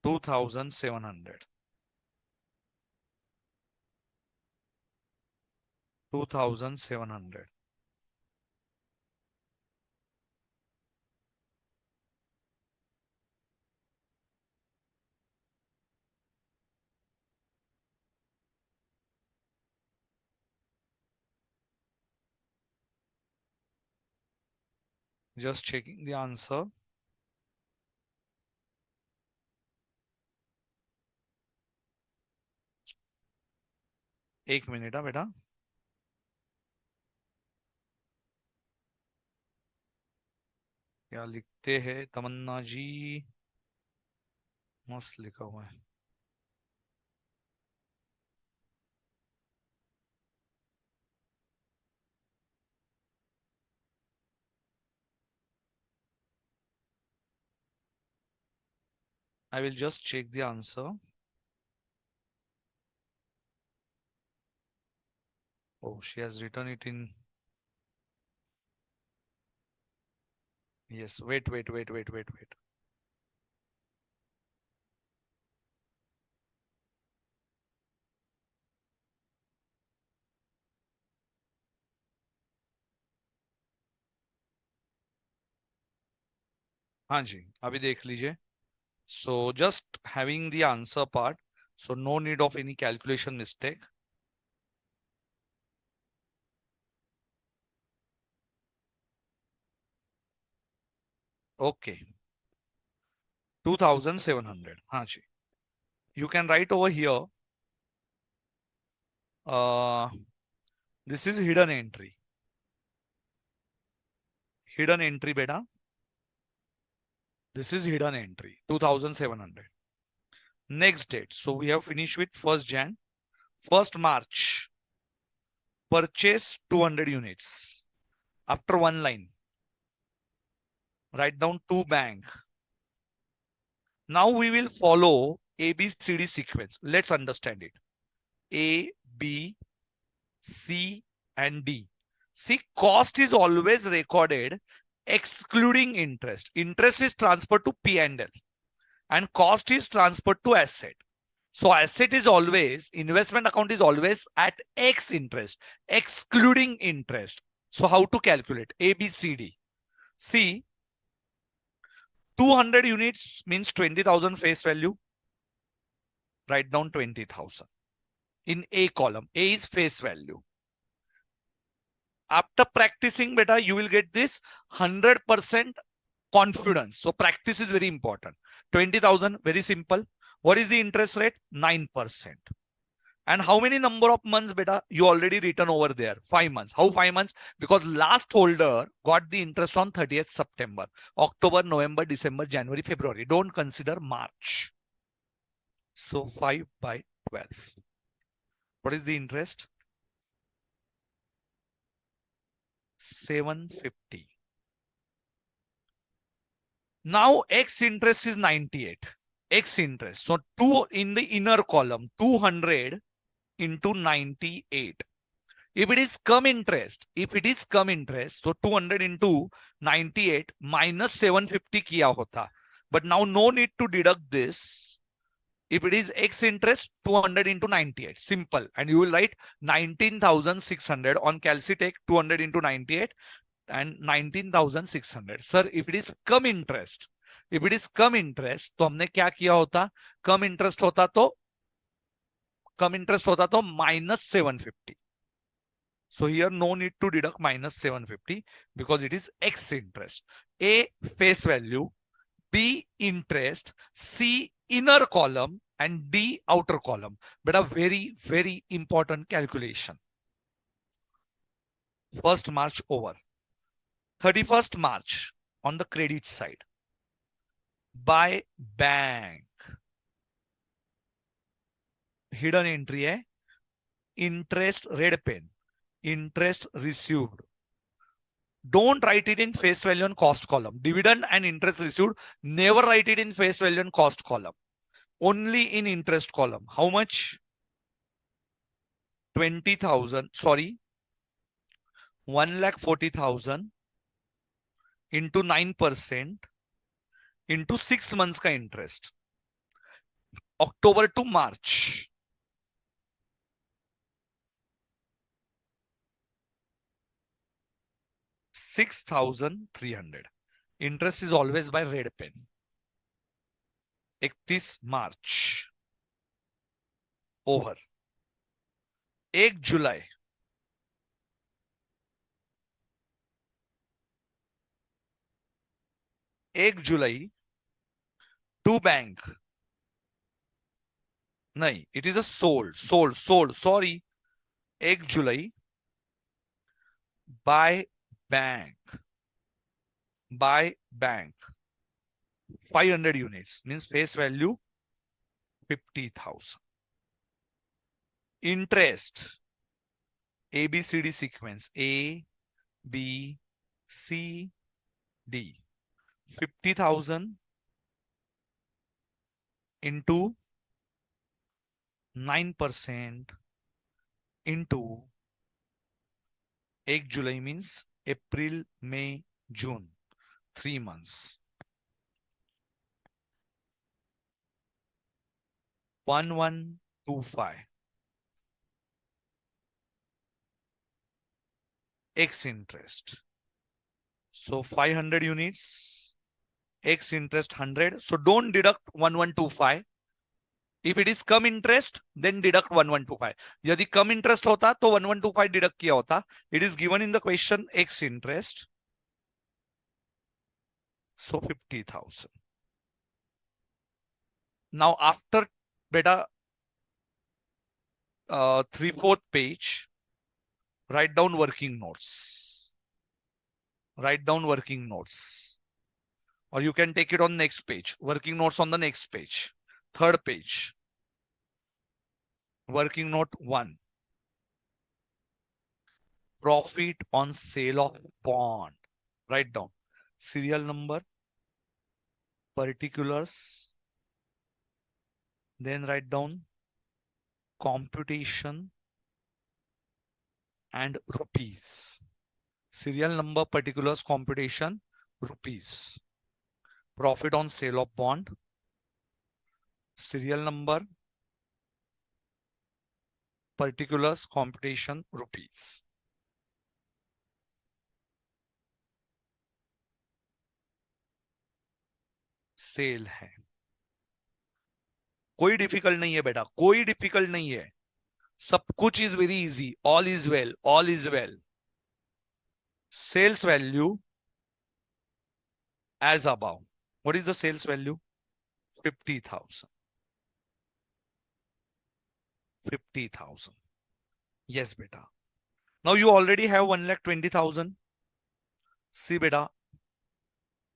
2,700. 2,700. Just checking the answer. एक minute बेटा. क्या लिखते हैं तमन्ना जी? मस्त लिखा हुआ है. I will just check the answer. Oh, she has written it in. Yes. Wait. हाँ जी, अभी देख लीजिए. So just having the answer part. So no need of any calculation mistake. Okay. 2700. हाँ जी. You can write over here. Uh, this is hidden entry. Hidden entry, beta. This is hidden entry. 2700. Next date. So we have finished with 1st Jan. 1st March. Purchase 200 units. After one line. Write down to bank. Now we will follow ABCD sequence. Let's understand it. A, B, C, and D. See, cost is always recorded excluding interest. Interest is transferred to P&L and cost is transferred to asset. So asset is always, investment account is always at X interest, excluding interest. So how to calculate? A, B, C, D. See, 200 units means 20,000 face value. Write down 20,000. In A column, A is face value. After practicing, beta, you will get this 100% confidence. So practice is very important. 20,000, very simple. What is the interest rate? 9%. And how many number of months, beta? You already written over there. 5 months. How 5 months? Because last holder got the interest on 30th September. October, November, December, January, February. Don't consider March. So 5 by 12. What is the interest? 750. Now X interest is 98. X interest. So 2 in the inner column, 200 into 98. If it is come interest, so 200 into 98 minus 750 kiya hota. But now no need to deduct this. If it is X interest, 200 into 98. Simple. And you will write 19,600 on Calcitech, 200 into 98 and 19,600. Sir, if it is come interest, तो हमने क्या किया होता? कम interest होता तो -750. So here no need to deduct -750 because it is X interest. A, face value. B, interest. C, inner column. And D, outer column. But a very, very important calculation. 1st March over. 31st March on the credit side. By bank. Hidden entry है. Interest, red pen. Interest received. Don't write it in face value and cost column. Dividend and interest received, never write it in face value and cost column. Only in interest column. How much? 20,000. Sorry. 1,40,000 into 9% into 6 months का interest. October to March. 6,300. Interest is always by red pen. 31 March. Over. 1 July. 1 July to bank, नहीं, it is a sold, sorry, 1 July by bank, by bank 500 units means face value 50,000. Interest ABCD sequence A B C D 50,000 into 9% into 1 July means April, May, June, 3 months. 1125 X interest. So 500 units, X interest 100. So don't deduct 1125. If it is come interest, then deduct 1125. यदि कम interest होता तो 1125 deduct किया होता. It is given in the question X interest. So 50,000. Now after beta 3/4 page, write down working notes. Write down working notes. Or you can take it on next page. Working notes on the next page. Third page. Working note 1. Profit on sale of bond. Write down serial number, particulars, then write down computation and rupees. Serial number, particulars, computation, rupees. Profit on sale of bond, serial number, particulars, computation, rupees. Sale है, कोई difficult नहीं है बेटा, कोई difficult नहीं है, सब कुछ is very easy. All is well, all is well. Sales value as above. What is the sales value? 50,000. 50,000. Yes, beta. Now you already have 1,20,000. See, beta.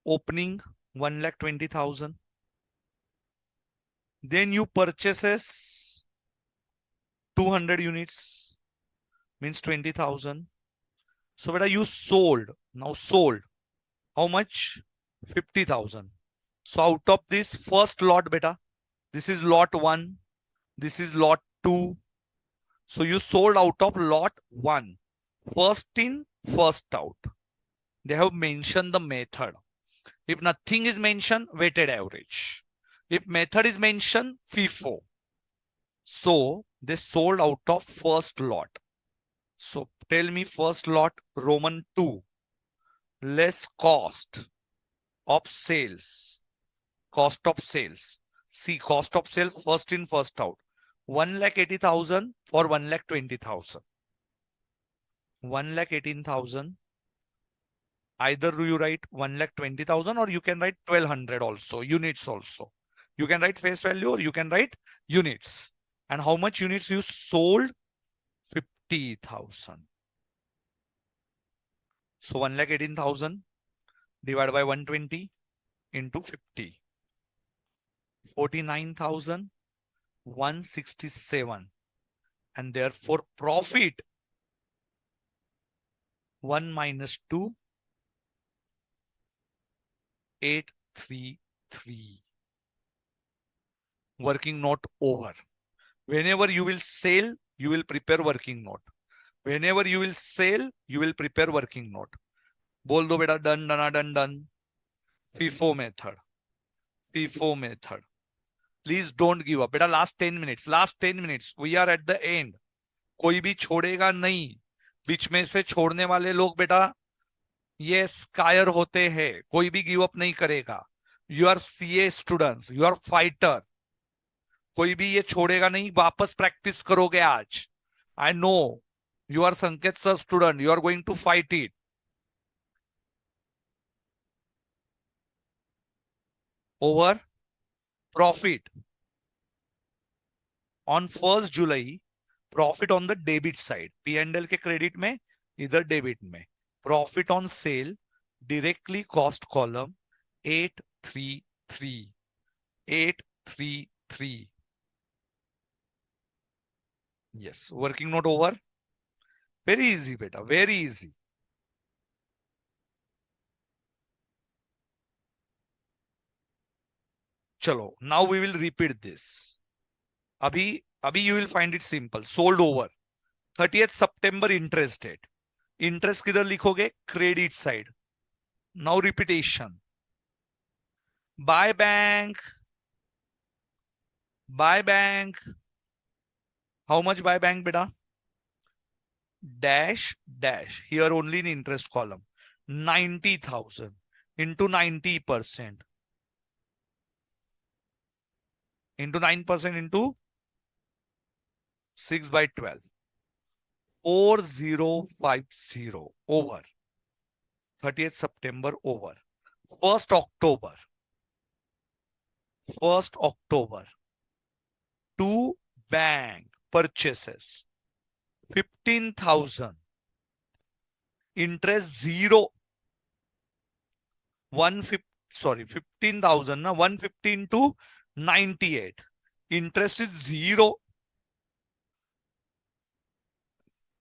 Opening 1,20,000. Then you purchases 200 units. Means 20,000. So, beta, you sold. Now sold. How much? 50,000. So out of this first lot, beta, this is lot 1. This is lot 2. So you sold out of lot 1. First in, first out. They have mentioned the method. If nothing is mentioned, weighted average. If method is mentioned, FIFO. So they sold out of first lot. So tell me first lot, Roman 2, less cost of sales. Cost of sales. See, cost of sale first in, first out. 1,80,000 for 1,20,000. 1,18,000. Either you write 1,20,000 or you can write 1,200 also, units also. You can write face value or you can write units. And how much units you sold? 50,000. So 1,18,000 divided by 120 into 50. 49,167. And therefore profit 1 minus 2, 833. Working note over. Whenever you will sell, you will prepare working note. Whenever you will sell, you will prepare working note. बोल दो बेटा done, done, done, done. FIFO method. FIFO method. Please don't give up. बेटा last 10 minutes. Last 10 minutes. We are at the end. कोई भी छोड़ेगा नहीं. बीच में से छोड़ने वाले लोग बेटा ये कायर होते हैं. कोई भी गिव अप नहीं करेगा. You are CA students. You are fighter. कोई भी ये छोड़ेगा नहीं. वापस प्रैक्टिस करोगे आज. I know. You are Sanket sir student. You are going to fight it. over profit on 1st July, profit on the debit side, P&L के credit में, इधर debit में, profit on sale directly cost column 833 833. Yes, working note over. Very easy beta, very easy. Chalo, now we will repeat this. Abhi you will find it simple. Sold over 30th September interest date. Interest किधर लिखोगे? Credit side. Now repetition. Buy bank. Buy bank. How much buy bank beta? Dash dash. Here only in interest column. 90,000 into 90% into 9% into 6 by 12. 4050 over 30th September over 1st October 2 bank purchases 15,000 interest 0 15,000 na 115 to 98 interest is 0.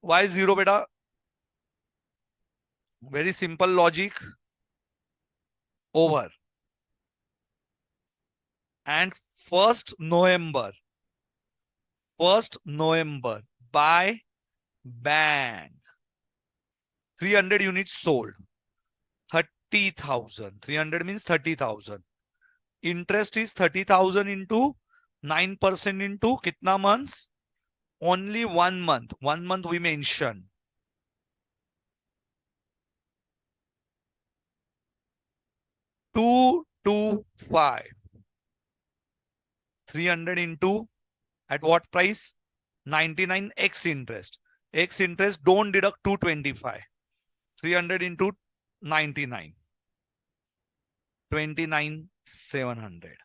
Why 0 beta? Very simple logic. Over. And 1st November buy bank 300 units sold 30,000. 300 means 30,000. Interest is 30,000 into 9% into kitna months? Only 1 month. 1 month we mentioned. 225. 300 into at what price? 99 x interest. X interest don't deduct 225. 300 into 99. 29,700.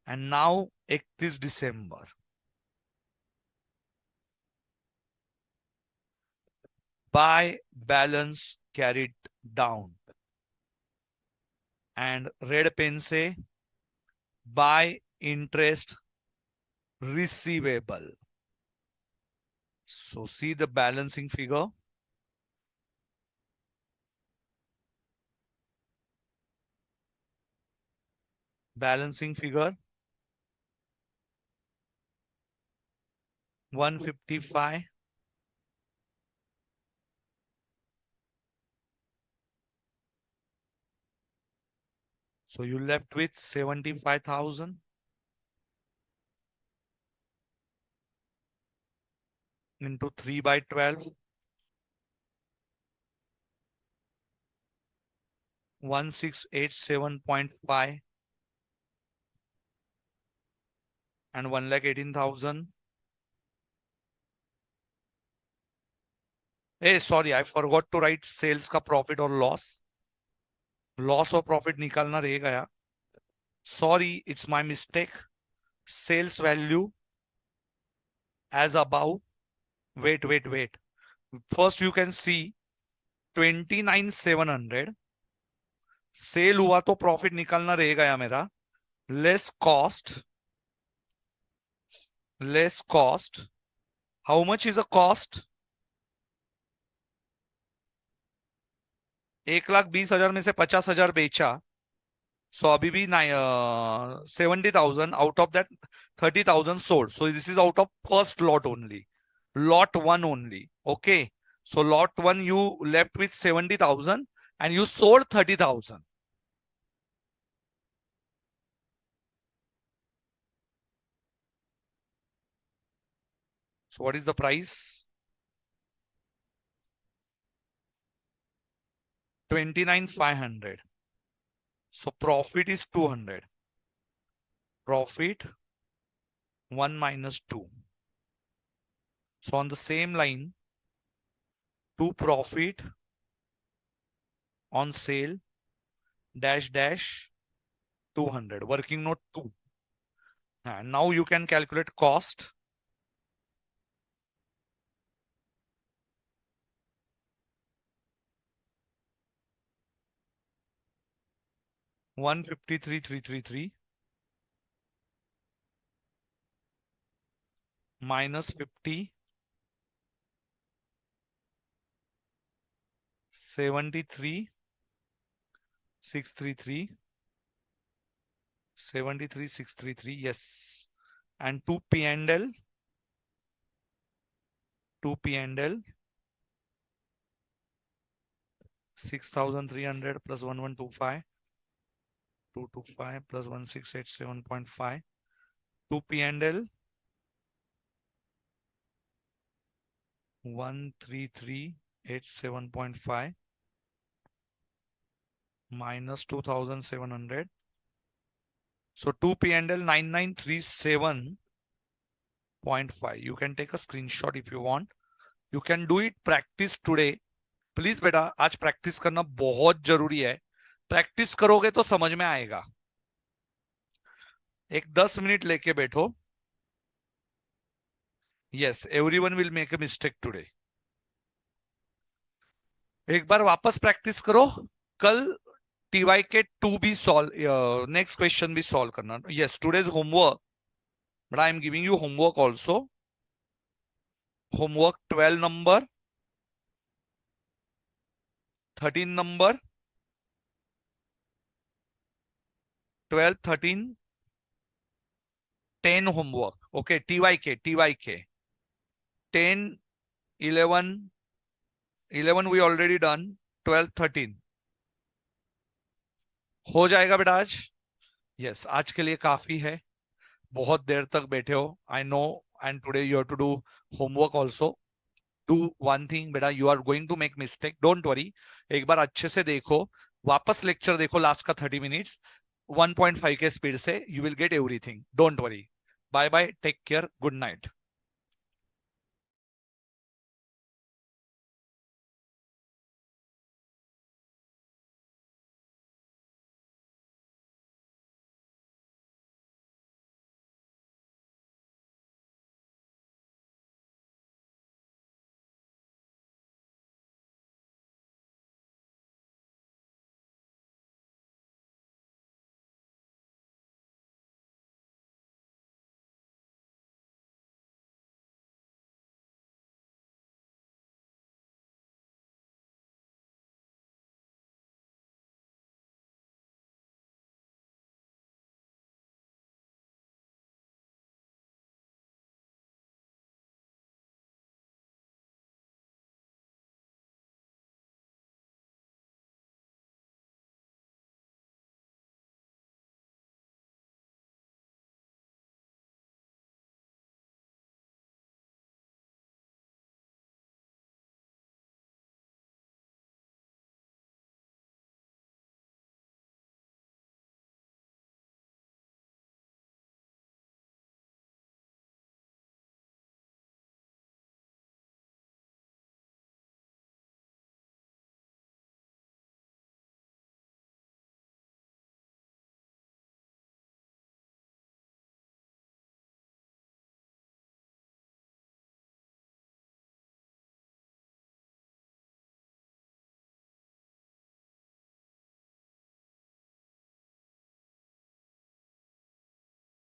And now 31st December. Buy balance carried down. And red pen say buy interest receivable. So see the balancing figure. Balancing figure 155. So you left with 75,000 into 3 by 12. 1687.5 and 1,18,000. Hey, sorry, I forgot to write sales का profit or loss. Loss or profit निकालना रह गया. Sorry, it's my mistake. Sales value as above. Wait. First you can see 29,700. Cell हुआ तो profit निकालना रह गया मेरा. Less cost. How much is a cost? 1,20,000 में से 50,000 बेचा. सो अभी भी 70,000 out of that 30,000 sold. So this is out of first lot only. Lot 1 only. Okay. So lot 1 you left with 70,000 and you sold 30,000. So what is the price? 29,500. So profit is 200. Profit 1 minus 2. So on the same line, to profit on sale dash dash 200. Working note 2. And now you can calculate cost. $153,333 minus 50, 73,633, 73,633. Yes. And 2 P&L, 2 P&L, 6,300 plus 1125, 225 plus 1687.5, 2 P&L, 13387.5 minus 2,700. So 2 P&L 9937.5. You can take a screenshot if you want. You can do it practice today. Please बेटा आज practice करना बहुत जरूरी है. Practice करोगे तो समझ में आएगा. एक 10 मिनट लेके बैठो. Yes, everyone will make a mistake today. एक बार वापस प्रैक्टिस करो. कल टीवाई के 2 भी सॉल्व, नेक्स्ट क्वेश्चन भी सॉल्व करना. Yes, today's homework, but I am giving you homework also. Homework 12 number, 13 number, 12, 13, 10 homework. Okay, TYK. 10, 11 we already done. 12, 13 हो जाएगा बेटा आज. यस, आज के लिए काफी है. बहुत देर तक बैठे हो, I know. And today you have to do homework also. Do one thing बेटा, you are going to make mistake, don't worry. एक बार अच्छे से देखो, वापस लेक्चर देखो, लास्ट का 30 मिनट्स 1.5 के स्पीड से. You will get everything, don't worry. Bye bye, take care, good night.